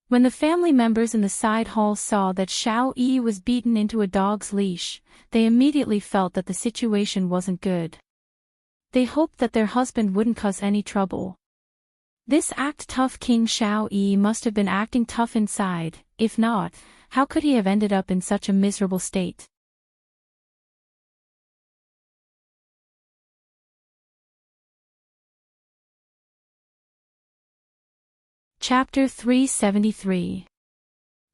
When the family members in the side hall saw that Xiao Yi was beaten into a dog's leash, they immediately felt that the situation wasn't good. They hoped that their husband wouldn't cause any trouble. This act-tough King Xiao Yi must have been acting tough inside, if not, how could he have ended up in such a miserable state? Chapter 373.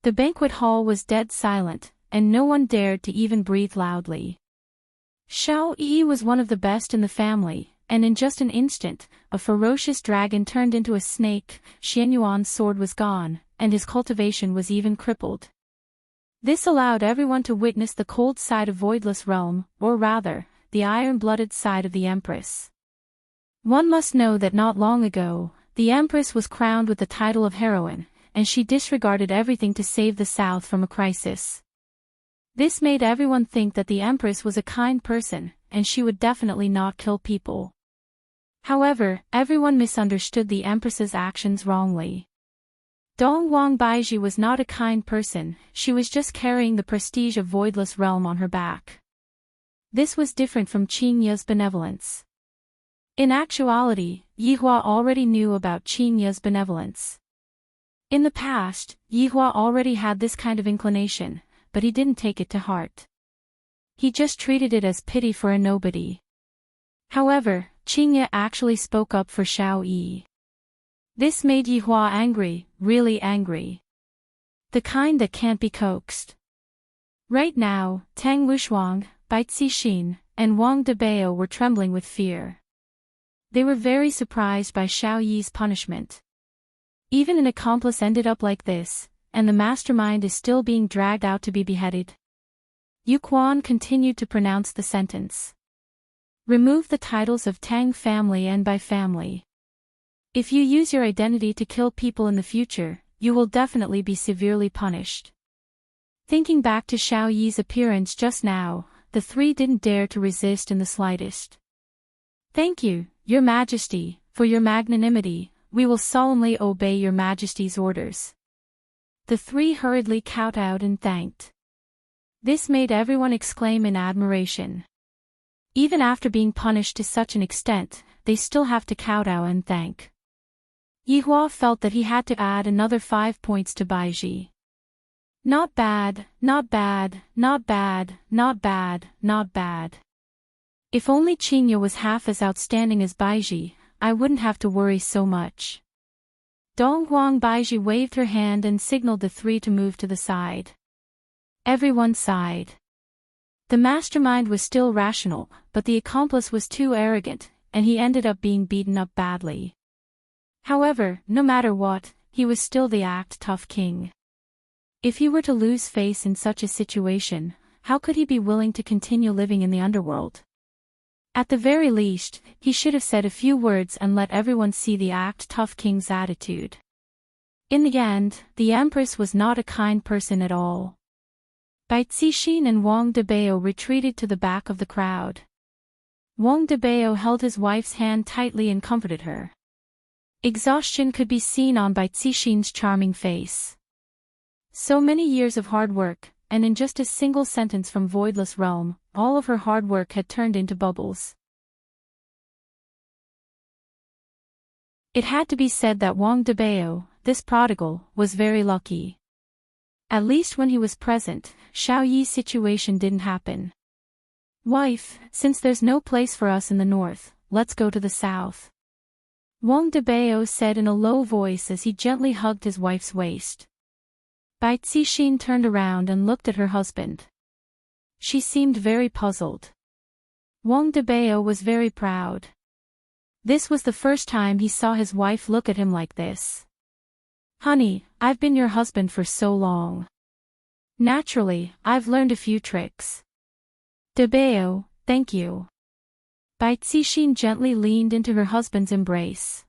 The banquet hall was dead silent, and no one dared to even breathe loudly. Xiao Yi was one of the best in the family, and in just an instant, a ferocious dragon turned into a snake, Xianyuan's sword was gone, and his cultivation was even crippled. This allowed everyone to witness the cold side of Voidless Realm, or rather, the iron-blooded side of the Empress. One must know that not long ago, the Empress was crowned with the title of heroine, and she disregarded everything to save the South from a crisis. This made everyone think that the Empress was a kind person, and she would definitely not kill people. However, everyone misunderstood the Empress's actions wrongly. Dong Huang Baiji was not a kind person, she was just carrying the prestige of Voidless Realm on her back. This was different from Qingye's benevolence. In actuality, Yihua already knew about Qingye's benevolence. In the past, Yihua already had this kind of inclination, but he didn't take it to heart. He just treated it as pity for a nobody. However, Qingye actually spoke up for Xiao Yi. This made Yihua angry, really angry. The kind that can't be coaxed. Right now, Tang Wushuang, Bai Cixin, and Wang Debao were trembling with fear. They were very surprised by Xiao Yi's punishment. Even an accomplice ended up like this, and the mastermind is still being dragged out to be beheaded. Yu Quan continued to pronounce the sentence. Remove the titles of Tang family and Bai family. If you use your identity to kill people in the future, you will definitely be severely punished. Thinking back to Xiao Yi's appearance just now, the three didn't dare to resist in the slightest. "Thank you, Your Majesty, for your magnanimity. We will solemnly obey Your Majesty's orders." The three hurriedly kowtowed and thanked. This made everyone exclaim in admiration. Even after being punished to such an extent, they still have to kowtow and thank. Yihua felt that he had to add another 5 points to Baiji. Not bad, not bad, not bad, not bad, not bad. If only Qinya was half as outstanding as Baiji, I wouldn't have to worry so much. Donghuang Baiji waved her hand and signaled the three to move to the side. Everyone sighed. The mastermind was still rational, but the accomplice was too arrogant, and he ended up being beaten up badly. However, no matter what, he was still the act-tough king. If he were to lose face in such a situation, how could he be willing to continue living in the underworld? At the very least, he should have said a few words and let everyone see the act-tough king's attitude. In the end, the Empress was not a kind person at all. Bai Cixin and Wang Debao retreated to the back of the crowd. Wang Debao held his wife's hand tightly and comforted her. Exhaustion could be seen on Bai Cixin's charming face. So many years of hard work, and in just a single sentence from Voidless Realm, all of her hard work had turned into bubbles. It had to be said that Wang Debao, this prodigal, was very lucky. At least when he was present, Xiao Yi's situation didn't happen. "Wife, since there's no place for us in the north, let's go to the south," Wang Debao said in a low voice as he gently hugged his wife's waist. Bai Cixin turned around and looked at her husband. She seemed very puzzled. Wang Debao was very proud. This was the first time he saw his wife look at him like this. "Honey, I've been your husband for so long. Naturally, I've learned a few tricks." "Debao, thank you." Bai Cixin gently leaned into her husband's embrace.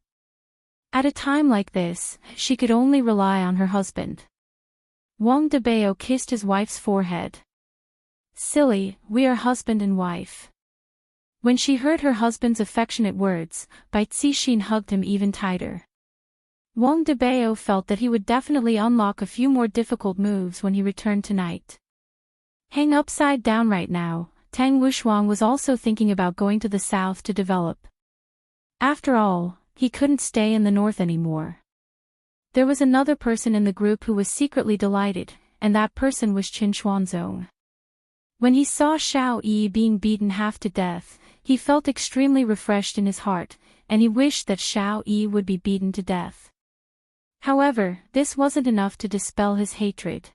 At a time like this, she could only rely on her husband. Wang Debao kissed his wife's forehead. "Silly, we are husband and wife." When she heard her husband's affectionate words, Bai Cixin hugged him even tighter. Wang Debao felt that he would definitely unlock a few more difficult moves when he returned tonight. Hang upside down right now, Tang Wushuang was also thinking about going to the south to develop. After all, he couldn't stay in the north anymore. There was another person in the group who was secretly delighted, and that person was Qin Xuanzong. When he saw Xiao Yi being beaten half to death, he felt extremely refreshed in his heart, and he wished that Xiao Yi would be beaten to death. However, this wasn't enough to dispel his hatred.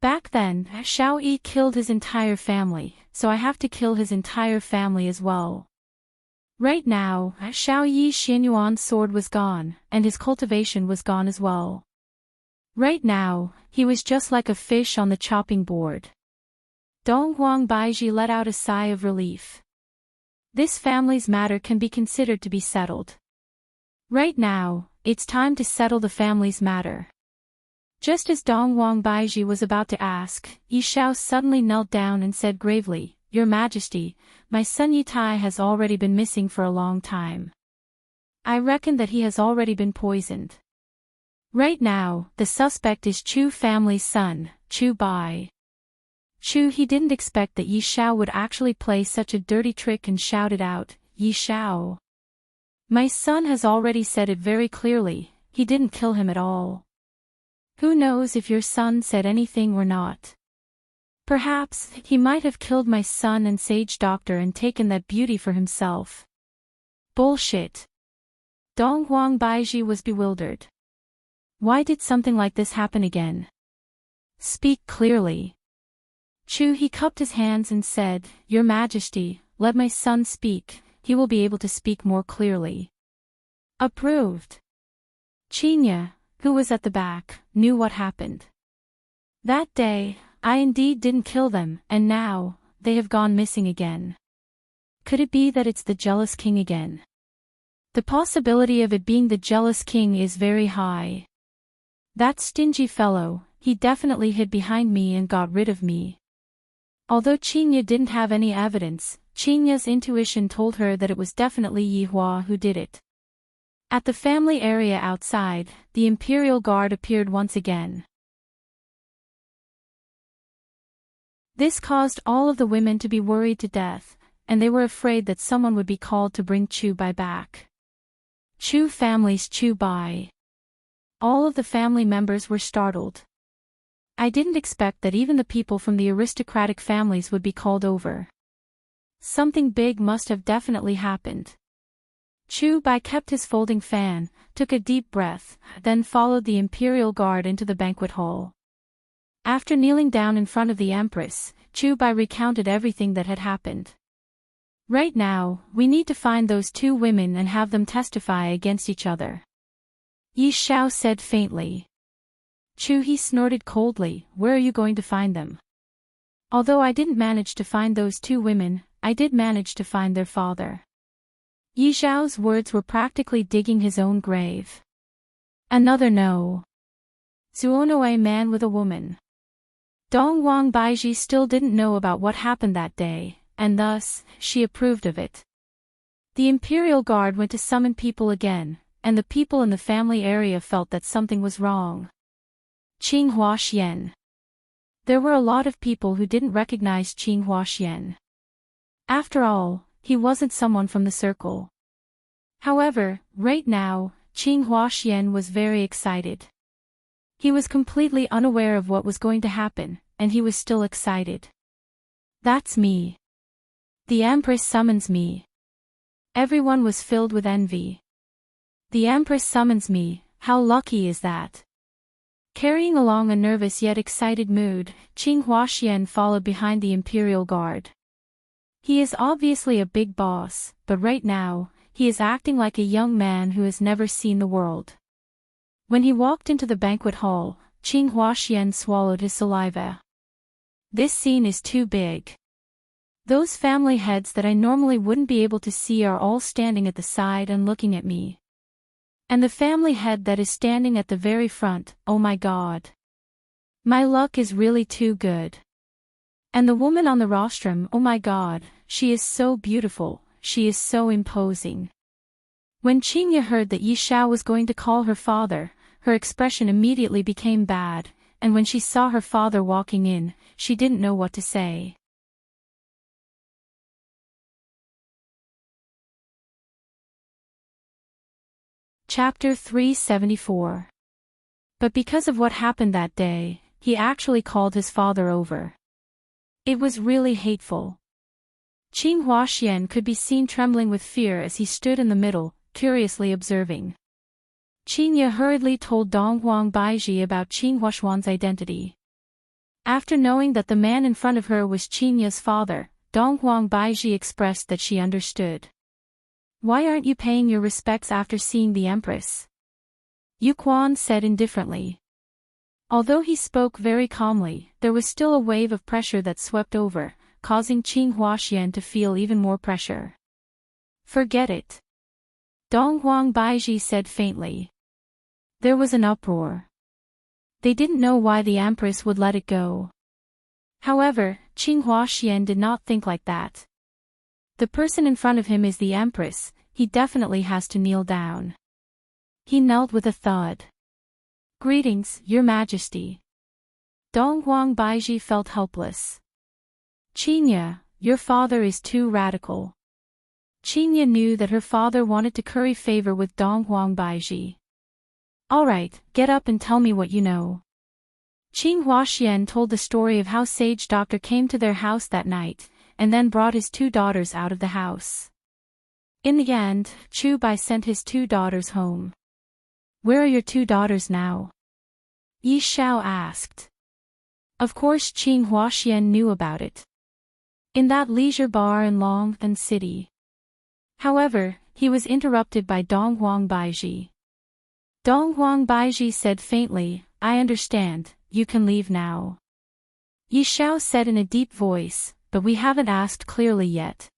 Back then, Xiao Yi killed his entire family, so I have to kill his entire family as well. Right now, Xiao Yi's Xianyuan sword was gone, and his cultivation was gone as well. Right now, he was just like a fish on the chopping board. Donghuang Baiji let out a sigh of relief. This family's matter can be considered to be settled. Right now, it's time to settle the family's matter. Just as Donghuang Baiji was about to ask, Yi Shao suddenly knelt down and said gravely, "Your Majesty, my son Yi Tai has already been missing for a long time. I reckon that he has already been poisoned. Right now, the suspect is Chu family's son, Chu Bai." Chu he didn't expect that Yi Shao would actually play such a dirty trick and shouted out, "Yi Shao! My son has already said it very clearly, he didn't kill him at all. Who knows if your son said anything or not? Perhaps he might have killed my son and sage doctor and taken that beauty for himself." Bullshit. Donghuang Baiji was bewildered. Why did something like this happen again? Speak clearly. Chu he cupped his hands and said, "Your Majesty, let my son speak, he will be able to speak more clearly." Approved. Qinya, who was at the back, knew what happened. That day, I indeed didn't kill them, and now, they have gone missing again. Could it be that it's the jealous king again? The possibility of it being the jealous king is very high. That stingy fellow, he definitely hid behind me and got rid of me. Although Qingye didn't have any evidence, Qingye's intuition told her that it was definitely Yi Hua who did it. At the family area outside, the Imperial Guard appeared once again. This caused all of the women to be worried to death, and they were afraid that someone would be called to bring Chu Bai back. Chu family's Chu Bai. All of the family members were startled. I didn't expect that even the people from the aristocratic families would be called over. Something big must have definitely happened. Chu Bai kept his folding fan, took a deep breath, then followed the Imperial Guard into the banquet hall. After kneeling down in front of the Empress, Chu Bai recounted everything that had happened. Right now, we need to find those two women and have them testify against each other. Yi Xiao said faintly. Chu He snorted coldly, where are you going to find them? Although I didn't manage to find those two women, I did manage to find their father. Yi Xiao's words were practically digging his own grave. Another no. Zuono a man with a woman. Dong Wang Baiji still didn't know about what happened that day, and thus, she approved of it. The Imperial Guard went to summon people again, and the people in the family area felt that something was wrong. Qing Huaxian. There were a lot of people who didn't recognize Qing Huaxian. After all, he wasn't someone from the circle. However, right now, Qing Huaxian was very excited. He was completely unaware of what was going to happen, and he was still excited. That's me. The Empress summons me. Everyone was filled with envy. The Empress summons me, how lucky is that? Carrying along a nervous yet excited mood, Qing Huaxian followed behind the Imperial Guard. He is obviously a big boss, but right now, he is acting like a young man who has never seen the world. When he walked into the banquet hall, Qing Huaxian swallowed his saliva. This scene is too big. Those family heads that I normally wouldn't be able to see are all standing at the side and looking at me. And the family head that is standing at the very front, oh my god. My luck is really too good. And the woman on the rostrum, oh my god, she is so beautiful, she is so imposing. When Qingye heard that Yi Xiao was going to call her father, her expression immediately became bad, and when she saw her father walking in, she didn't know what to say. Chapter 374. But because of what happened that day, he actually called his father over. It was really hateful. Qing Huaxian could be seen trembling with fear as he stood in the middle, curiously observing. Qingye hurriedly told Dong Huang Baiji about Qing Huaxuan's identity. After knowing that the man in front of her was Qingye's father, Dong Huang Baiji expressed that she understood. Why aren't you paying your respects after seeing the Empress? Yu Quan said indifferently. Although he spoke very calmly, there was still a wave of pressure that swept over, causing Qing Huaxian to feel even more pressure. Forget it. Dong Huang Baiji said faintly. There was an uproar. They didn't know why the Empress would let it go. However, Qing Huaxian did not think like that. The person in front of him is the Empress, he definitely has to kneel down. He knelt with a thud. Greetings, Your Majesty. Dong Huang Baiji felt helpless. Qingye, your father is too radical. Qingye knew that her father wanted to curry favor with Dong Huang Baiji. Alright, get up and tell me what you know. Qing Huaxian told the story of how Sage Doctor came to their house that night, and then brought his two daughters out of the house. In the end, Chu Bai sent his two daughters home. Where are your two daughters now? Yi Xiao asked. Of course Qing Huaxian knew about it. In that leisure bar in Longtan City. However, he was interrupted by Dong Huang Baiji. Dong Huang Baiji said faintly, I understand, you can leave now. Yi Xiao said in a deep voice, but we haven't asked clearly yet.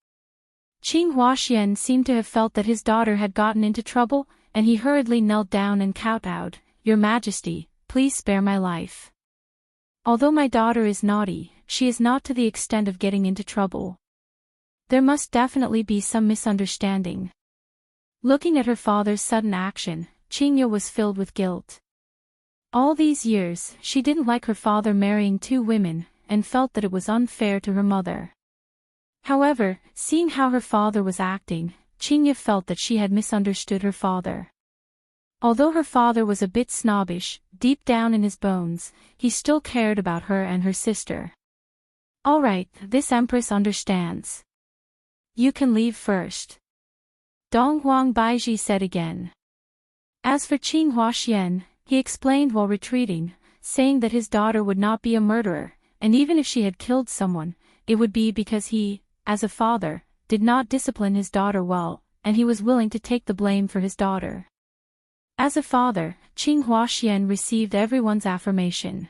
Qing Huaxian seemed to have felt that his daughter had gotten into trouble, and he hurriedly knelt down and kowtowed, Your Majesty, please spare my life. Although my daughter is naughty, she is not to the extent of getting into trouble. There must definitely be some misunderstanding. Looking at her father's sudden action, Qingye was filled with guilt. All these years, she didn't like her father marrying two women, and felt that it was unfair to her mother. However, seeing how her father was acting, Qingye felt that she had misunderstood her father. Although her father was a bit snobbish, deep down in his bones, he still cared about her and her sister. All right, this empress understands. You can leave first. Dong Huang Baiji said again. As for Qing Huaxian, he explained while retreating, saying that his daughter would not be a murderer, and even if she had killed someone, it would be because he, as a father, did not discipline his daughter well, and he was willing to take the blame for his daughter. As a father, Qing Huaxian received everyone's affirmation.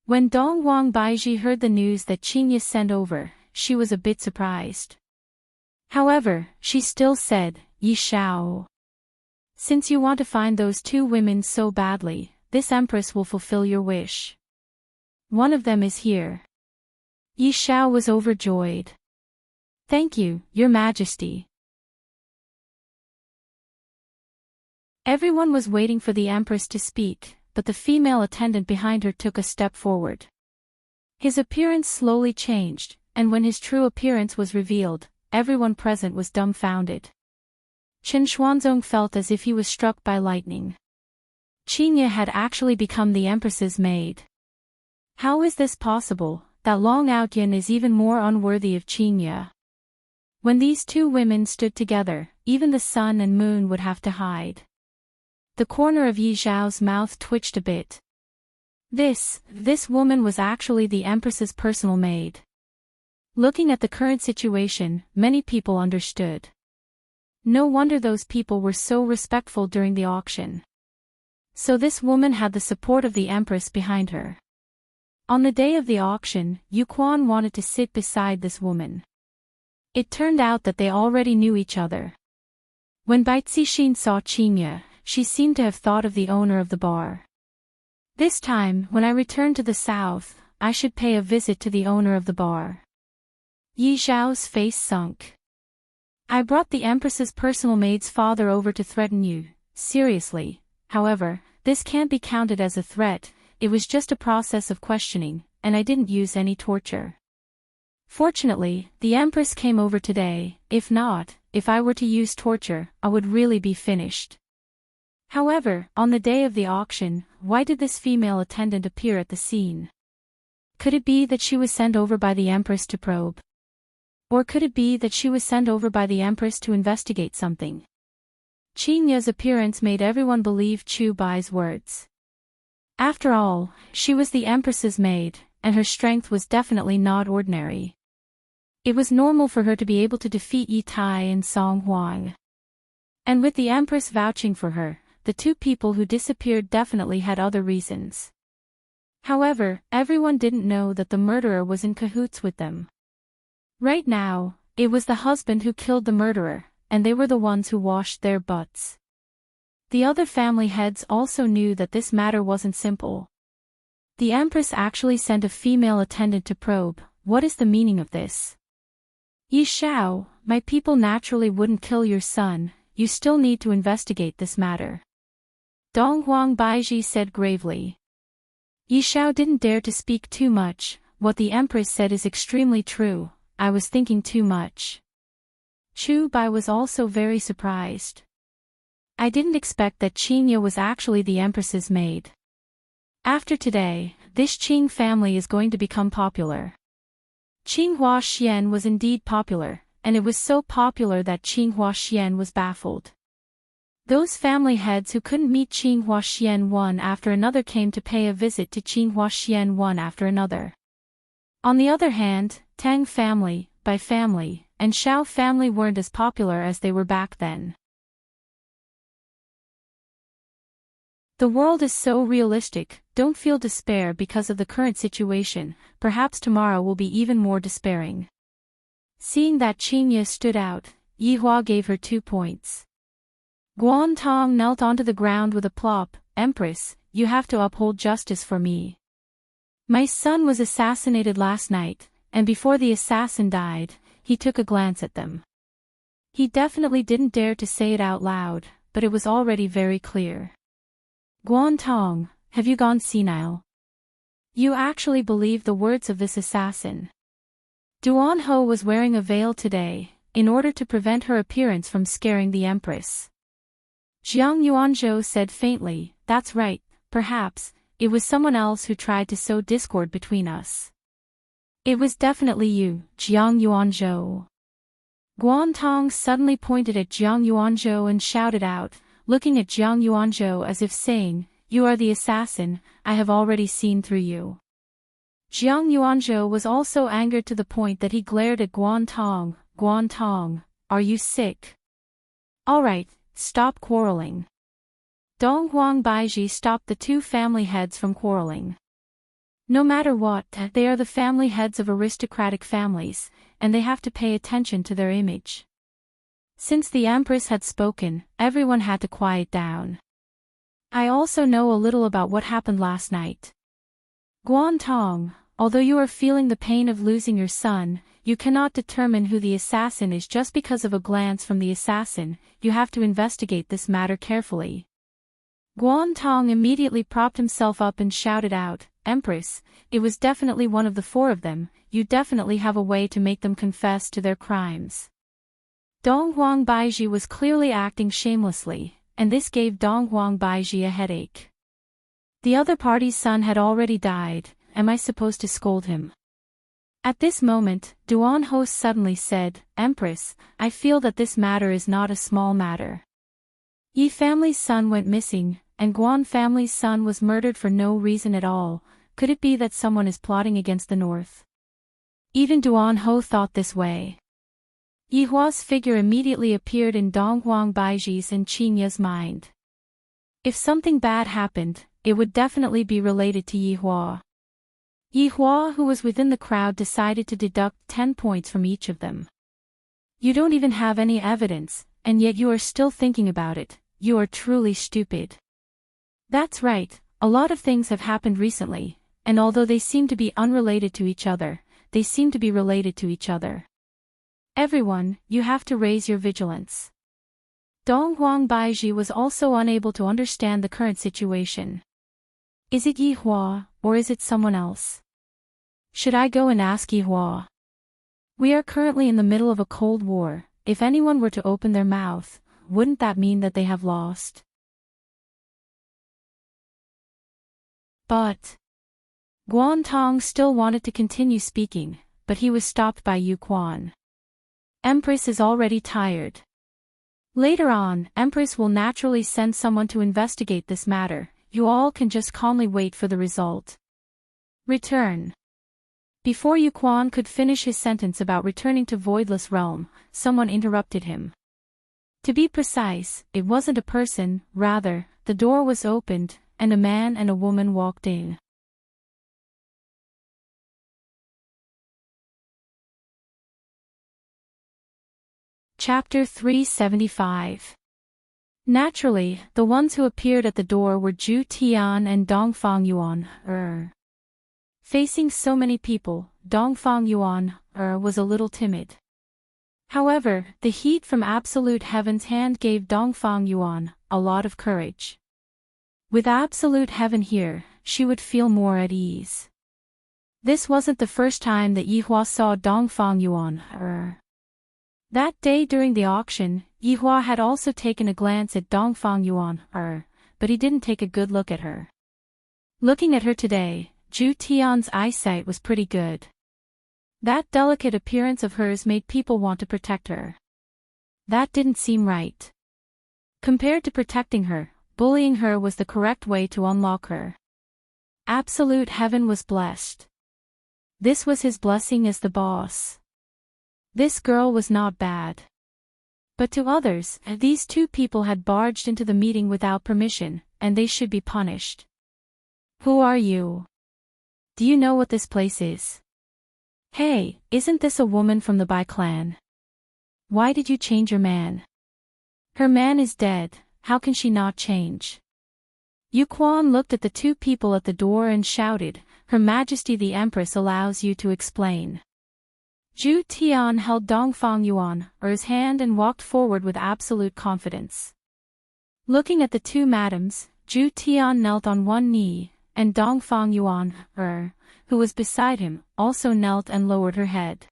When Dong Huang Baiji heard the news that Qingye sent over, she was a bit surprised. However, she still said, Yi Shao. Since you want to find those two women so badly, this empress will fulfill your wish. One of them is here. Yi Shao was overjoyed. Thank you, Your Majesty. Everyone was waiting for the empress to speak, but the female attendant behind her took a step forward. His appearance slowly changed, and when his true appearance was revealed, everyone present was dumbfounded. Chen Xuanzong felt as if he was struck by lightning. Qingye had actually become the empress's maid. How is this possible? That Long Outyin is even more unworthy of Qingye. When these two women stood together, even the sun and moon would have to hide. The corner of Yi Zhao's mouth twitched a bit. This woman was actually the empress's personal maid. Looking at the current situation, many people understood. No wonder those people were so respectful during the auction. So this woman had the support of the empress behind her. On the day of the auction, Yu Quan wanted to sit beside this woman. It turned out that they already knew each other. When Bai Cixin saw Qingye, she seemed to have thought of the owner of the bar. This time, when I return to the south, I should pay a visit to the owner of the bar. Yi Zhao's face sunk. I brought the empress's personal maid's father over to threaten you, seriously. However, this can't be counted as a threat, it was just a process of questioning, and I didn't use any torture. Fortunately, the empress came over today, if not, if I were to use torture, I would really be finished. However, on the day of the auction, why did this female attendant appear at the scene? Could it be that she was sent over by the empress to probe? Or could it be that she was sent over by the empress to investigate something? Qingye's appearance made everyone believe Chu Bai's words. After all, she was the empress's maid, and her strength was definitely not ordinary. It was normal for her to be able to defeat Yi Tai and Song Huang. And with the empress vouching for her, the two people who disappeared definitely had other reasons. However, everyone didn't know that the murderer was in cahoots with them. Right now, it was the husband who killed the murderer, and they were the ones who washed their butts. The other family heads also knew that this matter wasn't simple. The empress actually sent a female attendant to probe. What is the meaning of this? Yi Shao, my people naturally wouldn't kill your son, you still need to investigate this matter. Dong Huang Baiji said gravely. Yi Shao didn't dare to speak too much. What the empress said is extremely true, I was thinking too much. Chu Bai was also very surprised. I didn't expect that Qingye was actually the empress's maid. After today, this Qing family is going to become popular. Qing Huaxian was indeed popular, and it was so popular that Qing Huaxian was baffled. Those family heads who couldn't meet Qing Huaxian one after another came to pay a visit to Qing Huaxian one after another. On the other hand, Tang family, Bai family, and Shao family weren't as popular as they were back then. The world is so realistic, don't feel despair because of the current situation, perhaps tomorrow will be even more despairing. Seeing that Qingye stood out, Yi Hua gave her 2 points. Guan Tong knelt onto the ground with a plop, Empress, you have to uphold justice for me. My son was assassinated last night, and before the assassin died, he took a glance at them. He definitely didn't dare to say it out loud, but it was already very clear. Guan Tong, have you gone senile? You actually believe the words of this assassin? Duan Ho was wearing a veil today, in order to prevent her appearance from scaring the Empress. Jiang Yuanzhou said faintly, that's right, perhaps, it was someone else who tried to sow discord between us. It was definitely you, Jiang Yuanzhou. Guan Tong suddenly pointed at Jiang Yuanzhou and shouted out, looking at Jiang Yuanzhou as if saying, you are the assassin, I have already seen through you. Jiang Yuanzhou was also angered to the point that he glared at Guan Tong, are you sick? Alright, stop quarreling. Dong Huang Baiji stopped the two family heads from quarreling. No matter what, they are the family heads of aristocratic families, and they have to pay attention to their image. Since the Empress had spoken, everyone had to quiet down. I also know a little about what happened last night. Guan Tong, although you are feeling the pain of losing your son, you cannot determine who the assassin is just because of a glance from the assassin, you have to investigate this matter carefully. Guan Tong immediately propped himself up and shouted out, Empress, it was definitely one of the four of them, you definitely have a way to make them confess to their crimes. Dong Huang Baiji was clearly acting shamelessly, and this gave Dong Huang Baiji a headache. The other party's son had already died, am I supposed to scold him? At this moment, Duan Ho suddenly said, Empress, I feel that this matter is not a small matter. Yi family's son went missing, and Guan family's son was murdered for no reason at all. Could it be that someone is plotting against the north? Even Duan Ho thought this way. Yi Hua's figure immediately appeared in Dong Huang Baiji's and Qing Ya's mind. If something bad happened, it would definitely be related to Yi Hua. Yi Hua, who was within the crowd, decided to deduct 10 points from each of them. You don't even have any evidence, and yet you are still thinking about it, you are truly stupid. That's right, a lot of things have happened recently, and although they seem to be unrelated to each other, they seem to be related to each other. Everyone, you have to raise your vigilance. Dong Huang Baiji was also unable to understand the current situation. Is it Yi Hua, or is it someone else? Should I go and ask Yi Hua? We are currently in the middle of a cold war, if anyone were to open their mouth, wouldn't that mean that they have lost? But Guan Tong still wanted to continue speaking, but he was stopped by Yu Quan. Empress is already tired. Later on, Empress will naturally send someone to investigate this matter, you all can just calmly wait for the result. Return. Before Yu Quan could finish his sentence about returning to Voidless Realm, someone interrupted him. To be precise, it wasn't a person, rather, the door was opened, and a man and a woman walked in. Chapter 375. Naturally, the ones who appeared at the door were Zhu Tian and Dongfang Yuan. Facing so many people, Dongfang Yuan was a little timid. However, the heat from Absolute Heaven's hand gave Dongfang Yuan a lot of courage. With Absolute Heaven here, she would feel more at ease. This wasn't the first time that Yi Hua saw Dongfang Yuan. That day during the auction, Yi Hua had also taken a glance at Dongfang Yuan, but he didn't take a good look at her. Looking at her today, Zhu Tian's eyesight was pretty good. That delicate appearance of hers made people want to protect her. That didn't seem right. Compared to protecting her, bullying her was the correct way to unlock her. Absolute Heaven was blessed. This was his blessing as the boss. This girl was not bad. But to others, these two people had barged into the meeting without permission, and they should be punished. Who are you? Do you know what this place is? Hey, isn't this a woman from the Bai clan? Why did you change your man? Her man is dead, how can she not change? Yu Quan looked at the two people at the door and shouted, Her Majesty the Empress allows you to explain. Zhu Tian held Dongfang Yuan's hand and walked forward with absolute confidence. Looking at the two madams, Zhu Tian knelt on one knee, and Dongfang Yuan, who was beside him, also knelt and lowered her head.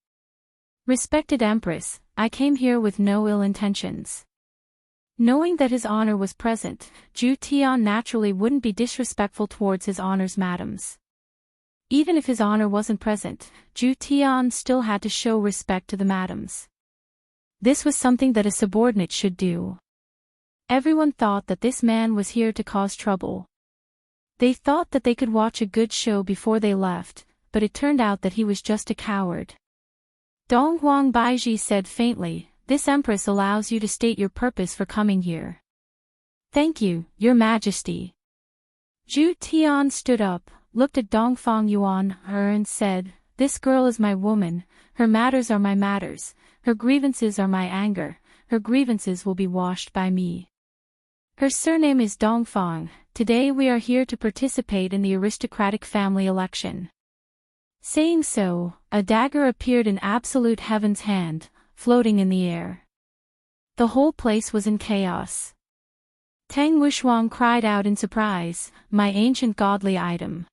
Respected Empress, I came here with no ill intentions. Knowing that His Honor was present, Zhu Tian naturally wouldn't be disrespectful towards His Honor's madams. Even if His Honor wasn't present, Zhu Tian still had to show respect to the madams. This was something that a subordinate should do. Everyone thought that this man was here to cause trouble. They thought that they could watch a good show before they left, but it turned out that he was just a coward. Donghuang Baiji said faintly, "This Empress allows you to state your purpose for coming here." "Thank you, Your Majesty." Zhu Tian stood up, looked at Dongfang Yuan and said, "This girl is my woman, her matters are my matters, her grievances are my anger, her grievances will be washed by me. Her surname is Dongfang. Today we are here to participate in the aristocratic family election." Saying so, a dagger appeared in Absolute Heaven's hand, floating in the air. The whole place was in chaos. Tang Wuxuang cried out in surprise, "My ancient godly item."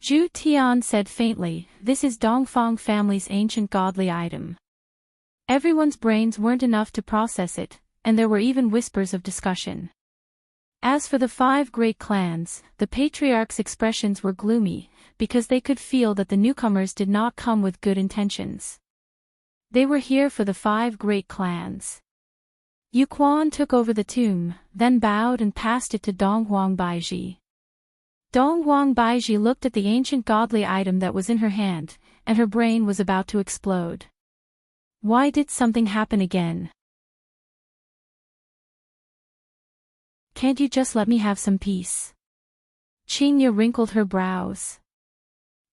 Zhu Tian said faintly, "This is Dongfang family's ancient godly item." Everyone's brains weren't enough to process it, and there were even whispers of discussion. As for the 5 great clans, the patriarch's expressions were gloomy, because they could feel that the newcomers did not come with good intentions. They were here for the 5 great clans. Yu Quan took over the tomb, then bowed and passed it to Donghuang Baiji. Donghuang Baiji looked at the ancient godly item that was in her hand, and her brain was about to explode. Why did something happen again? Can't you just let me have some peace? Qingya wrinkled her brows.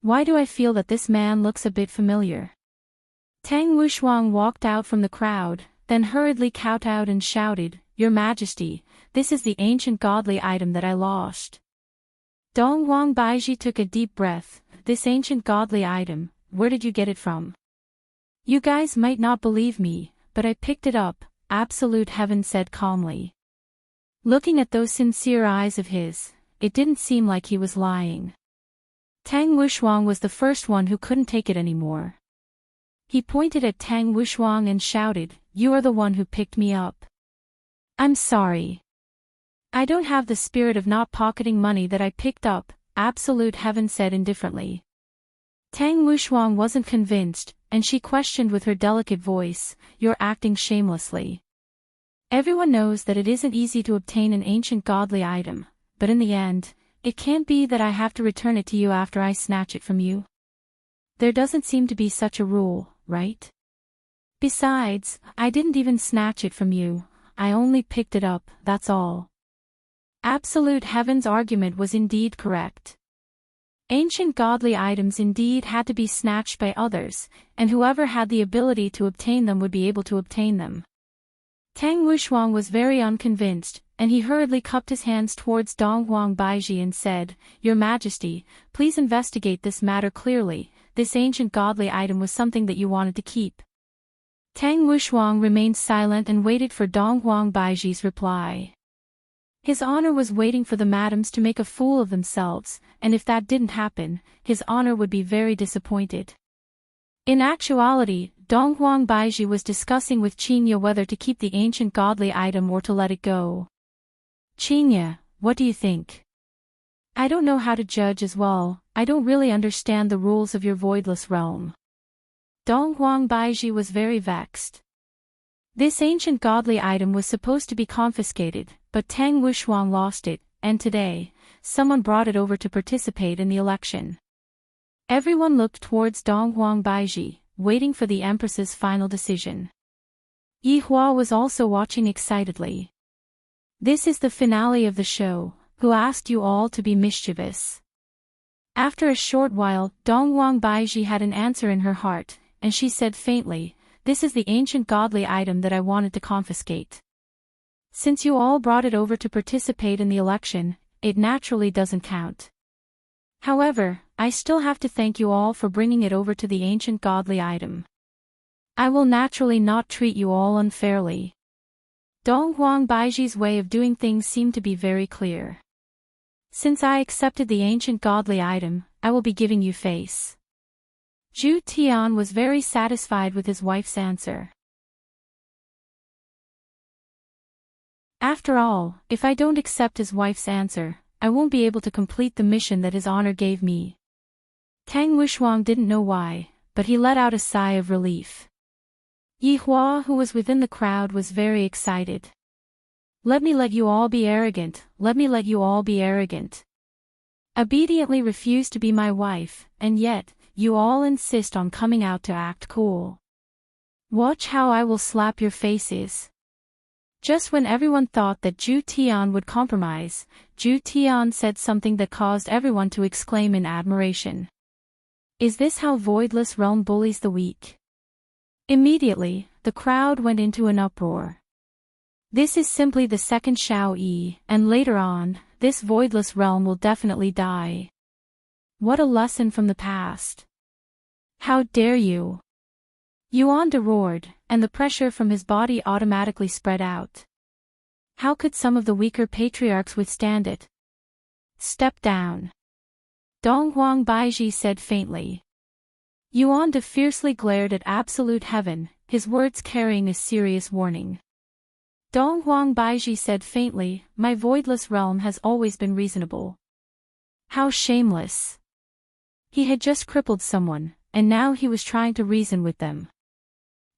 Why do I feel that this man looks a bit familiar? Tang Wuxuang walked out from the crowd, then hurriedly kowtowed and shouted, "Your Majesty, this is the ancient godly item that I lost." Donghuang Baiji took a deep breath. "This ancient godly item, where did you get it from?" "You guys might not believe me, but I picked it up," Absolute Heaven said calmly. Looking at those sincere eyes of his, it didn't seem like he was lying. Tang Wuxuang was the first one who couldn't take it anymore. He pointed at Tang Wuxuang and shouted, "You are the one who picked me up." "I'm sorry. I don't have the spirit of not pocketing money that I picked up," Absolute Heaven said indifferently. Tang Wuxuang wasn't convinced, and she questioned with her delicate voice, "You're acting shamelessly. Everyone knows that it isn't easy to obtain an ancient godly item, but in the end, it can't be that I have to return it to you after I snatch it from you. There doesn't seem to be such a rule, right? Besides, I didn't even snatch it from you, I only picked it up, that's all." Absolute Heaven's argument was indeed correct. Ancient godly items indeed had to be snatched by others, and whoever had the ability to obtain them would be able to obtain them. Tang Wuxuang was very unconvinced, and he hurriedly cupped his hands towards Donghuang Baiji and said, "Your Majesty, please investigate this matter clearly. This ancient godly item was something that you wanted to keep." Tang Wuxuang remained silent and waited for Donghuang Baiji's reply. His Honor was waiting for the madams to make a fool of themselves, and if that didn't happen, His Honor would be very disappointed. In actuality, Donghuang Baiji was discussing with Qingya whether to keep the ancient godly item or to let it go. "Qingya, what do you think?" "I don't know how to judge as well, I don't really understand the rules of your voidless realm." Donghuang Baiji was very vexed. This ancient godly item was supposed to be confiscated, but Tang Wuxuang lost it, and today, someone brought it over to participate in the election. Everyone looked towards Donghuang Baiji, waiting for the Empress's final decision. Yi Hua was also watching excitedly. "This is the finale of the show. Who asked you all to be mischievous?" After a short while, Donghuang Baiji had an answer in her heart, and she said faintly, "This is the ancient godly item that I wanted to confiscate. Since you all brought it over to participate in the election, it naturally doesn't count. However, I still have to thank you all for bringing it over to the ancient godly item. I will naturally not treat you all unfairly. Dong Huang Baiji's way of doing things seemed to be very clear. Since I accepted the ancient godly item, I will be giving you face. Zhu Tian was very satisfied with his wife's answer. After all, if I don't accept his wife's answer, I won't be able to complete the mission that his honor gave me. Tang Wishuang didn't know why, but he let out a sigh of relief. Yi Hua, who was within the crowd, was very excited. Let me let you all be arrogant, let me let you all be arrogant. Obediently refuse to be my wife, and yet, you all insist on coming out to act cool. Watch how I will slap your faces. Just when everyone thought that Zhu Tian would compromise, Zhu Tian said something that caused everyone to exclaim in admiration. Is this how Voidless Realm bullies the weak? Immediately, the crowd went into an uproar. This is simply the second Shao Yi, and later on, this Voidless Realm will definitely die. What a lesson from the past. How dare you! Yuan roared, and the pressure from his body automatically spread out. How could some of the weaker patriarchs withstand it? Step down. Dong Huang Baiji said faintly. Yuan fiercely glared at absolute heaven, his words carrying a serious warning. Dong Huang Baiji said faintly, my voidless realm has always been reasonable. How shameless. He had just crippled someone, and now he was trying to reason with them.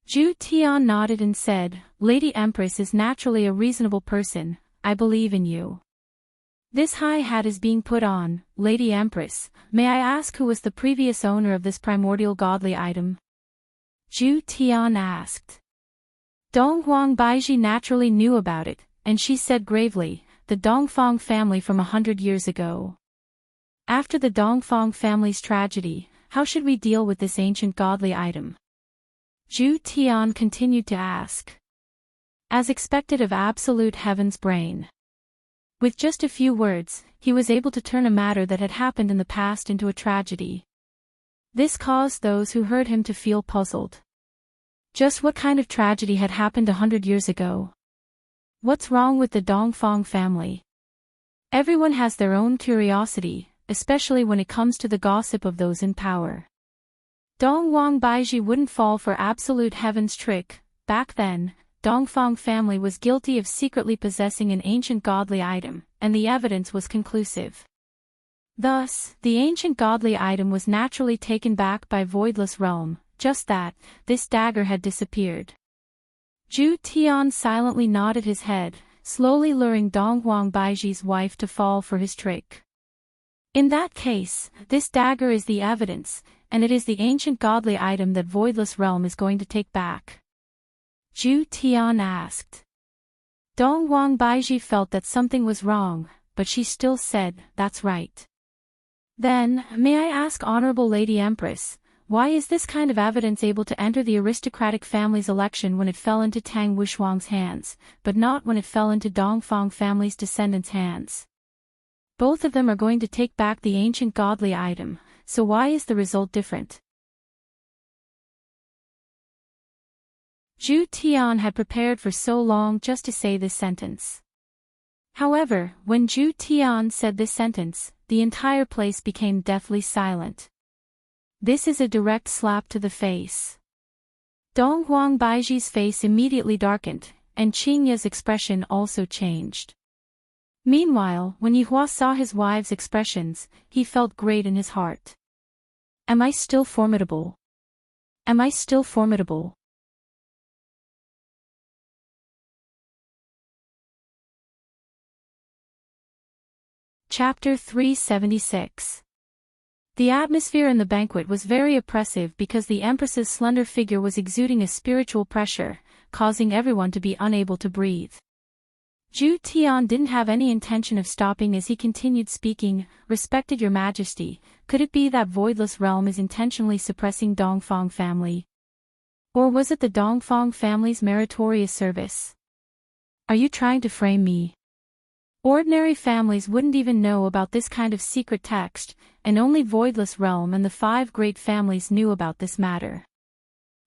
Zhu Tian nodded and said, Lady Empress is naturally a reasonable person, I believe in you. This high hat is being put on, Lady Empress, may I ask who was the previous owner of this primordial godly item? Zhu Tian asked. Dong Huang Baiji naturally knew about it, and she said gravely, the Dongfang family from 100 years ago. After the Dongfang family's tragedy, how should we deal with this ancient godly item? Zhu Tian continued to ask. As expected of absolute heaven's brain. With just a few words, he was able to turn a matter that had happened in the past into a tragedy. This caused those who heard him to feel puzzled. Just what kind of tragedy had happened 100 years ago? What's wrong with the Dongfang family? Everyone has their own curiosity, especially when it comes to the gossip of those in power. Dong Huang Baiji wouldn't fall for absolute heaven's trick. Back then, Dongfang family was guilty of secretly possessing an ancient godly item, and the evidence was conclusive. Thus, the ancient godly item was naturally taken back by Voidless Realm, just that, this dagger had disappeared. Zhu Tian silently nodded his head, slowly luring Dong Huang Baiji's wife to fall for his trick. In that case, this dagger is the evidence, and it is the ancient godly item that Voidless Realm is going to take back. Zhu Tian asked. Dong Huang Baiji felt that something was wrong, but she still said, that's right. Then, may I ask Honorable Lady Empress, why is this kind of evidence able to enter the aristocratic family's election when it fell into Tang Wishuang's hands, but not when it fell into Dongfang family's descendants' hands? Both of them are going to take back the ancient godly item, so why is the result different? Zhu Tian had prepared for so long just to say this sentence. However, when Zhu Tian said this sentence, the entire place became deathly silent. This is a direct slap to the face. Dong Huang Baiji's face immediately darkened, and Qingya's expression also changed. Meanwhile, when Yihua saw his wife's expressions, he felt great in his heart. Am I still formidable? Am I still formidable? Chapter 376. The atmosphere in the banquet was very oppressive because the Empress's slender figure was exuding a spiritual pressure, causing everyone to be unable to breathe. Zhu Tian didn't have any intention of stopping as he continued speaking, Respected Your Majesty, could it be that Voidless Realm is intentionally suppressing Dongfang family? Or was it the Dongfang family's meritorious service? Are you trying to frame me? Ordinary families wouldn't even know about this kind of secret text, and only Voidless Realm and the 5 great families knew about this matter.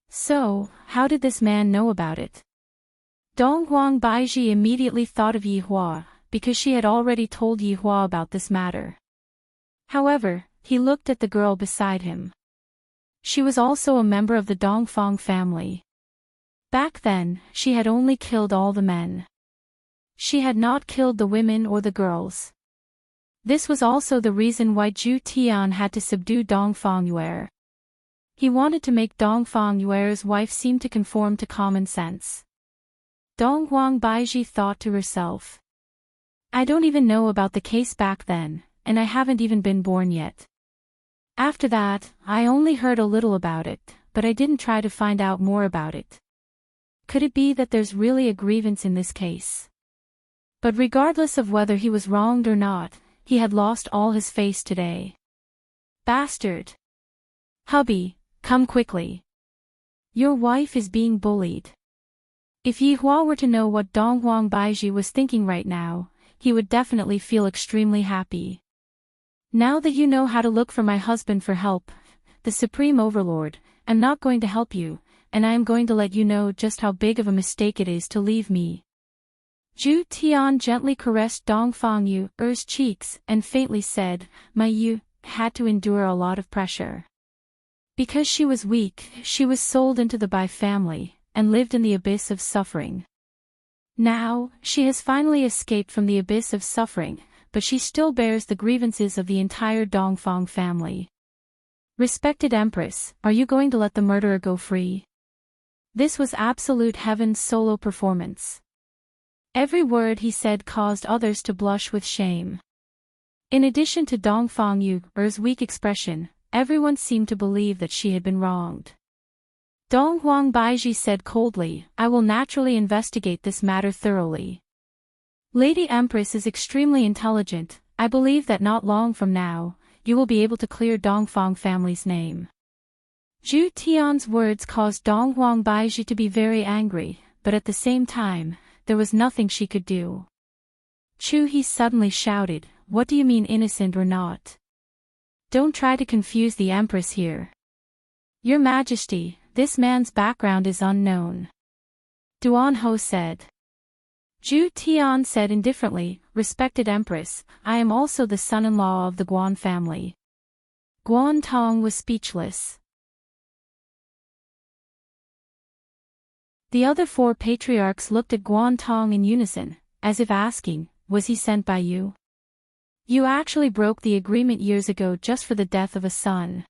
So, how did this man know about it? Donghuang Baiji immediately thought of Yi Hua, because she had already told Yi Hua about this matter. However, he looked at the girl beside him. She was also a member of the Dongfang family. Back then, she had only killed all the men. She had not killed the women or the girls. This was also the reason why Zhu Tian had to subdue Dongfang Yue. He wanted to make Dongfang Yue's wife seem to conform to common sense. Donghuang Baiji thought to herself. I don't even know about the case back then, and I haven't even been born yet. After that, I only heard a little about it, but I didn't try to find out more about it. Could it be that there's really a grievance in this case? But regardless of whether he was wronged or not, he had lost all his face today. Bastard! Hubby, come quickly. Your wife is being bullied. If Yi Hua were to know what Donghuang Baiji was thinking right now, he would definitely feel extremely happy. Now that you know how to look for my husband for help, the Supreme Overlord, I'm not going to help you, and I am going to let you know just how big of a mistake it is to leave me. Zhu Tian gently caressed Dongfang Yu's cheeks and faintly said, My Yu had to endure a lot of pressure. Because she was weak, she was sold into the Bai family, and lived in the abyss of suffering. Now, she has finally escaped from the abyss of suffering, but she still bears the grievances of the entire Dongfang family. Respected Empress, are you going to let the murderer go free? This was absolute heaven's solo performance. Every word he said caused others to blush with shame. In addition to Dongfang Yu's weak expression, everyone seemed to believe that she had been wronged. Donghuang Baiji said coldly, I will naturally investigate this matter thoroughly. Lady Empress is extremely intelligent. I believe that not long from now, you will be able to clear Dongfang family's name. Zhu Tian's words caused Donghuang Baiji to be very angry, but at the same time, there was nothing she could do. Chu He suddenly shouted, What do you mean innocent or not? Don't try to confuse the Empress here. Your Majesty, this man's background is unknown. Duan Ho said. Zhu Tian said indifferently, Respected Empress, I am also the son-in-law of the Guan family. Guan Tong was speechless. The other 4 patriarchs looked at Guan Tong in unison, as if asking, Was he sent by you? You actually broke the agreement years ago just for the death of a son.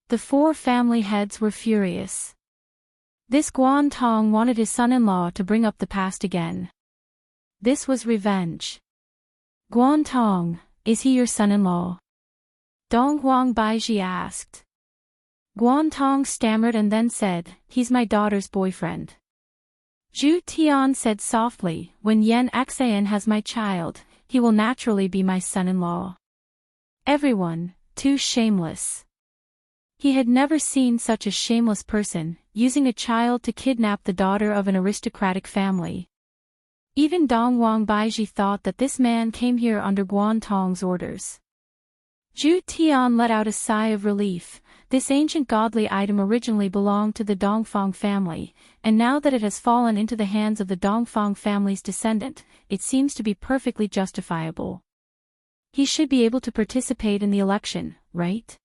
The 4 family heads were furious. This Guan Tong wanted his son-in-law to bring up the past again. This was revenge. Guan Tong, is he your son-in-law? Donghuang Baiji asked. Guan Tong stammered and then said, He's my daughter's boyfriend. Zhu Tian said softly, When Yan Xian has my child, he will naturally be my son-in-law. Everyone, too shameless. He had never seen such a shameless person, using a child to kidnap the daughter of an aristocratic family. Even Donghuang Baiji thought that this man came here under Guan Tong's orders. Zhu Tian let out a sigh of relief. This ancient godly item originally belonged to the Dongfang family, and now that it has fallen into the hands of the Dongfang family's descendant, it seems to be perfectly justifiable. He should be able to participate in the election, right?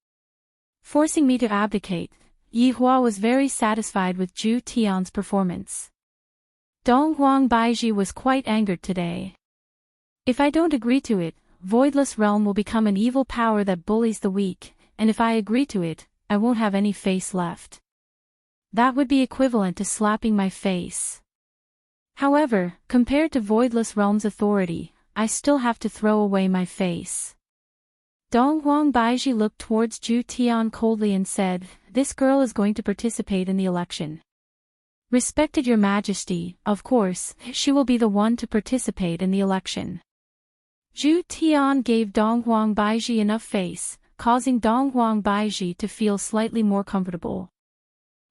Forcing me to abdicate, Yi Hua was very satisfied with Zhu Tian's performance. Donghuang Baiji was quite angered today. If I don't agree to it, Voidless Realm will become an evil power that bullies the weak, and if I agree to it, I won't have any face left. That would be equivalent to slapping my face. However, compared to Voidless Realm's authority, I still have to throw away my face. Donghuang Baiji looked towards Zhu Tian coldly and said, This girl is going to participate in the election. Respected Your Majesty, of course, she will be the one to participate in the election. Zhu Tian gave Donghuang Baiji enough face, causing Donghuang Baiji to feel slightly more comfortable.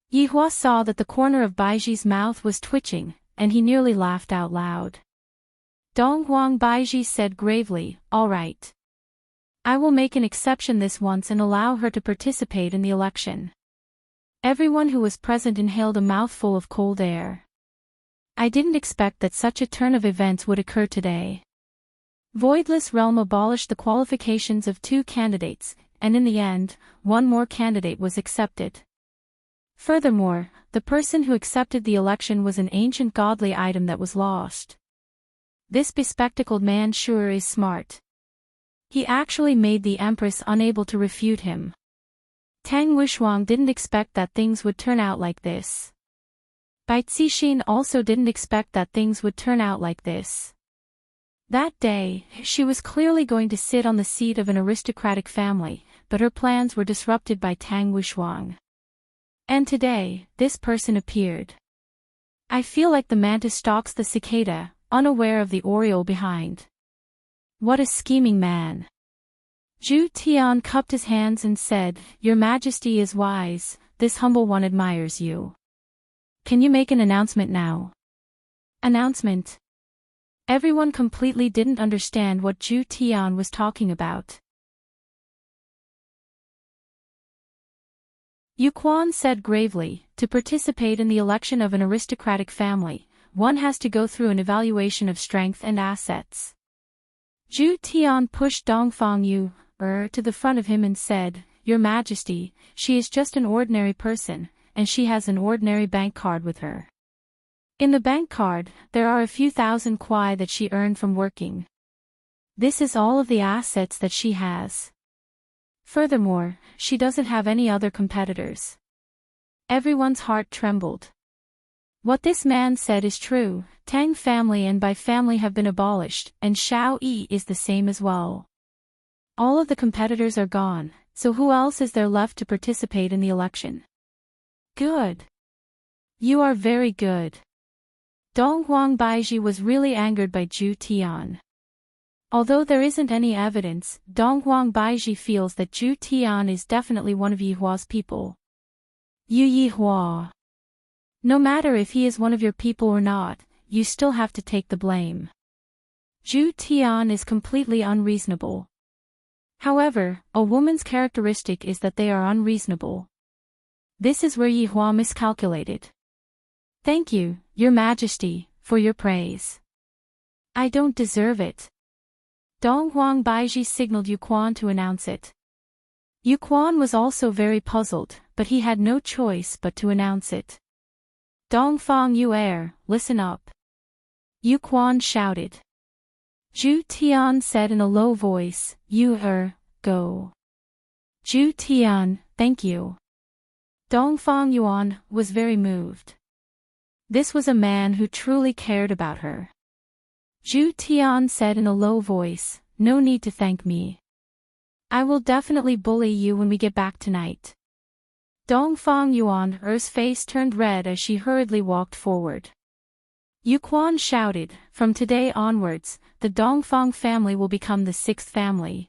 Yi Hua saw that the corner of Baiji's mouth was twitching, and he nearly laughed out loud. Dong Huang Baiji said gravely, "All right. I will make an exception this once and allow her to participate in the election." Everyone who was present inhaled a mouthful of cold air. I didn't expect that such a turn of events would occur today. Voidless Realm abolished the qualifications of 2 candidates, and in the end, 1 more candidate was accepted. Furthermore, the person who accepted the election was an ancient godly item that was lost. This bespectacled man sure is smart. He actually made the Empress unable to refute him. Tang Wuxuang didn't expect that things would turn out like this. Bai Cixin also didn't expect that things would turn out like this. That day, she was clearly going to sit on the seat of an aristocratic family, but her plans were disrupted by Tang Wuxuang. And today, this person appeared. I feel like the mantis stalks the cicada, unaware of the oriole behind. What a scheming man. Zhu Tian cupped his hands and said, "Your Majesty is wise, this humble one admires you. Can you make an announcement now?" Announcement? Everyone completely didn't understand what Zhu Tian was talking about. Yu Quan said gravely, "To participate in the election of an aristocratic family, one has to go through an evaluation of strength and assets." Zhu Tian pushed Dongfang Yu to the front of him and said, "Your Majesty, she is just an ordinary person, and she has an ordinary bank card with her. In the bank card, there are a few thousand kuai that she earned from working. This is all of the assets that she has. Furthermore, she doesn't have any other competitors." Everyone's heart trembled. What this man said is true. Tang family and Bai family have been abolished, and Shao Yi is the same as well. All of the competitors are gone, so who else is there left to participate in the election? Good. You are very good. Dong Huang Baiji was really angered by Zhu Tian. Although there isn't any evidence, Dong Huang Baiji feels that Zhu Tian is definitely one of Yihua's people. Yu Yihua. No matter if he is one of your people or not, you still have to take the blame. Zhu Tian is completely unreasonable. However, a woman's characteristic is that they are unreasonable. This is where Yihua miscalculated. Thank you, Your Majesty, for your praise. I don't deserve it. Dong Huang Baiji signaled Yu Quan to announce it. Yu Quan was also very puzzled, but he had no choice but to announce it. Dongfang Yu listen up. Yu Quan shouted. Zhu Tian said in a low voice, "You go." Zhu Tian, thank you. Dongfang Yuan was very moved. This was a man who truly cared about her. Zhu Tian said in a low voice, "No need to thank me. I will definitely bully you when we get back tonight." Dongfang Yuan's face turned red as she hurriedly walked forward. Yu Quan shouted, "From today onwards, the Dongfang family will become the 6th family.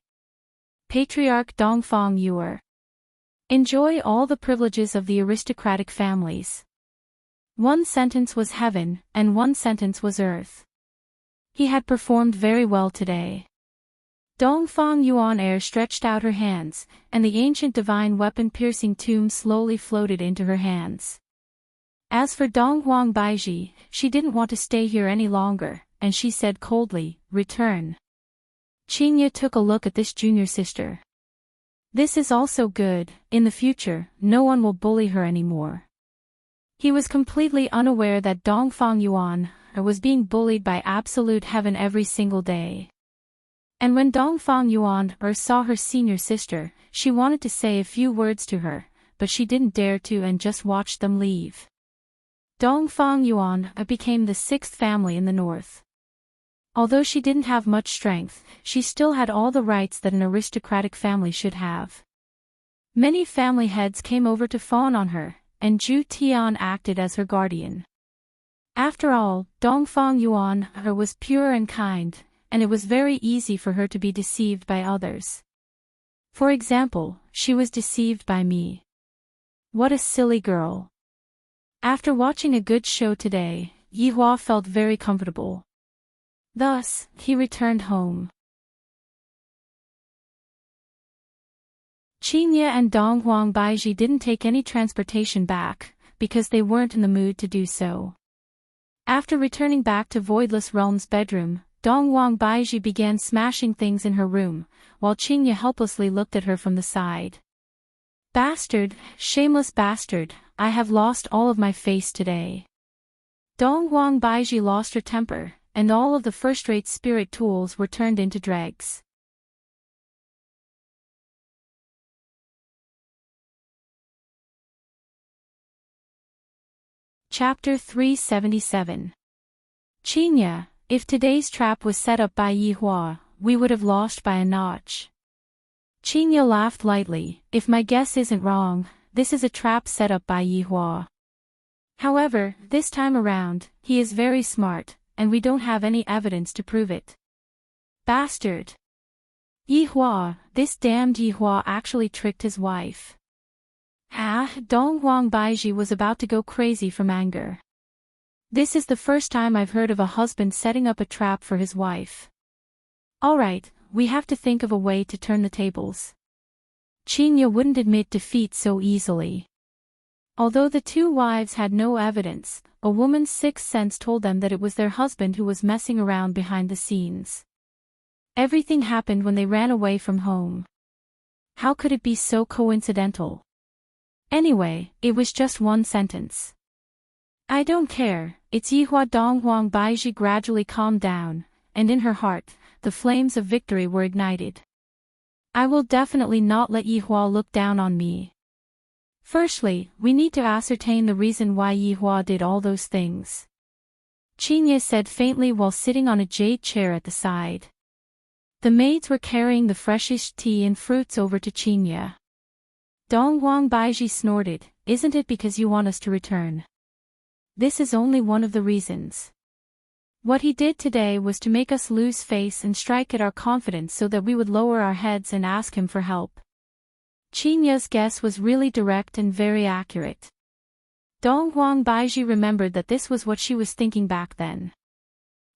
Patriarch Dongfang Yuer. Enjoy all the privileges of the aristocratic families." One sentence was heaven, and one sentence was earth. He had performed very well today. Dongfang Yuan stretched out her hands, and the ancient divine weapon-piercing tomb slowly floated into her hands. As for Dong Huang Baiji, she didn't want to stay here any longer, and she said coldly, "Return." Qingye took a look at this junior sister. This is also good. In the future, no one will bully her anymore. He was completely unaware that Dongfang Yuan was being bullied by absolute heaven every single day. And when Dongfang Yuan saw her senior sister, she wanted to say a few words to her, but she didn't dare to and just watched them leave. Dongfang Yuan became the 6th family in the north. Although she didn't have much strength, she still had all the rights that an aristocratic family should have. Many family heads came over to fawn on her, and Zhu Tian acted as her guardian. After all, Dongfang Yuan was pure and kind, and it was very easy for her to be deceived by others. For example, she was deceived by me. What a silly girl. After watching a good show today, Yihua felt very comfortable. Thus, he returned home. Qinya and Dong Huang Baiji didn't take any transportation back, because they weren't in the mood to do so. After returning back to Voidless Realm's bedroom, Dong Huang Baiji began smashing things in her room, while Qinya helplessly looked at her from the side. Bastard, shameless bastard, I have lost all of my face today. Dong Huang Baiji lost her temper, and all of the first-rate spirit tools were turned into dregs. Chapter 377. Qinya, if today's trap was set up by Yihua, we would have lost by a notch. Qinya laughed lightly. If my guess isn't wrong, this is a trap set up by Yihua. However, this time around, he is very smart, and we don't have any evidence to prove it. Bastard! Yihua, this damned Yihua actually tricked his wife. Dong Huang Baiji was about to go crazy from anger. This is the first time I've heard of a husband setting up a trap for his wife. Alright, we have to think of a way to turn the tables. Qinya wouldn't admit defeat so easily. Although the two wives had no evidence, a woman's sixth sense told them that it was their husband who was messing around behind the scenes. Everything happened when they ran away from home. How could it be so coincidental? Anyway, it was just one sentence. I don't care, it's Yihua. Dong Huang Baiji gradually calmed down, and in her heart, the flames of victory were ignited. I will definitely not let Yihua look down on me. Firstly, we need to ascertain the reason why Yihua did all those things. Qinya said faintly while sitting on a jade chair at the side. The maids were carrying the freshest tea and fruits over to Qinya. Dong Huang Baiji snorted, isn't it because you want us to return? This is only one of the reasons. What he did today was to make us lose face and strike at our confidence so that we would lower our heads and ask him for help. Qinya's guess was really direct and very accurate. Dong Huang Baiji remembered that this was what she was thinking back then.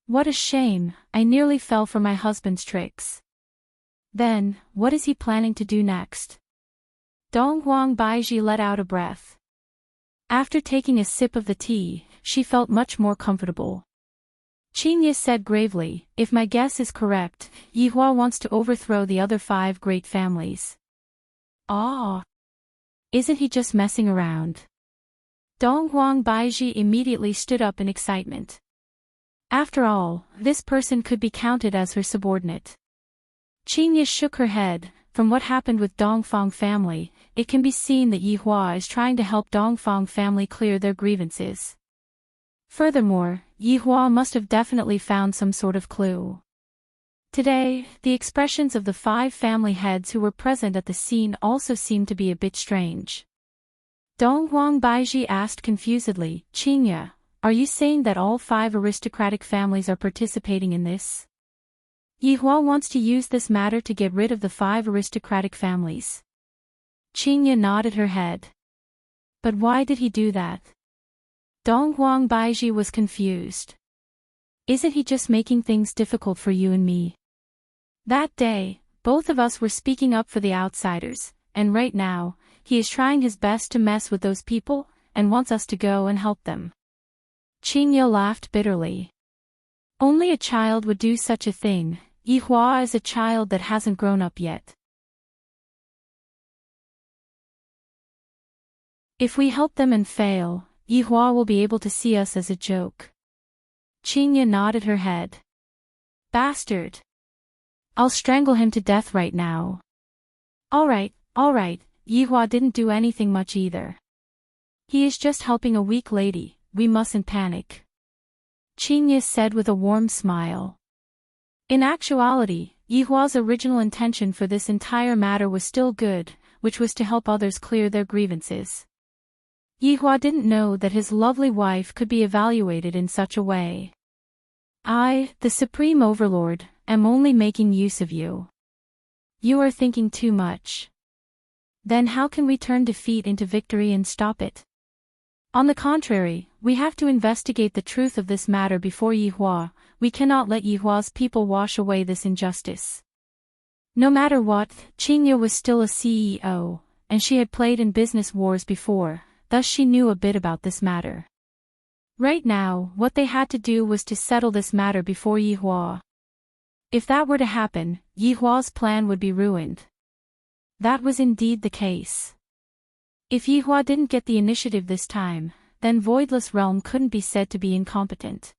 What a shame, I nearly fell for my husband's tricks. Then, what is he planning to do next? Dong Huang Baiji let out a breath. After taking a sip of the tea, she felt much more comfortable. Qinya said gravely, if my guess is correct, Yihua wants to overthrow the other 5 great families. Isn't he just messing around? Dong Huang Baiji immediately stood up in excitement. After all, this person could be counted as her subordinate. Qinya shook her head. From what happened with Dongfang family, it can be seen that Yihua is trying to help Dongfang family clear their grievances. Furthermore, Yihua must have definitely found some sort of clue. Today, the expressions of the 5 family heads who were present at the scene also seemed to be a bit strange. Dong Huang Baiji asked confusedly, Qinya, are you saying that all 5 aristocratic families are participating in this? Yihua wants to use this matter to get rid of the 5 aristocratic families. Qinya nodded her head. But why did he do that? Dong Huang Baiji was confused. Isn't he just making things difficult for you and me? That day, both of us were speaking up for the outsiders, and right now, he is trying his best to mess with those people, and wants us to go and help them. Qinya laughed bitterly. Only a child would do such a thing. Yihua is a child that hasn't grown up yet. If we help them and fail, Yihua will be able to see us as a joke. Qinya nodded her head. Bastard! I'll strangle him to death right now. Alright, Yihua didn't do anything much either. He is just helping a weak lady, we mustn't panic. Qinya said with a warm smile. In actuality, Yihua's original intention for this entire matter was still good, which was to help others clear their grievances. Yihua didn't know that his lovely wife could be evaluated in such a way. I, the Supreme Overlord, am only making use of you. You are thinking too much. Then how can we turn defeat into victory and stop it? On the contrary, we have to investigate the truth of this matter before Yihua. We cannot let Yihua's people wash away this injustice. No matter what, Qingye was still a CEO, and she had played in business wars before, thus she knew a bit about this matter. Right now, what they had to do was to settle this matter before Yihua. If that were to happen, Yihua's plan would be ruined. That was indeed the case. If Yihua didn't get the initiative this time, then Voidless Realm couldn't be said to be incompetent.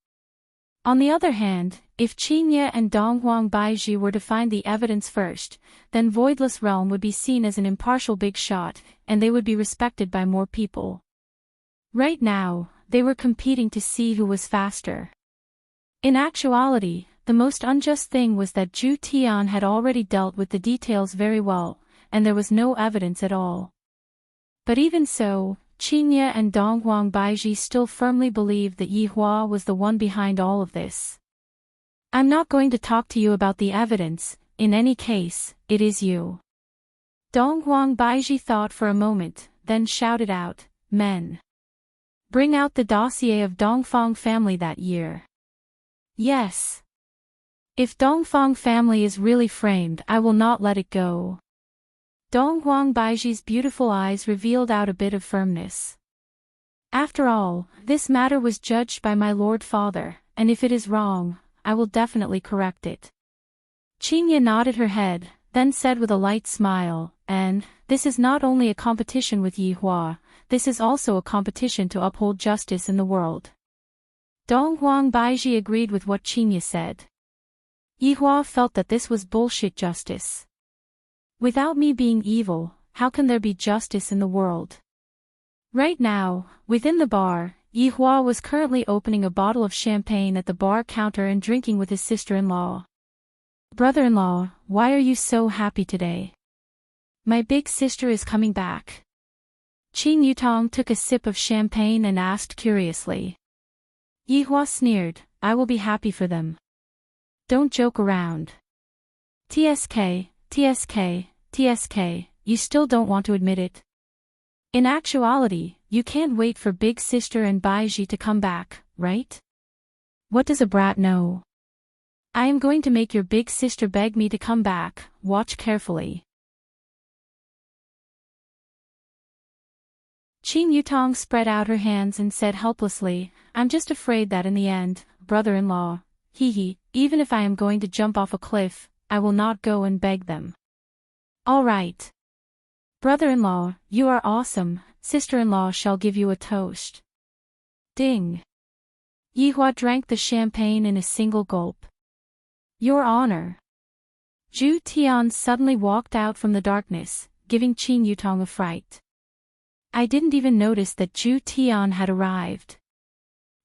On the other hand, if Qingye and Donghuang Baizhi were to find the evidence first, then Voidless Realm would be seen as an impartial big shot, and they would be respected by more people. Right now, they were competing to see who was faster. In actuality, the most unjust thing was that Zhu Tian had already dealt with the details very well, and there was no evidence at all. But even so, Qingye and Donghuang Baizhi still firmly believed that Yihua was the one behind all of this. I'm not going to talk to you about the evidence, in any case, it is you. Donghuang Baizhi thought for a moment, then shouted out, Men! Bring out the dossier of Dongfang family that year. Yes. If Dongfang family is really framed, I will not let it go. Donghuang Baizhi's beautiful eyes revealed out a bit of firmness. After all, this matter was judged by my Lord Father, and if it is wrong, I will definitely correct it. Qingye nodded her head, then said with a light smile, and, this is not only a competition with Yihua, this is also a competition to uphold justice in the world. Donghuang Baizhi agreed with what Qingye said. Yihua felt that this was bullshit justice. Without me being evil, how can there be justice in the world? Right now, within the bar, Yihua was currently opening a bottle of champagne at the bar counter and drinking with his sister-in-law. Brother-in-law, why are you so happy today? My big sister is coming back. Qin Yutong took a sip of champagne and asked curiously. Yihua sneered, I will be happy for them. Don't joke around. TSK, you still don't want to admit it? In actuality, you can't wait for Big Sister and Baizhi to come back, right? What does a brat know? I am going to make your big sister beg me to come back, watch carefully. Qin Yutong spread out her hands and said helplessly, I'm just afraid that in the end, brother-in-law, even if I am going to jump off a cliff, I will not go and beg them. All right. Brother-in-law, you are awesome, sister-in-law shall give you a toast. Ding. Yihua drank the champagne in a single gulp. Your honor. Zhu Tian suddenly walked out from the darkness, giving Qin Yutong a fright. I didn't even notice that Zhu Tian had arrived.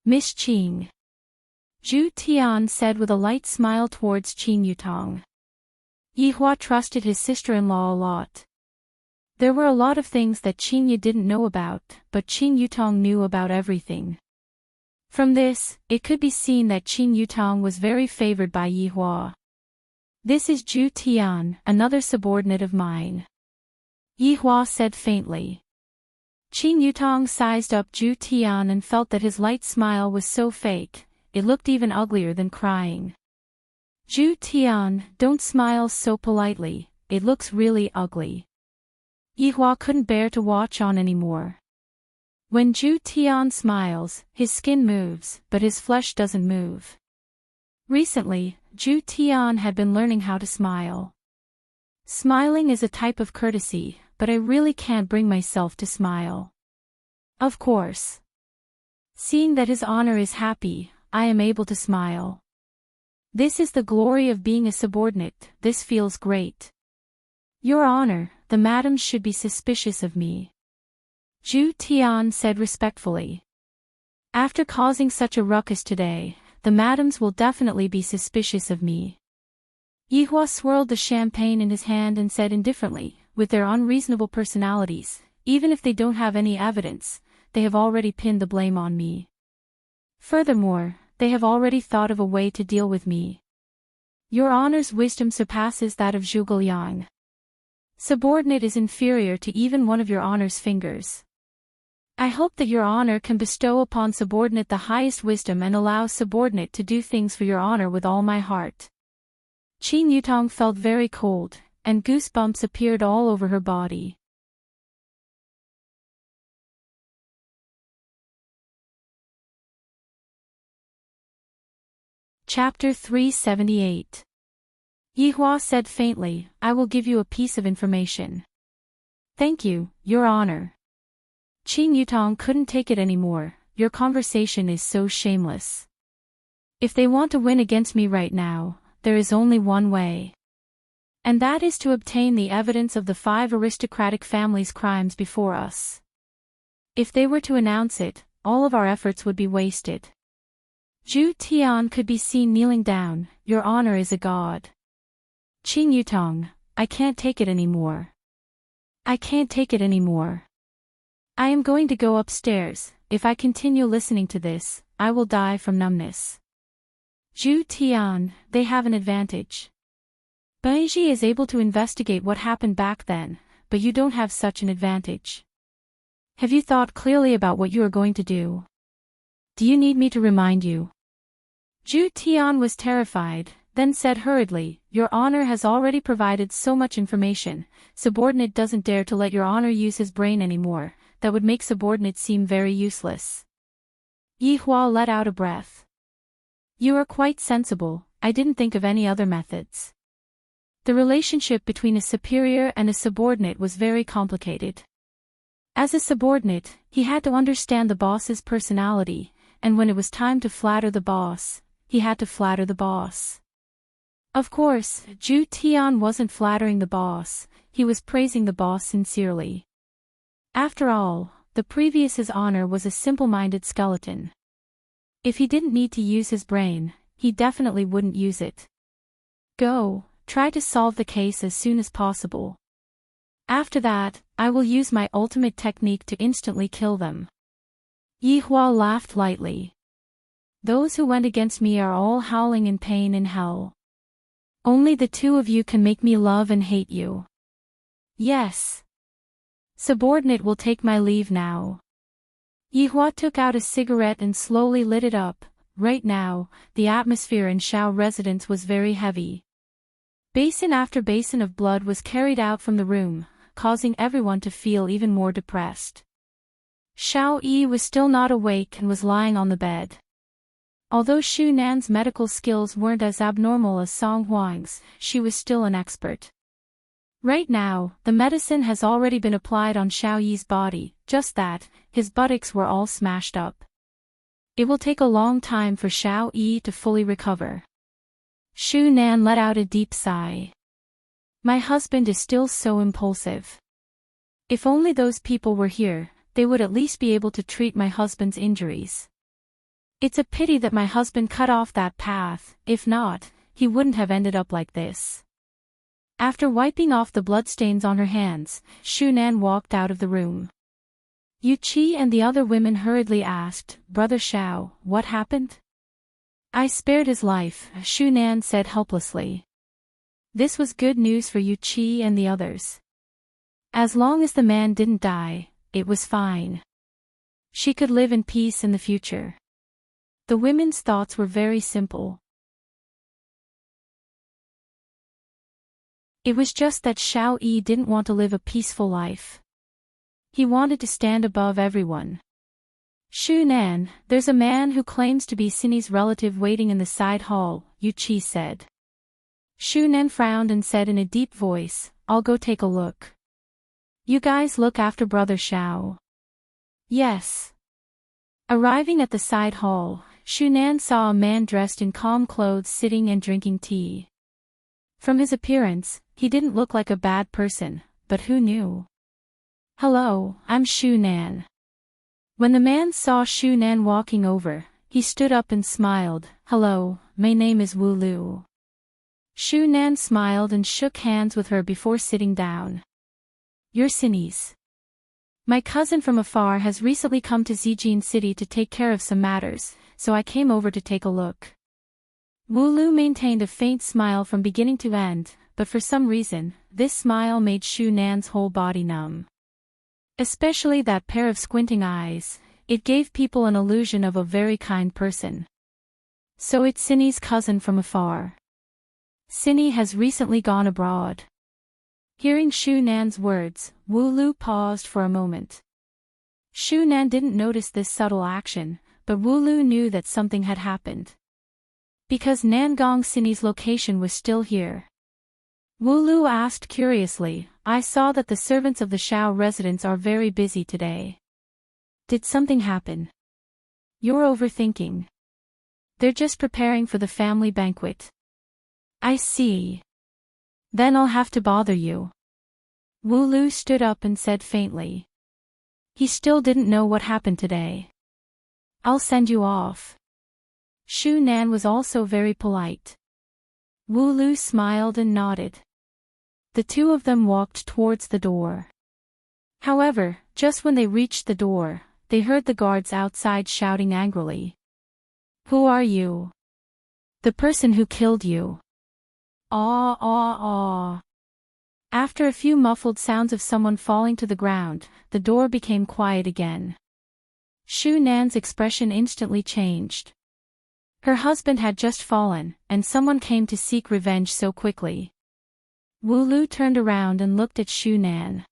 Miss Qing. Zhu Tian said with a light smile towards Qin Yutong. Yihua trusted his sister-in-law a lot. There were a lot of things that Qingye didn't know about, but Qin Yutong knew about everything. From this, it could be seen that Qin Yutong was very favored by Yihua. This is Zhu Tian, another subordinate of mine. Yihua said faintly. Qin Yutong sized up Zhu Tian and felt that his light smile was so fake, it looked even uglier than crying. Zhu Tian, don't smile so politely, it looks really ugly. Yihua couldn't bear to watch on anymore. When Zhu Tian smiles, his skin moves, but his flesh doesn't move. Recently, Zhu Tian had been learning how to smile. Smiling is a type of courtesy, but I really can't bring myself to smile. Of course. Seeing that his honor is happy, I am able to smile. This is the glory of being a subordinate, this feels great. Your honor, the madams should be suspicious of me. Zhu Tian said respectfully. After causing such a ruckus today, the madams will definitely be suspicious of me. Yihua swirled the champagne in his hand and said indifferently, with their unreasonable personalities, even if they don't have any evidence, they have already pinned the blame on me. Furthermore, they have already thought of a way to deal with me. Your honor's wisdom surpasses that of Zhuge Liang. Subordinate is inferior to even one of your honor's fingers. I hope that your honor can bestow upon subordinate the highest wisdom and allow subordinate to do things for your honor with all my heart. Qin Yutong felt very cold, and goosebumps appeared all over her body. Chapter 378. Yihua said faintly, I will give you a piece of information. Thank you, Your Honor. Qin Yutong couldn't take it anymore. Your conversation is so shameless. If they want to win against me right now, there is only one way. And that is to obtain the evidence of the 5 aristocratic families' crimes before us. If they were to announce it, all of our efforts would be wasted. Zhu Tian could be seen kneeling down. Your honor is a god. Qin Yutong, I can't take it anymore. I can't take it anymore. I am going to go upstairs. If I continue listening to this, I will die from numbness. Zhu Tian, they have an advantage. Baiji is able to investigate what happened back then, but you don't have such an advantage. Have you thought clearly about what you are going to do? Do you need me to remind you? Zhu Tian was terrified, then said hurriedly, Your honor has already provided so much information. Subordinate doesn't dare to let your honor use his brain anymore. That would make subordinate seem very useless. Yihua let out a breath. You are quite sensible. I didn't think of any other methods. The relationship between a superior and a subordinate was very complicated. As a subordinate, he had to understand the boss's personality, and when it was time to flatter the boss, he had to flatter the boss. Of course, Zhu Tian wasn't flattering the boss, he was praising the boss sincerely. After all, the previous His Honor was a simple-minded skeleton. If he didn't need to use his brain, he definitely wouldn't use it. Go, try to solve the case as soon as possible. After that, I will use my ultimate technique to instantly kill them. Yihua laughed lightly. Those who went against me are all howling in pain in hell. Only the 2 of you can make me love and hate you. Yes. Subordinate will take my leave now. Yihua took out a cigarette and slowly lit it up. Right now, the atmosphere in Shao residence was very heavy. Basin after basin of blood was carried out from the room, causing everyone to feel even more depressed. Shao Yi was still not awake and was lying on the bed. Although Xu Nan's medical skills weren't as abnormal as Song Huang's, she was still an expert. Right now, the medicine has already been applied on Shao Yi's body, just that, his buttocks were all smashed up. It will take a long time for Shao Yi to fully recover. Xu Nan let out a deep sigh. My husband is still so impulsive. If only those people were here, they would at least be able to treat my husband's injuries. It's a pity that my husband cut off that path, if not, he wouldn't have ended up like this. After wiping off the bloodstains on her hands, Xu Nan walked out of the room. Yu Qi and the other women hurriedly asked, Brother Shao, what happened? I spared his life, Xu Nan said helplessly. This was good news for Yu Qi and the others. As long as the man didn't die, it was fine. She could live in peace in the future. The women's thoughts were very simple. It was just that Shao Yi didn't want to live a peaceful life. He wanted to stand above everyone. Xu Nan, there's a man who claims to be Cindy's relative waiting in the side hall, Yu Qi said. Xu Nan frowned and said in a deep voice, I'll go take a look. You guys look after Brother Shao. Yes. Arriving at the side hall, Xu Nan saw a man dressed in calm clothes sitting and drinking tea. From his appearance, he didn't look like a bad person, but who knew? Hello, I'm Xu Nan. When the man saw Xu Nan walking over, he stood up and smiled. Hello, my name is Wu Lu. Xu Nan smiled and shook hands with her before sitting down. You're Cindy's. My cousin from afar has recently come to Zijin City to take care of some matters, so I came over to take a look. Wu Lu maintained a faint smile from beginning to end, but for some reason, this smile made Xu Nan's whole body numb. Especially that pair of squinting eyes, it gave people an illusion of a very kind person. So it's Cindy's cousin from afar. Cindy has recently gone abroad. Hearing Shu Nan's words, Wu Lu paused for a moment. Shu Nan didn't notice this subtle action, but Wu Lu knew that something had happened. Because Nangong Cindy's location was still here. Wu Lu asked curiously, I saw that the servants of the Shao residence are very busy today. Did something happen? You're overthinking. They're just preparing for the family banquet. I see. Then I'll have to bother you. Wu Lu stood up and said faintly. He still didn't know what happened today. I'll send you off. Shu Nan was also very polite. Wu Lu smiled and nodded. The two of them walked towards the door. However, just when they reached the door, they heard the guards outside shouting angrily. Who are you? The person who killed you. Aw, aw, aw. After a few muffled sounds of someone falling to the ground, the door became quiet again. Shu Nan's expression instantly changed. Her husband had just fallen, and someone came to seek revenge so quickly. Wu Lu turned around and looked at Shu Nan.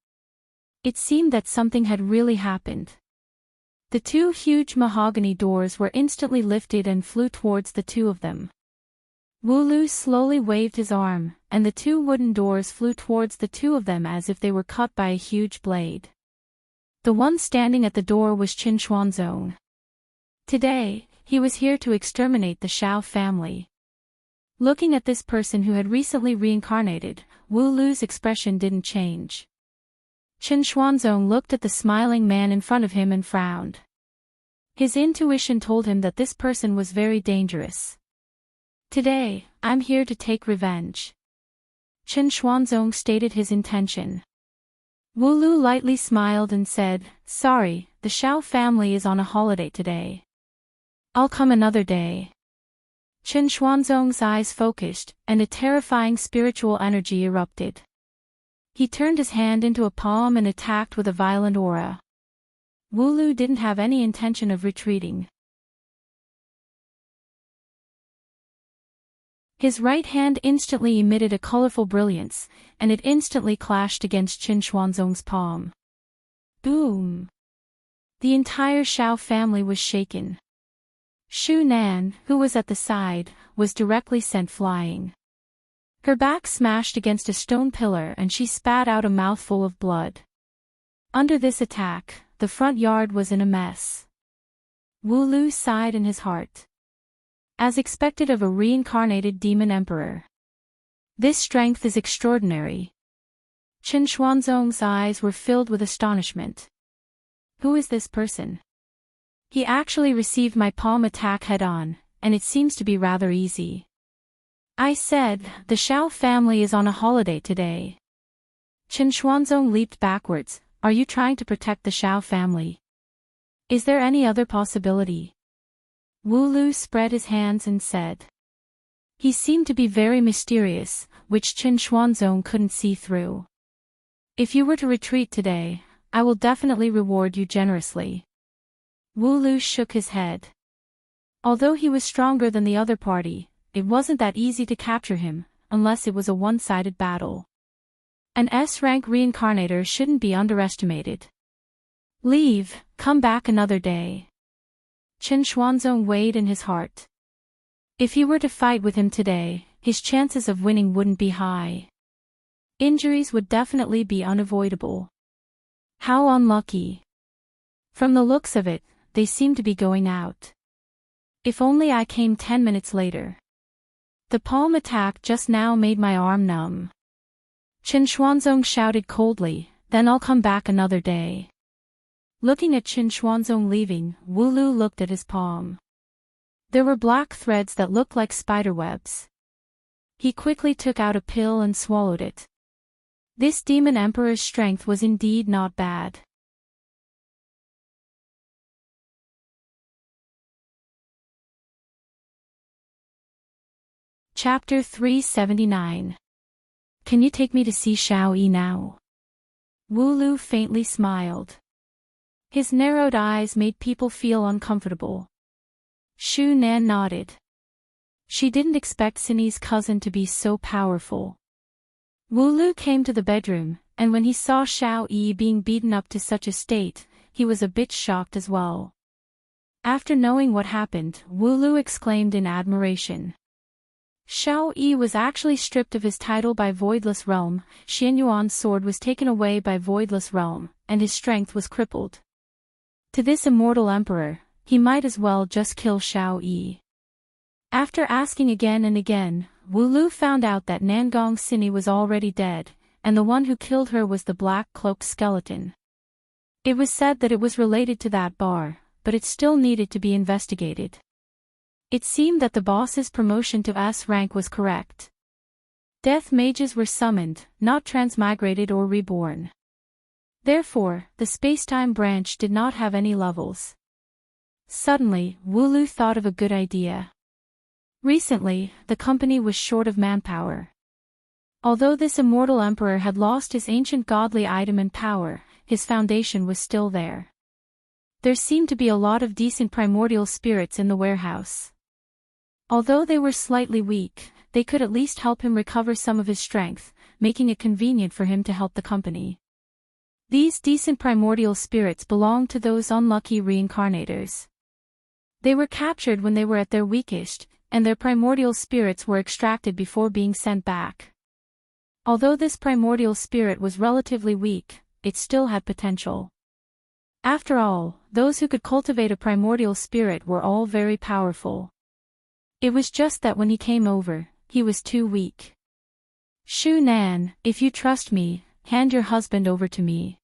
It seemed that something had really happened. The two huge mahogany doors were instantly lifted and flew towards the two of them. Wu Lu slowly waved his arm, and the two wooden doors flew towards the two of them as if they were cut by a huge blade. The one standing at the door was Qin Xuanzong. Today, he was here to exterminate the Shao family. Looking at this person who had recently reincarnated, Wu Lu's expression didn't change. Qin Xuanzong looked at the smiling man in front of him and frowned. His intuition told him that this person was very dangerous. Today, I'm here to take revenge. Qin Xuanzong stated his intention. Wu Lu lightly smiled and said, Sorry, the Shao family is on a holiday today. I'll come another day. Qin Xuanzong's eyes focused, and a terrifying spiritual energy erupted. He turned his hand into a palm and attacked with a violent aura. Wu Lu didn't have any intention of retreating. His right hand instantly emitted a colorful brilliance, and it instantly clashed against Qin Xuanzong's palm. Boom! The entire Shao family was shaken. Shu Nan, who was at the side, was directly sent flying. Her back smashed against a stone pillar and she spat out a mouthful of blood. Under this attack, the front yard was in a mess. Wu Lu sighed in his heart. As expected of a reincarnated demon emperor. This strength is extraordinary. Qin Xuanzong's eyes were filled with astonishment. Who is this person? He actually received my palm attack head-on, and it seems to be rather easy. I said, the Shao family is on a holiday today. Qin Xuanzong leaped backwards. Are you trying to protect the Shao family? Is there any other possibility? Wu Lu spread his hands and said. He seemed to be very mysterious, which Qin Xuanzong couldn't see through. If you were to retreat today, I will definitely reward you generously. Wu Lu shook his head. Although he was stronger than the other party, it wasn't that easy to capture him, unless it was a one-sided battle. An S-rank reincarnator shouldn't be underestimated. Leave, come back another day. Qin Xuanzong weighed in his heart. If he were to fight with him today, his chances of winning wouldn't be high. Injuries would definitely be unavoidable. How unlucky. From the looks of it, they seem to be going out. If only I came 10 minutes later. The palm attack just now made my arm numb. Qin Xuanzong shouted coldly, then I'll come back another day. Looking at Qin Xuanzong leaving, Wu Lu looked at his palm. There were black threads that looked like spiderwebs. He quickly took out a pill and swallowed it. This demon emperor's strength was indeed not bad. Chapter 379. Can you take me to see Xiao Yi now? Wu Lu faintly smiled. His narrowed eyes made people feel uncomfortable. Shu Nan nodded. She didn't expect Cindy's cousin to be so powerful. Wu Lu came to the bedroom, and when he saw Xiao Yi being beaten up to such a state, he was a bit shocked as well. After knowing what happened, Wu Lu exclaimed in admiration. Xiao Yi was actually stripped of his title by Voidless Realm, Xianyuan's sword was taken away by Voidless Realm, and his strength was crippled. To this immortal emperor, he might as well just kill Xiao Yi. After asking again and again, Wu Lu found out that Nangong Sini was already dead, and the one who killed her was the black-cloaked skeleton. It was said that it was related to that bar, but it still needed to be investigated. It seemed that the boss's promotion to S rank was correct. Death mages were summoned, not transmigrated or reborn. Therefore, the spacetime branch did not have any levels. Suddenly, Wu Lu thought of a good idea. Recently, the company was short of manpower. Although this immortal emperor had lost his ancient godly item and power, his foundation was still there. There seemed to be a lot of decent primordial spirits in the warehouse. Although they were slightly weak, they could at least help him recover some of his strength, making it convenient for him to help the company. These decent primordial spirits belonged to those unlucky reincarnators. They were captured when they were at their weakest, and their primordial spirits were extracted before being sent back. Although this primordial spirit was relatively weak, it still had potential. After all, those who could cultivate a primordial spirit were all very powerful. It was just that when he came over, he was too weak. Shu Nan, if you trust me, hand your husband over to me.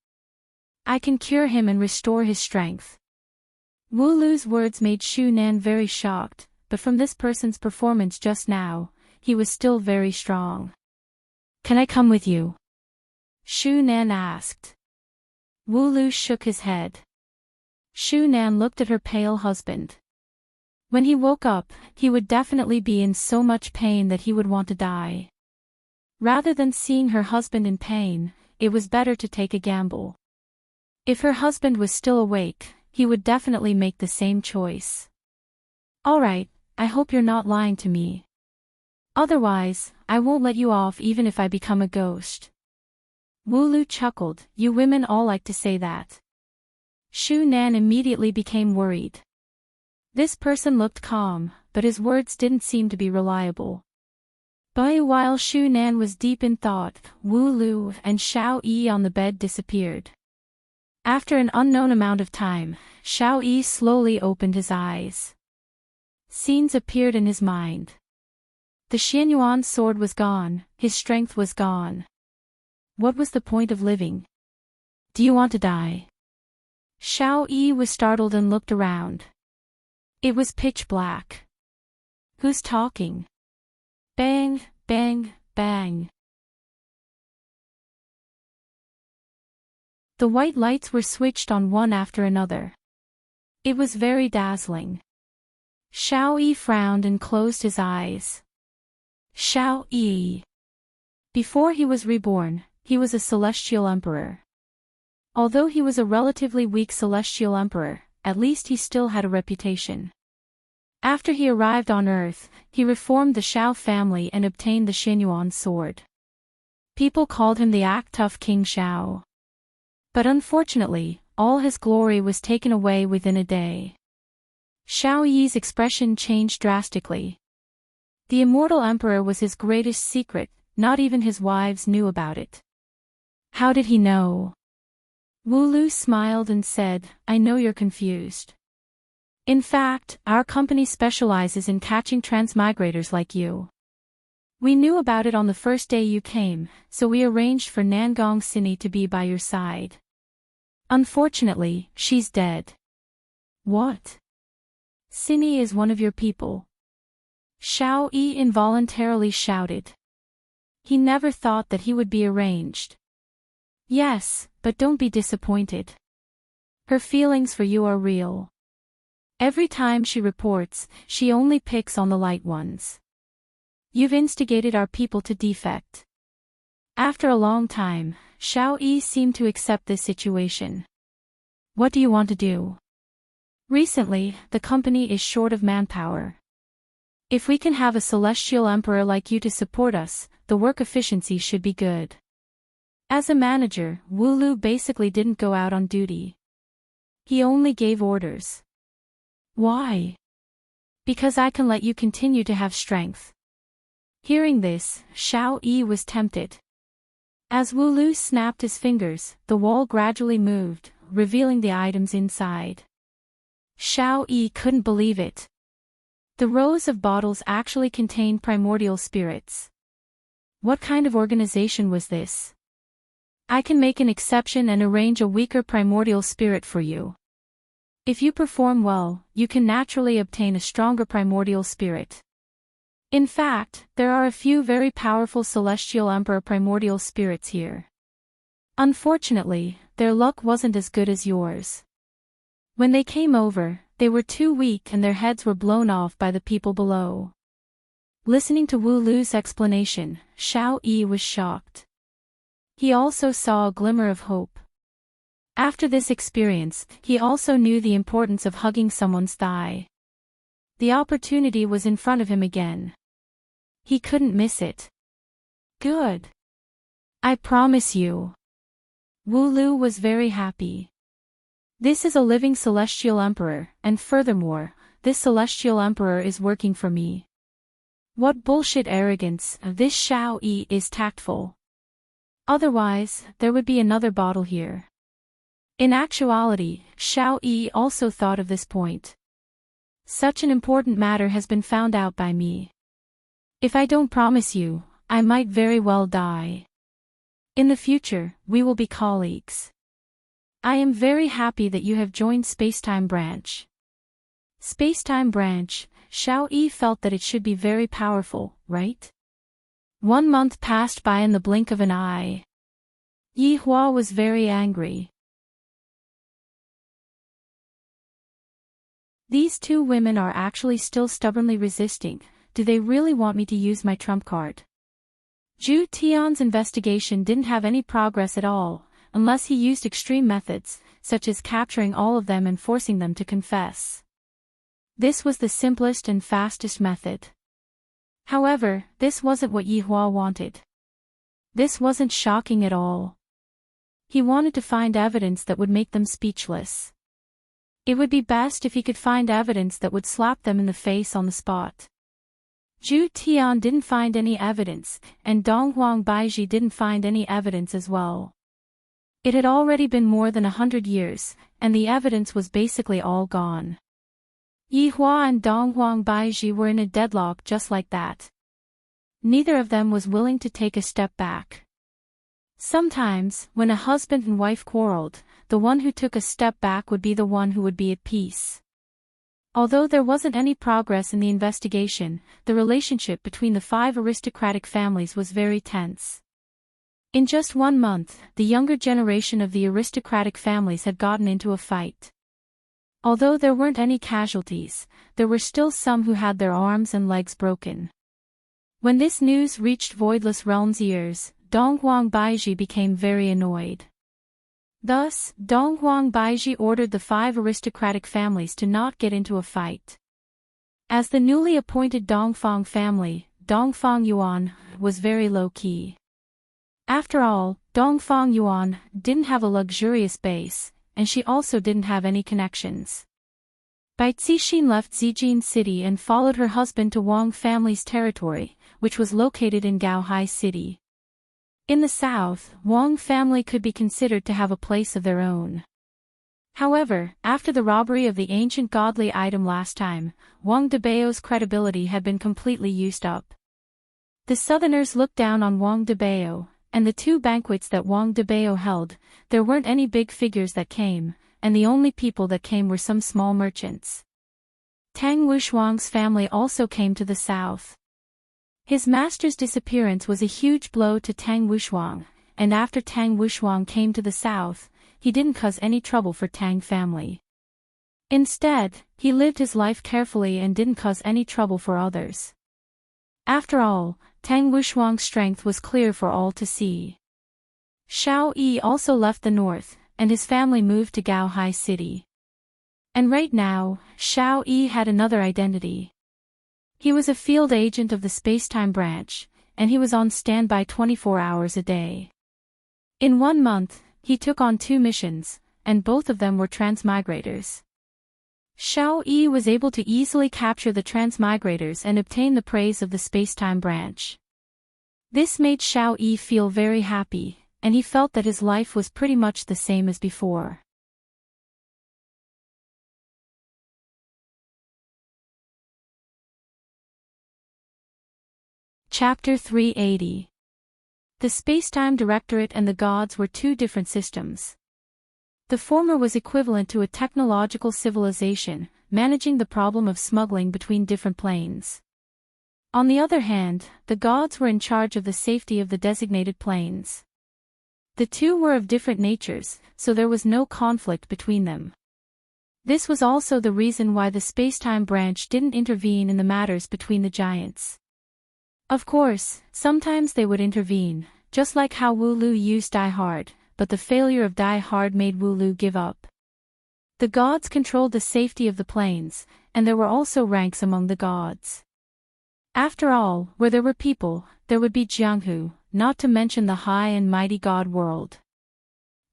I can cure him and restore his strength. Wu Lu's words made Shu Nan very shocked, but from this person's performance just now, he was still very strong. Can I come with you? Shu Nan asked. Wu Lu shook his head. Shu Nan looked at her pale husband. When he woke up, he would definitely be in so much pain that he would want to die. Rather than seeing her husband in pain, it was better to take a gamble. If her husband was still awake, he would definitely make the same choice. All right, I hope you're not lying to me. Otherwise, I won't let you off even if I become a ghost. Wu Lu chuckled, you women all like to say that. Shu Nan immediately became worried. This person looked calm, but his words didn't seem to be reliable. But while Shu Nan was deep in thought, Wu Lu and Xiao Yi on the bed disappeared. After an unknown amount of time, Xiao Yi slowly opened his eyes. Scenes appeared in his mind. The Xianyuan sword was gone, his strength was gone. What was the point of living? Do you want to die? Xiao Yi was startled and looked around. It was pitch black. Who's talking? Bang, bang, bang. The white lights were switched on one after another. It was very dazzling. Xiao Yi frowned and closed his eyes. Xiao Yi. Before he was reborn, he was a celestial emperor. Although he was a relatively weak celestial emperor, at least he still had a reputation. After he arrived on Earth, he reformed the Xiao family and obtained the Xianyuan sword. People called him the act-tough King Xiao. But unfortunately, all his glory was taken away within a day. Xiao Yi's expression changed drastically. The immortal emperor was his greatest secret, not even his wives knew about it. How did he know? Wu Lu smiled and said, I know you're confused. In fact, our company specializes in catching transmigrators like you. We knew about it on the first day you came, so we arranged for Nangong Sini to be by your side. Unfortunately, she's dead. What? Sini is one of your people. Xiao Yi involuntarily shouted. He never thought that he would be arranged. Yes, but don't be disappointed. Her feelings for you are real. Every time she reports, she only picks on the light ones. You've instigated our people to defect. After a long time, Xiao Yi seemed to accept this situation. What do you want to do? Recently, the company is short of manpower. If we can have a celestial emperor like you to support us, the work efficiency should be good. As a manager, Wu Lu basically didn't go out on duty. He only gave orders. Why? Because I can let you continue to have strength. Hearing this, Xiao Yi was tempted. As Wu Lu snapped his fingers, the wall gradually moved, revealing the items inside. Xiao Yi couldn't believe it. The rows of bottles actually contained primordial spirits. What kind of organization was this? I can make an exception and arrange a weaker primordial spirit for you. If you perform well, you can naturally obtain a stronger primordial spirit. In fact, there are a few very powerful Celestial Emperor primordial spirits here. Unfortunately, their luck wasn't as good as yours. When they came over, they were too weak and their heads were blown off by the people below. Listening to Wu Lu's explanation, Xiao Yi was shocked. He also saw a glimmer of hope. After this experience, he also knew the importance of hugging someone's thigh. The opportunity was in front of him again. He couldn't miss it. Good. I promise you. Wu Lu was very happy. This is a living Celestial Emperor, and furthermore, this Celestial Emperor is working for me. What bullshit arrogance, this Xiao Yi is tactful. Otherwise, there would be another bottle here. In actuality, Xiao Yi also thought of this point. Such an important matter has been found out by me. If I don't promise you, I might very well die. In the future, we will be colleagues. I am very happy that you have joined Spacetime Branch. Spacetime Branch, Xiao Yi felt that it should be very powerful, right? 1 month passed by in the blink of an eye. Yi Hua was very angry. These two women are actually still stubbornly resisting. Do they really want me to use my trump card? Zhu Tian's investigation didn't have any progress at all, unless he used extreme methods, such as capturing all of them and forcing them to confess. This was the simplest and fastest method. However, this wasn't what Yi Hua wanted. This wasn't shocking at all. He wanted to find evidence that would make them speechless. It would be best if he could find evidence that would slap them in the face on the spot. Zhu Tian didn't find any evidence, and Donghuang Baiji didn't find any evidence as well. It had already been more than 100 years, and the evidence was basically all gone. Yi Hua and Donghuang Baiji were in a deadlock just like that. Neither of them was willing to take a step back. Sometimes, when a husband and wife quarreled, the one who took a step back would be the one who would be at peace. Although there wasn't any progress in the investigation, the relationship between the 5 aristocratic families was very tense. In just 1 month, the younger generation of the aristocratic families had gotten into a fight. Although there weren't any casualties, there were still some who had their arms and legs broken. When this news reached Voidless Realm's ears, Donghuang Baiji became very annoyed. Thus, Donghuang Baiji ordered the 5 aristocratic families to not get into a fight. As the newly appointed Dongfang family, Dongfang Yuan was very low-key. After all, Dongfang Yuan didn't have a luxurious base, and she also didn't have any connections. Bai Zixin left Zijin City and followed her husband to Wang family's territory, which was located in Gaohai City. In the south, Wang family could be considered to have a place of their own. However, after the robbery of the ancient godly item last time, Wang Debao's credibility had been completely used up. The southerners looked down on Wang Debao, and the 2 banquets that Wang Debao held, there weren't any big figures that came, and the only people that came were some small merchants. Tang Wushuang's family also came to the south. His master's disappearance was a huge blow to Tang Wushuang, and after Tang Wushuang came to the south, he didn't cause any trouble for Tang family. Instead, he lived his life carefully and didn't cause any trouble for others. After all, Tang Wushuang's strength was clear for all to see. Xiao Yi also left the north, and his family moved to Gaohai City. And right now, Xiao Yi had another identity. He was a field agent of the Spacetime branch, and he was on standby 24 hours a day. In 1 month, he took on 2 missions, and both of them were transmigrators. Xiao Yi was able to easily capture the transmigrators and obtain the praise of the Spacetime branch. This made Xiao Yi feel very happy, and he felt that his life was pretty much the same as before. Chapter 380. The Spacetime Directorate and the Gods were 2 different systems. The former was equivalent to a technological civilization, managing the problem of smuggling between different planes. On the other hand, the Gods were in charge of the safety of the designated planes. The 2 were of different natures, so there was no conflict between them. This was also the reason why the Spacetime branch didn't intervene in the matters between the giants. Of course, sometimes they would intervene, just like how Wu Lu used Die Hard, but the failure of Die Hard made Wu Lu give up. The Gods controlled the safety of the planes, and there were also ranks among the Gods. After all, where there were people, there would be Jianghu, not to mention the high and mighty God world.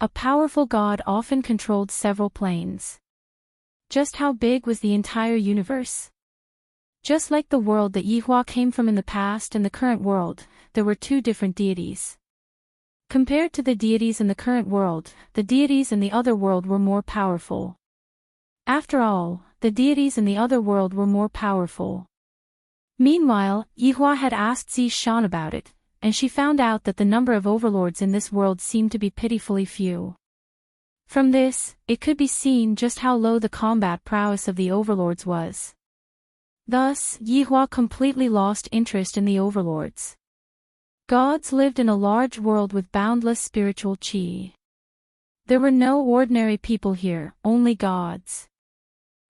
A powerful God often controlled several planes. Just how big was the entire universe? Just like the world that Yihua came from in the past and the current world, there were 2 different deities. Compared to the deities in the current world, the deities in the other world were more powerful. After all, the deities in the other world were more powerful. Meanwhile, Yihua had asked Zi Shan about it, and she found out that the number of overlords in this world seemed to be pitifully few. From this, it could be seen just how low the combat prowess of the overlords was. Thus, Yihua completely lost interest in the overlords. Gods lived in a large world with boundless spiritual qi. There were no ordinary people here, only gods.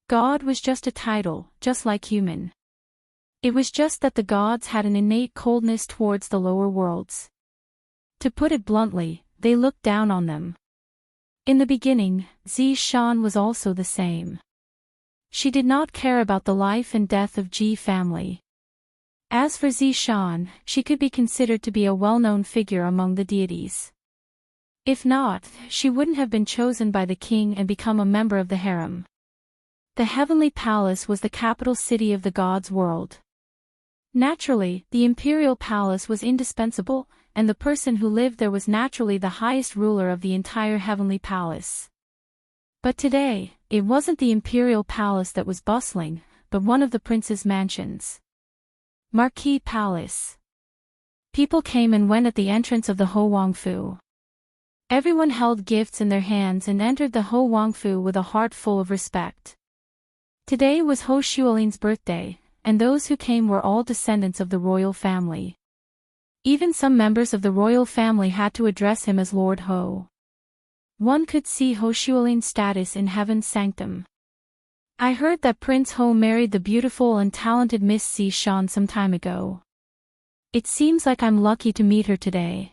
God was just a title, just like human. It was just that the gods had an innate coldness towards the lower worlds. To put it bluntly, they looked down on them. In the beginning, Zi Shan was also the same. She did not care about the life and death of Ji family. As for Zi Shan, she could be considered to be a well-known figure among the deities. If not, she wouldn't have been chosen by the king and become a member of the harem. The heavenly palace was the capital city of the gods' world. Naturally, the imperial palace was indispensable, and the person who lived there was naturally the highest ruler of the entire heavenly palace. But today, it wasn't the imperial palace that was bustling, but one of the prince's mansions. Marquis Palace. People came and went at the entrance of the Ho Wangfu. Everyone held gifts in their hands and entered the Ho Wangfu with a heart full of respect. Today was Ho Xuelin's birthday, and those who came were all descendants of the royal family. Even some members of the royal family had to address him as Lord Ho. One could see Ho Xuelin's status in heaven's sanctum. I heard that Prince Ho married the beautiful and talented Miss Zi Shan some time ago. It seems like I'm lucky to meet her today.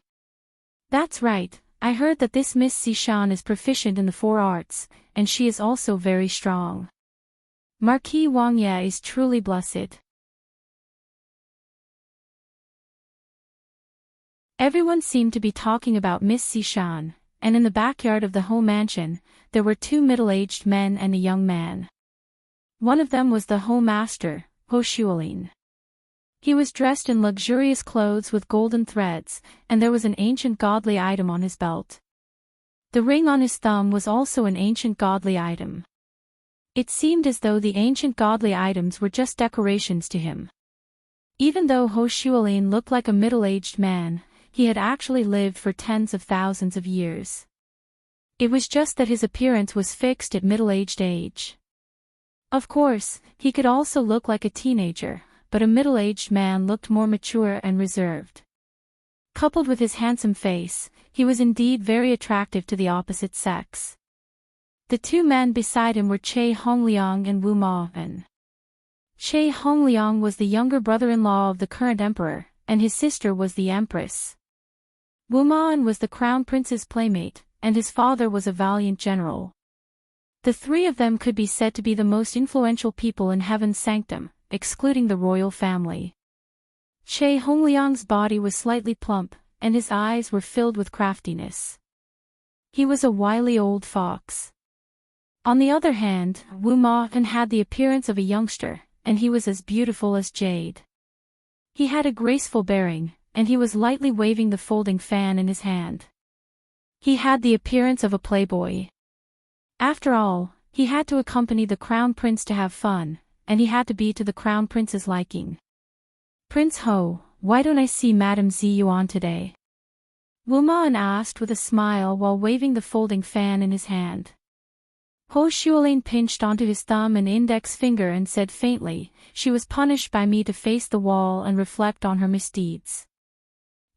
That's right, I heard that this Miss Zi Shan is proficient in the 4 arts, and she is also very strong. Marquis Wang Ye is truly blessed. Everyone seemed to be talking about Miss Zi Shan, and in the backyard of the Ho mansion, there were 2 middle-aged men and a young man. One of them was the Ho master, Ho Xuelin. He was dressed in luxurious clothes with golden threads, and there was an ancient godly item on his belt. The ring on his thumb was also an ancient godly item. It seemed as though the ancient godly items were just decorations to him. Even though Ho Xuelin looked like a middle-aged man, he had actually lived for tens of thousands of years. It was just that his appearance was fixed at middle-aged age. Of course, he could also look like a teenager, but a middle-aged man looked more mature and reserved. Coupled with his handsome face, he was indeed very attractive to the opposite sex. The 2 men beside him were Che Hongliang and Wu Maen. Che Hongliang was the younger brother-in-law of the current emperor, and his sister was the empress. Wuman was the crown prince's playmate, and his father was a valiant general. The three of them could be said to be the most influential people in heaven's sanctum, excluding the royal family. Che Hongliang's body was slightly plump, and his eyes were filled with craftiness. He was a wily old fox. On the other hand, Wu Ma-en had the appearance of a youngster, and he was as beautiful as jade. He had a graceful bearing, and he was lightly waving the folding fan in his hand. He had the appearance of a playboy. After all, he had to accompany the crown prince to have fun, and he had to be to the crown prince's liking. "Prince Ho, why don't I see Madame Zi Yuan today?" Wu Ma-en asked with a smile while waving the folding fan in his hand. Ho Shuolin pinched onto his thumb and index finger and said faintly, "She was punished by me to face the wall and reflect on her misdeeds."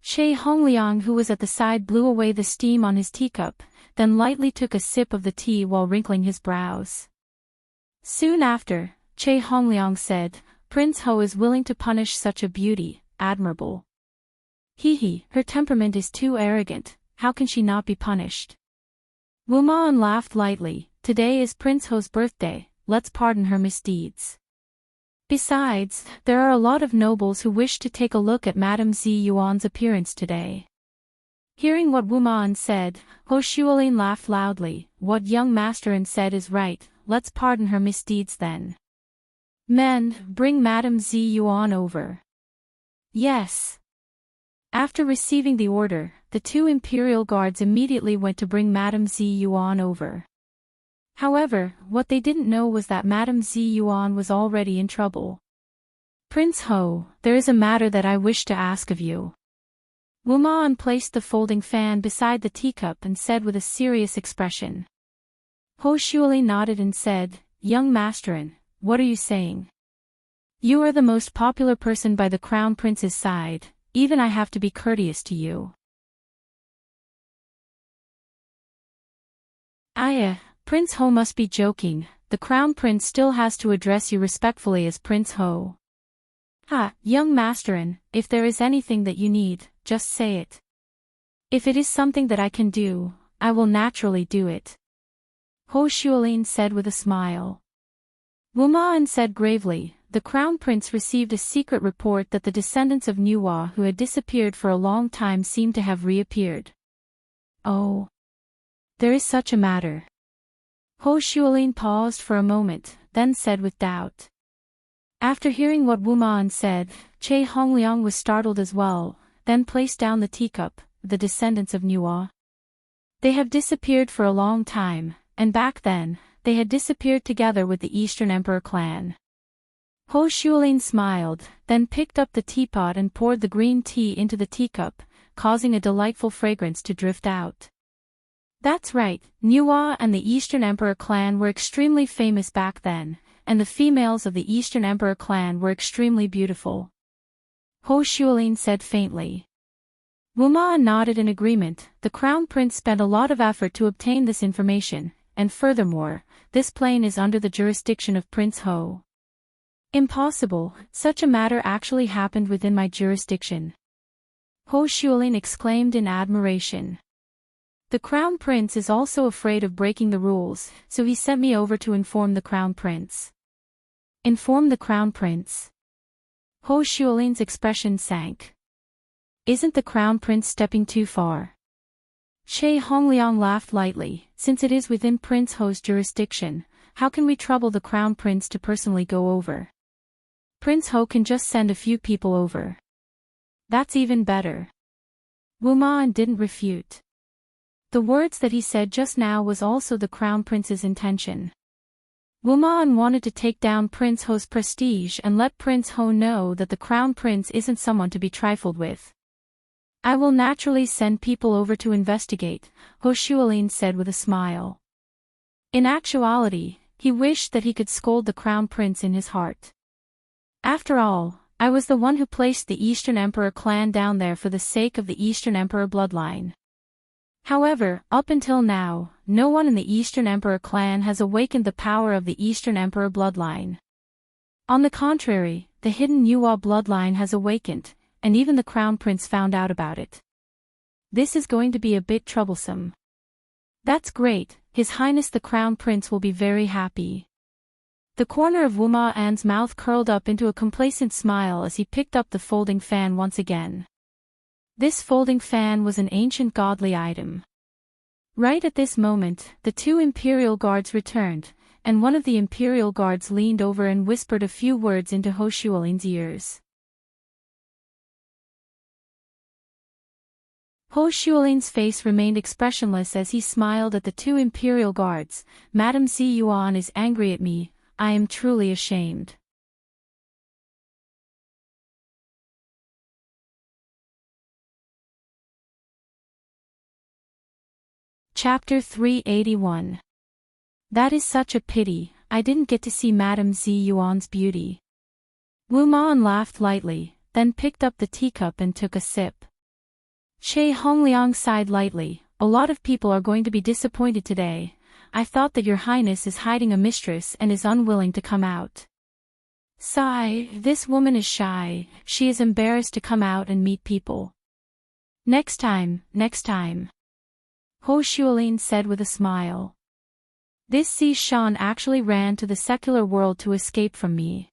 Che Hongliang, who was at the side, blew away the steam on his teacup, then lightly took a sip of the tea while wrinkling his brows. Soon after, Che Hongliang said, "Prince Ho is willing to punish such a beauty, admirable. He, her temperament is too arrogant, how can she not be punished?" Wu Ma-en laughed lightly, "Today is Prince Ho's birthday, let's pardon her misdeeds. Besides, there are a lot of nobles who wish to take a look at Madame Zi Yuan's appearance today." Hearing what Wu Ma-en said, Ho Shuolin laughed loudly. "What young master said is right, let's pardon her misdeeds then. Men, bring Madame Zi Yuan over." "Yes." After receiving the order, the two imperial guards immediately went to bring Madame Zi Yuan over. However, what they didn't know was that Madame Zi Yuan was already in trouble. "Prince Ho, there is a matter that I wish to ask of you." Wu Ma-en placed the folding fan beside the teacup and said with a serious expression. Ho Shuolin nodded and said, "Young masterin, what are you saying? You are the most popular person by the crown prince's side, even I have to be courteous to you." Prince Ho must be joking, the crown prince still has to address you respectfully as Prince Ho. Young masterin, if there is anything that you need, just say it. If it is something that I can do, I will naturally do it. Ho Shuolin said with a smile. Wu Ma-en said gravely, "The crown prince received a secret report that the descendants of Nuwa who had disappeared for a long time seem to have reappeared." "Oh. There is such a matter." Ho Shuolin paused for a moment, then said with doubt. After hearing what Wu Ma-en said, Che Hongliang was startled as well, then placed down the teacup. "The descendants of Nuwa. They have disappeared for a long time, and back then, they had disappeared together with the Eastern Emperor clan." Ho Shuolin smiled, then picked up the teapot and poured the green tea into the teacup, causing a delightful fragrance to drift out. "That's right, Nuwa and the Eastern Emperor clan were extremely famous back then, and the females of the Eastern Emperor clan were extremely beautiful." Ho Shuolin said faintly. Wu Ma-en nodded in agreement. The crown prince spent a lot of effort to obtain this information, and furthermore, this plane is under the jurisdiction of Prince Ho. "Impossible, such a matter actually happened within my jurisdiction." Ho Shuolin exclaimed in admiration. "The crown prince is also afraid of breaking the rules, so he sent me over to inform the crown prince." "Inform the crown prince?" Ho Shuolin's expression sank. "Isn't the crown prince stepping too far?" Che Hongliang laughed lightly. "Since it is within Prince Ho's jurisdiction, how can we trouble the crown prince to personally go over? Prince Ho can just send a few people over." "That's even better." Wu Ma-en didn't refute. The words that he said just now was also the crown prince's intention. Wu Ma-en wanted to take down Prince Ho's prestige and let Prince Ho know that the crown prince isn't someone to be trifled with. "I will naturally send people over to investigate," Ho Shuolin said with a smile. In actuality, he wished that he could scold the crown prince in his heart. "After all, I was the one who placed the Eastern Emperor clan down there for the sake of the Eastern Emperor bloodline. However, up until now, no one in the Eastern Emperor clan has awakened the power of the Eastern Emperor bloodline. On the contrary, the hidden Nuwa bloodline has awakened, and even the crown prince found out about it. This is going to be a bit troublesome. That's great, His Highness the Crown Prince will be very happy. The corner of Wu Ma An's mouth curled up into a complacent smile as he picked up the folding fan once again. This folding fan was an ancient godly item. Right at this moment, the two Imperial Guards returned, and one of the Imperial Guards leaned over and whispered a few words into Ho Shuolin's ears. Ho Shuolin's face remained expressionless as he smiled at the two Imperial Guards. Madame Xi Yuan is angry at me, I am truly ashamed. Chapter 381. That is such a pity, I didn't get to see Madame Xi Yuan's beauty. Wu Man laughed lightly, then picked up the teacup and took a sip. Che Hongliang sighed lightly, a lot of people are going to be disappointed today. I thought that your highness is hiding a mistress and is unwilling to come out. Sigh, this woman is shy, she is embarrassed to come out and meet people. Next time, next time. Ho Shuolin said with a smile. This Xi Shan actually ran to the secular world to escape from me.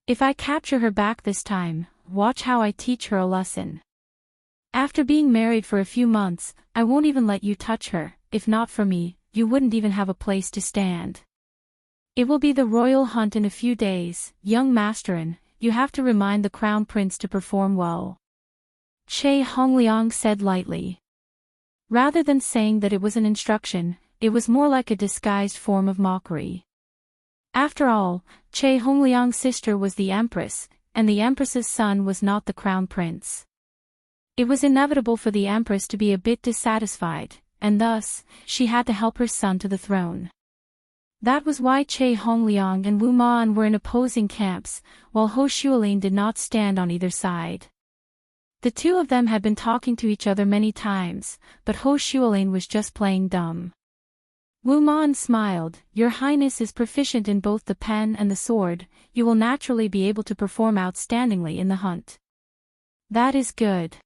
If I capture her back this time, watch how I teach her a lesson. After being married for a few months, I won't even let you touch her. If not for me, you wouldn't even have a place to stand. It will be the royal hunt in a few days, young masterin, you have to remind the crown prince to perform well. Che Hongliang said lightly. Rather than saying that it was an instruction, it was more like a disguised form of mockery. After all, Che Hongliang's sister was the empress, and the empress's son was not the crown prince. It was inevitable for the empress to be a bit dissatisfied, and thus, she had to help her son to the throne. That was why Che Hongliang and Wu Man were in opposing camps, while Ho Shuolin did not stand on either side. The two of them had been talking to each other many times, but Ho Shuolin was just playing dumb. Wu Man smiled, Your Highness is proficient in both the pen and the sword, you will naturally be able to perform outstandingly in the hunt. That is good.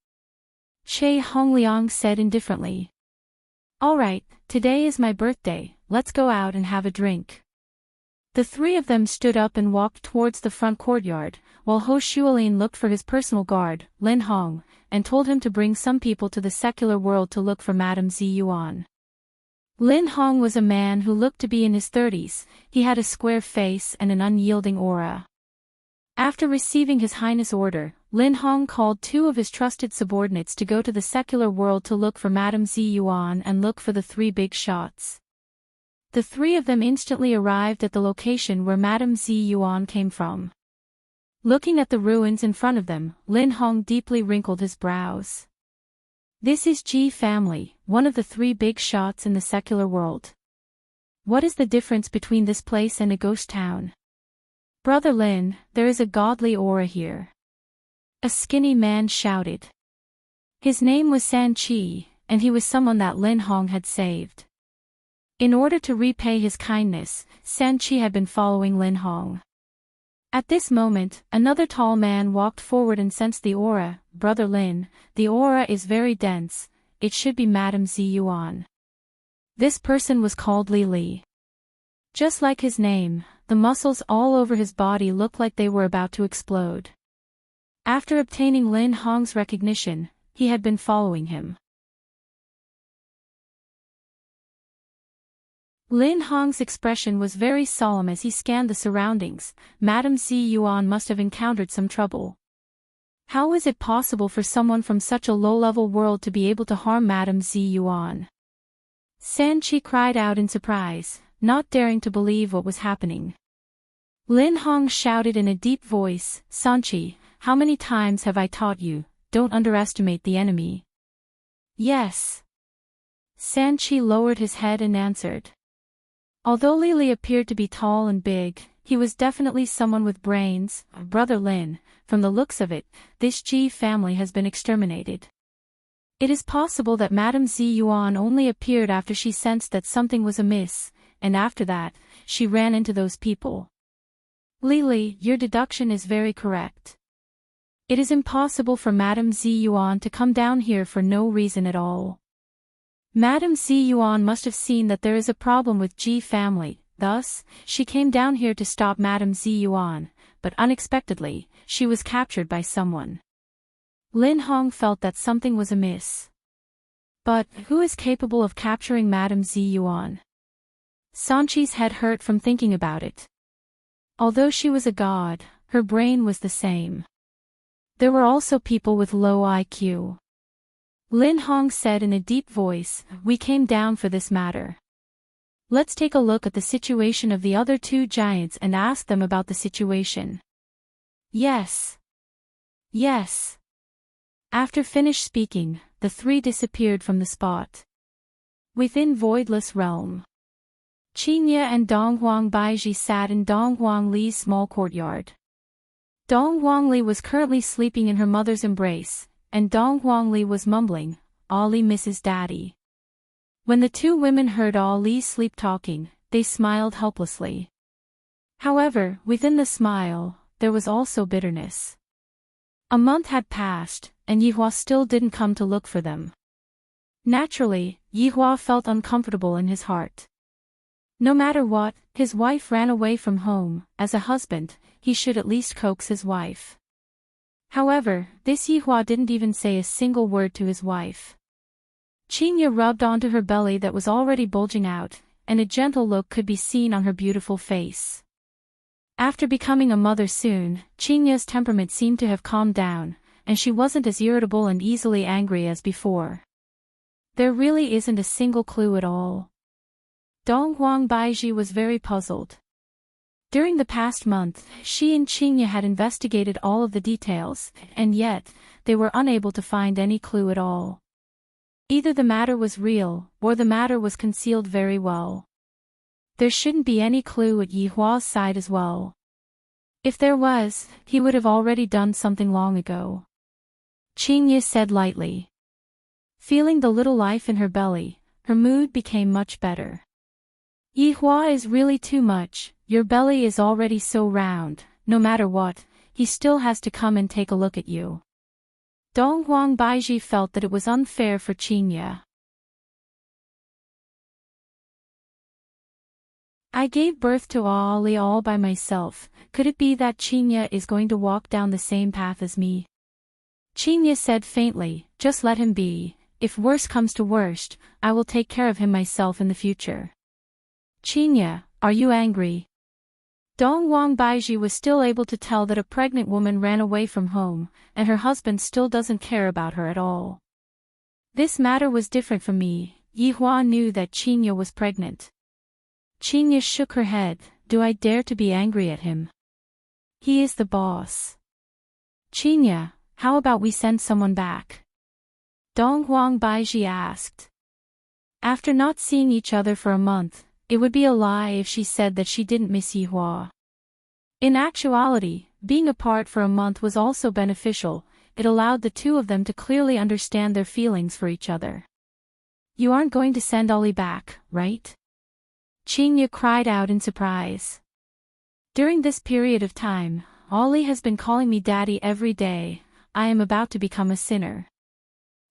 Che Hongliang said indifferently. Alright, today is my birthday, let's go out and have a drink. The three of them stood up and walked towards the front courtyard, while Ho Shuolin looked for his personal guard, Lin Hong, and told him to bring some people to the secular world to look for Madame Xi Yuan. Lin Hong was a man who looked to be in his 30s, he had a square face and an unyielding aura. After receiving His Highness' order, Lin Hong called two of his trusted subordinates to go to the secular world to look for Madame Xi Yuan and look for the three big shots. The three of them instantly arrived at the location where Madame Xi Yuan came from. Looking at the ruins in front of them, Lin Hong deeply wrinkled his brows. This is Ji family, one of the three big shots in the secular world. What is the difference between this place and a ghost town? Brother Lin, there is a godly aura here. A skinny man shouted. His name was San Chi, and he was someone that Lin Hong had saved. In order to repay his kindness, San Chi had been following Lin Hong. At this moment, another tall man walked forward and sensed the aura. Brother Lin, the aura is very dense, it should be Madame Xi Yuan. This person was called Li Li. Just like his name, the muscles all over his body looked like they were about to explode. After obtaining Lin Hong's recognition, he had been following him. Lin Hong's expression was very solemn as he scanned the surroundings. Madame Xi Yuan must have encountered some trouble. How is it possible for someone from such a low-level world to be able to harm Madame Xi Yuan? San Chi cried out in surprise, not daring to believe what was happening. Lin Hong shouted in a deep voice, Sanchi, how many times have I taught you, don't underestimate the enemy? Yes. San Chi lowered his head and answered. Although Li Li appeared to be tall and big, he was definitely someone with brains. Brother Lin, from the looks of it, this Ji family has been exterminated. It is possible that Madame Xi Yuan only appeared after she sensed that something was amiss, and after that, she ran into those people. Li Li, your deduction is very correct. It is impossible for Madame Ziyuan to come down here for no reason at all. Madame Ziyuan must have seen that there is a problem with Ji family, thus, she came down here to stop Madame Ziyuan, but unexpectedly, she was captured by someone. Lin Hong felt that something was amiss. But, who is capable of capturing Madame Ziyuan? Sanchi's head hurt from thinking about it. Although she was a god, her brain was the same. There were also people with low IQ. Lin Hong said in a deep voice, "We came down for this matter. Let's take a look at the situation of the other two giants and ask them about the situation." Yes. Yes. After finished speaking, the three disappeared from the spot. Within Voidless Realm, Qingye and Dong Huangbaiji sat in Dong Huangli's small courtyard. Dong Huangli was currently sleeping in her mother's embrace, and Dong Huangli was mumbling, "Ali misses daddy." When the two women heard Ali's sleep-talking, they smiled helplessly. However, within the smile, there was also bitterness. A month had passed, and Yihua still didn't come to look for them. Naturally, Yihua felt uncomfortable in his heart. No matter what, his wife ran away from home. As a husband, he should at least coax his wife. However, this Yihua didn't even say a single word to his wife. Qingye rubbed onto her belly that was already bulging out, and a gentle look could be seen on her beautiful face. After becoming a mother soon, Qingye's temperament seemed to have calmed down, and she wasn't as irritable and easily angry as before. There really isn't a single clue at all. Dong Huangbaiji was very puzzled. During the past month, she and Qingye had investigated all of the details, and yet, they were unable to find any clue at all. Either the matter was real, or the matter was concealed very well. There shouldn't be any clue at Yihua's side as well. If there was, he would have already done something long ago. Qingye said lightly. Feeling the little life in her belly, her mood became much better. Yihua is really too much. Your belly is already so round, no matter what, he still has to come and take a look at you. Dong Huangbaiji felt that it was unfair for Qingye. I gave birth to Ali all by myself. Could it be that Qingye is going to walk down the same path as me? Qingye said faintly, "Just let him be. If worse comes to worst, I will take care of him myself in the future." Qingye, are you angry? Dong Huangbaiji was still able to tell that a pregnant woman ran away from home, and her husband still doesn't care about her at all. This matter was different from me. Yihua knew that Qingye was pregnant. Qingye shook her head. Do I dare to be angry at him? He is the boss. Qingye, how about we send someone back? Dong Huangbaiji asked. After not seeing each other for a month, it would be a lie if she said that she didn't miss Yihua. In actuality, being apart for a month was also beneficial. It allowed the two of them to clearly understand their feelings for each other. You aren't going to send Ali back, right? Qingye cried out in surprise. During this period of time, Ali has been calling me daddy every day. I am about to become a sinner.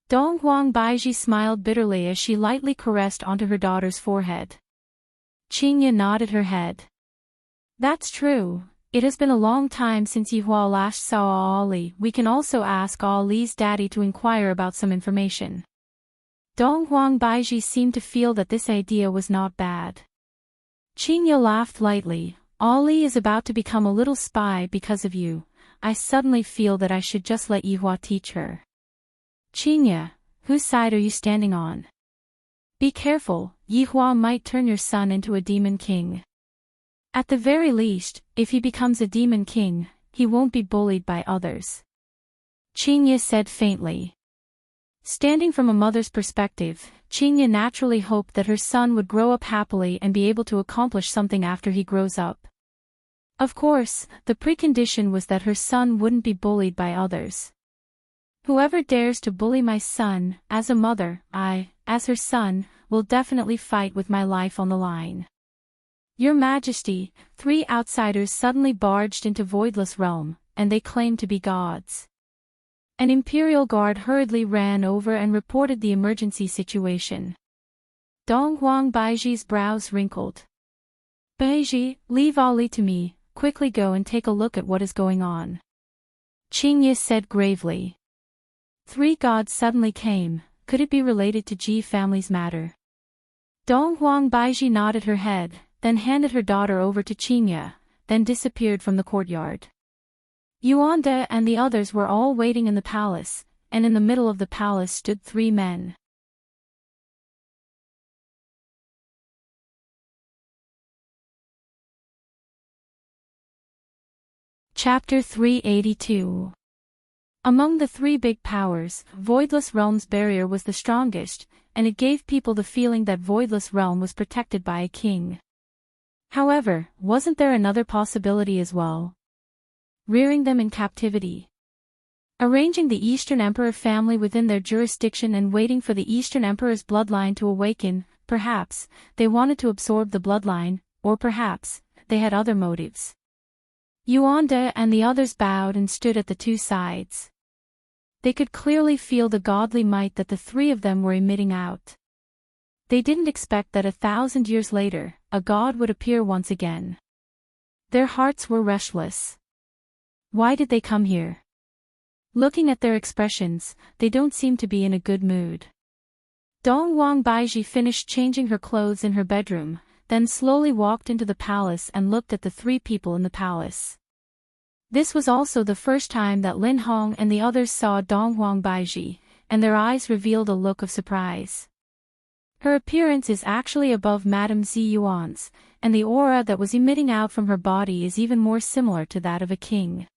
Dong Huangbaiji smiled bitterly as she lightly caressed onto her daughter's forehead. Qingye nodded her head. That's true. It has been a long time since Yihua last saw Ali. We can also ask Ali's daddy to inquire about some information. Dong Huangbaiji seemed to feel that this idea was not bad. Qingye laughed lightly. Ali is about to become a little spy because of you. I suddenly feel that I should just let Yihua teach her. Qingye, whose side are you standing on? Be careful, Yihua might turn your son into a demon king. At the very least, if he becomes a demon king, he won't be bullied by others. Qingye said faintly. Standing from a mother's perspective, Qingye naturally hoped that her son would grow up happily and be able to accomplish something after he grows up. Of course, the precondition was that her son wouldn't be bullied by others. Whoever dares to bully my son, as a mother, I, as her son, will definitely fight with my life on the line. Your Majesty, 3 outsiders suddenly barged into Voidless Realm, and they claimed to be gods. An imperial guard hurriedly ran over and reported the emergency situation. Dong Huang Baiji's brows wrinkled. Baiji, leave Ali to me, quickly go and take a look at what is going on. Qingye said gravely. 3 gods suddenly came, could it be related to Ji family's matter? Dong Huang Baiji nodded her head, then handed her daughter over to Qingye, then disappeared from the courtyard. Yuanda and the others were all waiting in the palace, and in the middle of the palace stood 3 men. Chapter 382. Among the 3 big powers, Voidless Realm's barrier was the strongest, and it gave people the feeling that Voidless Realm was protected by a king. However, wasn't there another possibility as well? Rearing them in captivity. Arranging the Eastern Emperor family within their jurisdiction and waiting for the Eastern Emperor's bloodline to awaken, perhaps, they wanted to absorb the bloodline, or perhaps, they had other motives. Yuanda and the others bowed and stood at the 2 sides. They could clearly feel the godly might that the 3 of them were emitting out. They didn't expect that 1,000 years later, a god would appear once again. Their hearts were restless. Why did they come here? Looking at their expressions, they don't seem to be in a good mood. Dong Huang Baiji finished changing her clothes in her bedroom, then slowly walked into the palace and looked at the 3 people in the palace. This was also the first time that Lin Hong and the others saw Dong Huang Baiji, and their eyes revealed a look of surprise. Her appearance is actually above Madame Zi Yuan's, and the aura that was emitting out from her body is even more similar to that of a king.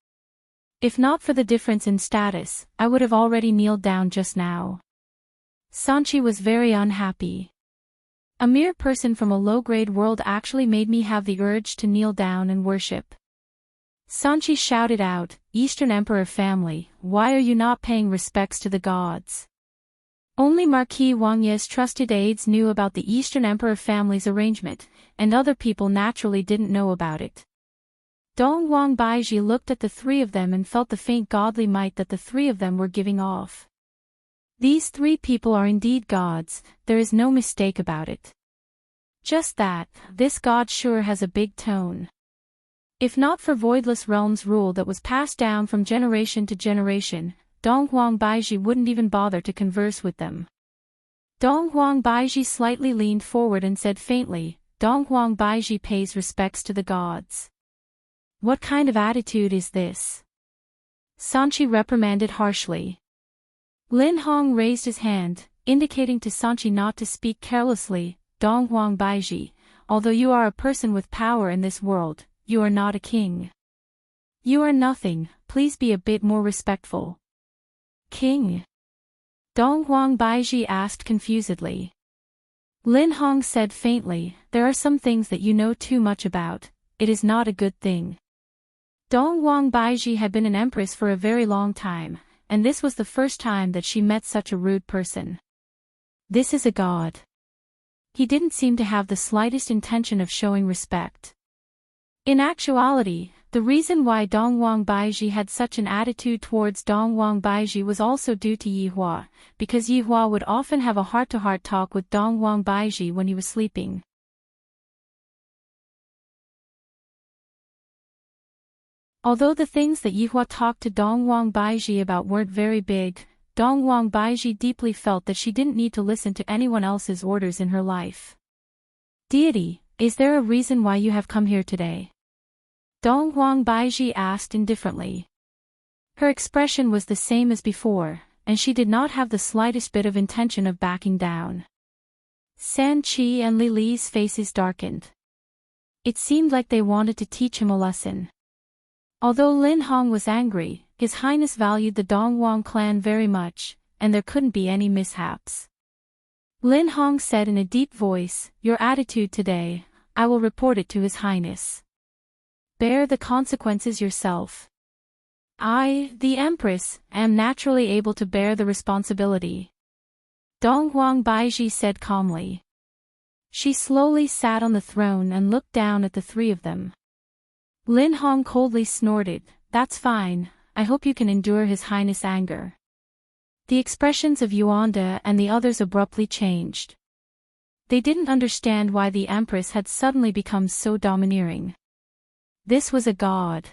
If not for the difference in status, I would have already kneeled down just now. Sanchi was very unhappy. A mere person from a low-grade world actually made me have the urge to kneel down and worship. Sanchi shouted out, Eastern Emperor family, why are you not paying respects to the gods? Only Marquis Wang Ye's trusted aides knew about the Eastern Emperor family's arrangement, and other people naturally didn't know about it. Dong Huang Baiji looked at the 3 of them and felt the faint godly might that the 3 of them were giving off. These 3 people are indeed gods, there is no mistake about it. Just that, this god sure has a big tone. If not for Voidless Realm's rule that was passed down from generation to generation, Dong Huang Baiji wouldn't even bother to converse with them. Dong Huang Baiji slightly leaned forward and said faintly, Dong Huang Baiji pays respects to the gods. What kind of attitude is this? Sanchi reprimanded harshly. Lin Hong raised his hand, indicating to Sanchi not to speak carelessly. Dong Huang Baiji, although you are a person with power in this world, you are not a king. You are nothing, please be a bit more respectful. King? Dong Huang Baiji asked confusedly. Lin Hong said faintly, there are some things that you know too much about, it is not a good thing. Dong Huang Baiji had been an empress for a very long time, and this was the first time that she met such a rude person. This is a god. He didn't seem to have the slightest intention of showing respect. In actuality, the reason why Dong Huang Baiji had such an attitude towards Dong Huang Baiji was also due to Yihua, because Yihua would often have a heart-to-heart talk with Dong Huang Baiji when he was sleeping. Although the things that Yihua talked to Dong Huang Baiji about weren't very big, Dong Huang Baiji deeply felt that she didn't need to listen to anyone else's orders in her life. Deity, is there a reason why you have come here today? Dong Huang Baiji asked indifferently. Her expression was the same as before, and she did not have the slightest bit of intention of backing down. San Qi and Li Li's faces darkened. It seemed like they wanted to teach him a lesson. Although Lin Hong was angry, His Highness valued the Dong Huang clan very much, and there couldn't be any mishaps. Lin Hong said in a deep voice, your attitude today, I will report it to His Highness. Bear the consequences yourself. I, the Empress, am naturally able to bear the responsibility. Dong Huang Baiji said calmly. She slowly sat on the throne and looked down at the 3 of them. Lin Hong coldly snorted, that's fine, I hope you can endure His Highness' anger. The expressions of Yuanda and the others abruptly changed. They didn't understand why the Empress had suddenly become so domineering. This was a god.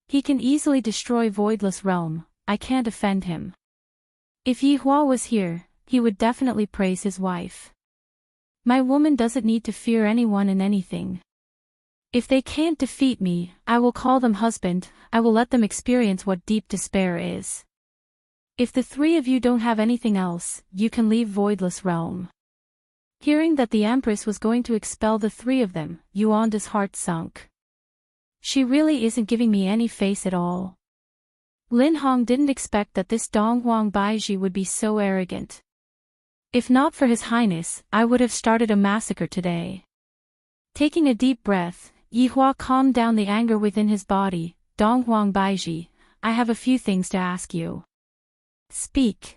He can easily destroy Voidless Realm, I can't offend him. If Yihua was here, he would definitely praise his wife. My woman doesn't need to fear anyone and anything. If they can't defeat me, I will call them husband, I will let them experience what deep despair is. If the three of you don't have anything else, you can leave Voidless Realm. Hearing that the Empress was going to expel the three of them, Yuanda's heart sunk. She really isn't giving me any face at all. Lin Hong didn't expect that this Donghuang Baiji would be so arrogant. If not for His Highness, I would have started a massacre today. Taking a deep breath, Yihua calmed down the anger within his body. Donghuang Baiji, I have a few things to ask you. Speak.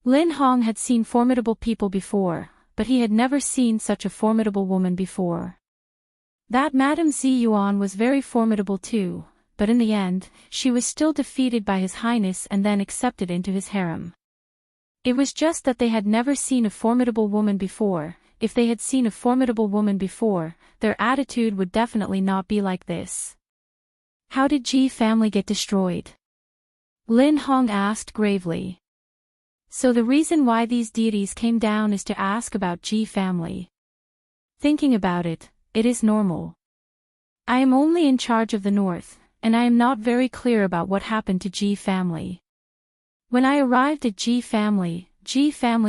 Lin Hong had seen formidable people before, but he had never seen such a formidable woman before. That Madame Zi Yuan was very formidable too, but in the end, she was still defeated by His Highness and then accepted into his harem. It was just that they had never seen a formidable woman before. If they had seen a formidable woman before, their attitude would definitely not be like this. How did Ji family get destroyed? Lin Hong asked gravely. So the reason why these deities came down is to ask about Ji family. Thinking about it, it is normal. I am only in charge of the north, and I am not very clear about what happened to Ji family. When I arrived at Ji family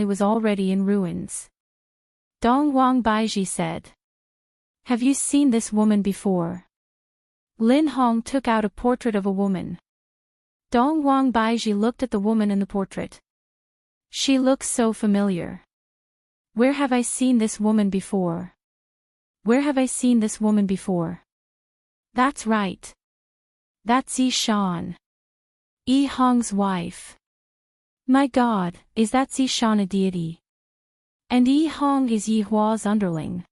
was already in ruins. Donghuang Baiji said. Have you seen this woman before? Lin Hong took out a portrait of a woman. Donghuang Baiji looked at the woman in the portrait. She looks so familiar. Where have I seen this woman before? Where have I seen this woman before? That's right. That's Yi Shan. Yi Hong's wife. My God, is that Zi Shan a deity? And Yi Hong is Yi Hua's underling.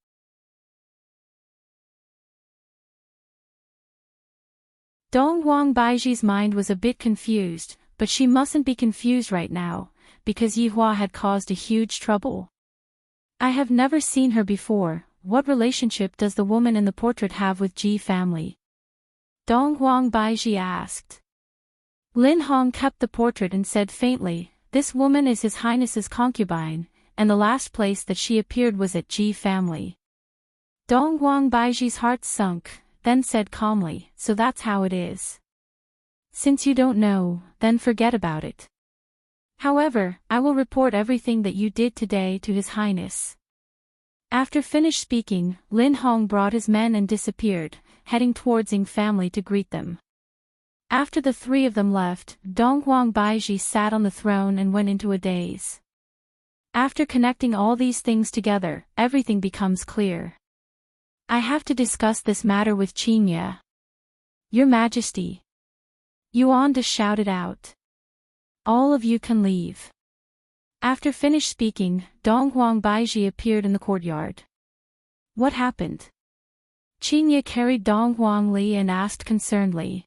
Donghuang Baiji's mind was a bit confused, but she mustn't be confused right now, because Yi Hua had caused a huge trouble. I have never seen her before. What relationship does the woman in the portrait have with Ji family? Donghuang Baiji asked. Lin Hong kept the portrait and said faintly, this woman is His Highness's concubine, and the last place that she appeared was at Ji family. Donghuang Baiji's heart sunk, then said calmly, so that's how it is. Since you don't know, then forget about it. However, I will report everything that you did today to His Highness. After finished speaking, Lin Hong brought his men and disappeared, heading towards Ying family to greet them. After the three of them left, Donghuang Baiji sat on the throne and went into a daze. After connecting all these things together, everything becomes clear. I have to discuss this matter with Qingye. Your Majesty. Yuanda shouted out. All of you can leave. After finished speaking, Donghuang Baiji appeared in the courtyard. What happened? Qingye carried Donghuang Li and asked concernedly.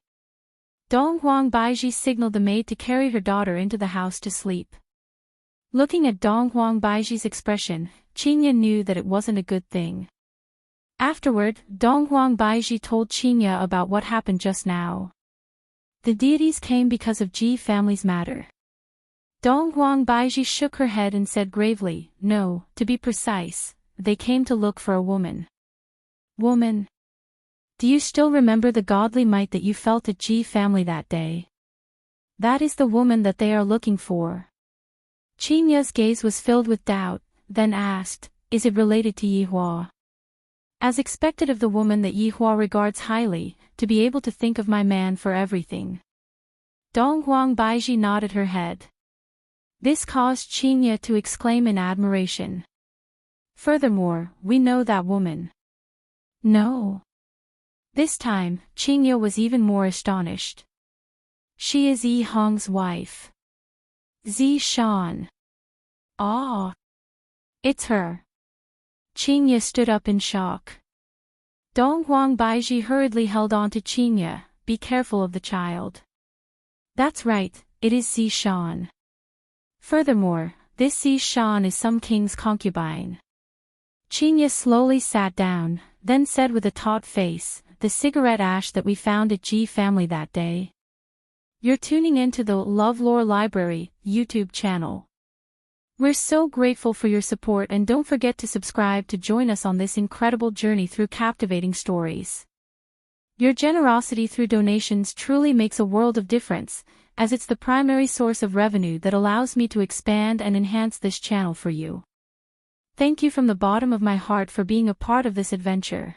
Donghuang Baiji signaled the maid to carry her daughter into the house to sleep. Looking at Donghuang Baiji's expression, Qingye knew that it wasn't a good thing. Afterward, Donghuang Baiji told Qingye about what happened just now. The deities came because of Ji family's matter. Donghuang Baiji shook her head and said gravely, no, to be precise, they came to look for a woman. Woman? Do you still remember the godly might that you felt at Ji family that day? That is the woman that they are looking for. Qingye's gaze was filled with doubt, then asked, is it related to Yi Hua? As expected of the woman that Yi Hua regards highly, to be able to think of my man for everything. Donghuang Baiji nodded her head. This caused Qingye to exclaim in admiration. Furthermore, we know that woman. No. This time, Qingye was even more astonished. She is Yi Hong's wife. Zi Shan. Ah. It's her. Qingye stood up in shock. Donghuang Baiji hurriedly held on to Qingye, be careful of the child. That's right, it is Zi Shan. Furthermore, this sees Shan is some king's concubine. Chinya slowly sat down, then said with a taut face, "The cigarette ash that we found at G Family that day." You're tuning into the LoveLore Library YouTube channel. We're so grateful for your support, and don't forget to subscribe to join us on this incredible journey through captivating stories. Your generosity through donations truly makes a world of difference, as it's the primary source of revenue that allows me to expand and enhance this channel for you. Thank you from the bottom of my heart for being a part of this adventure.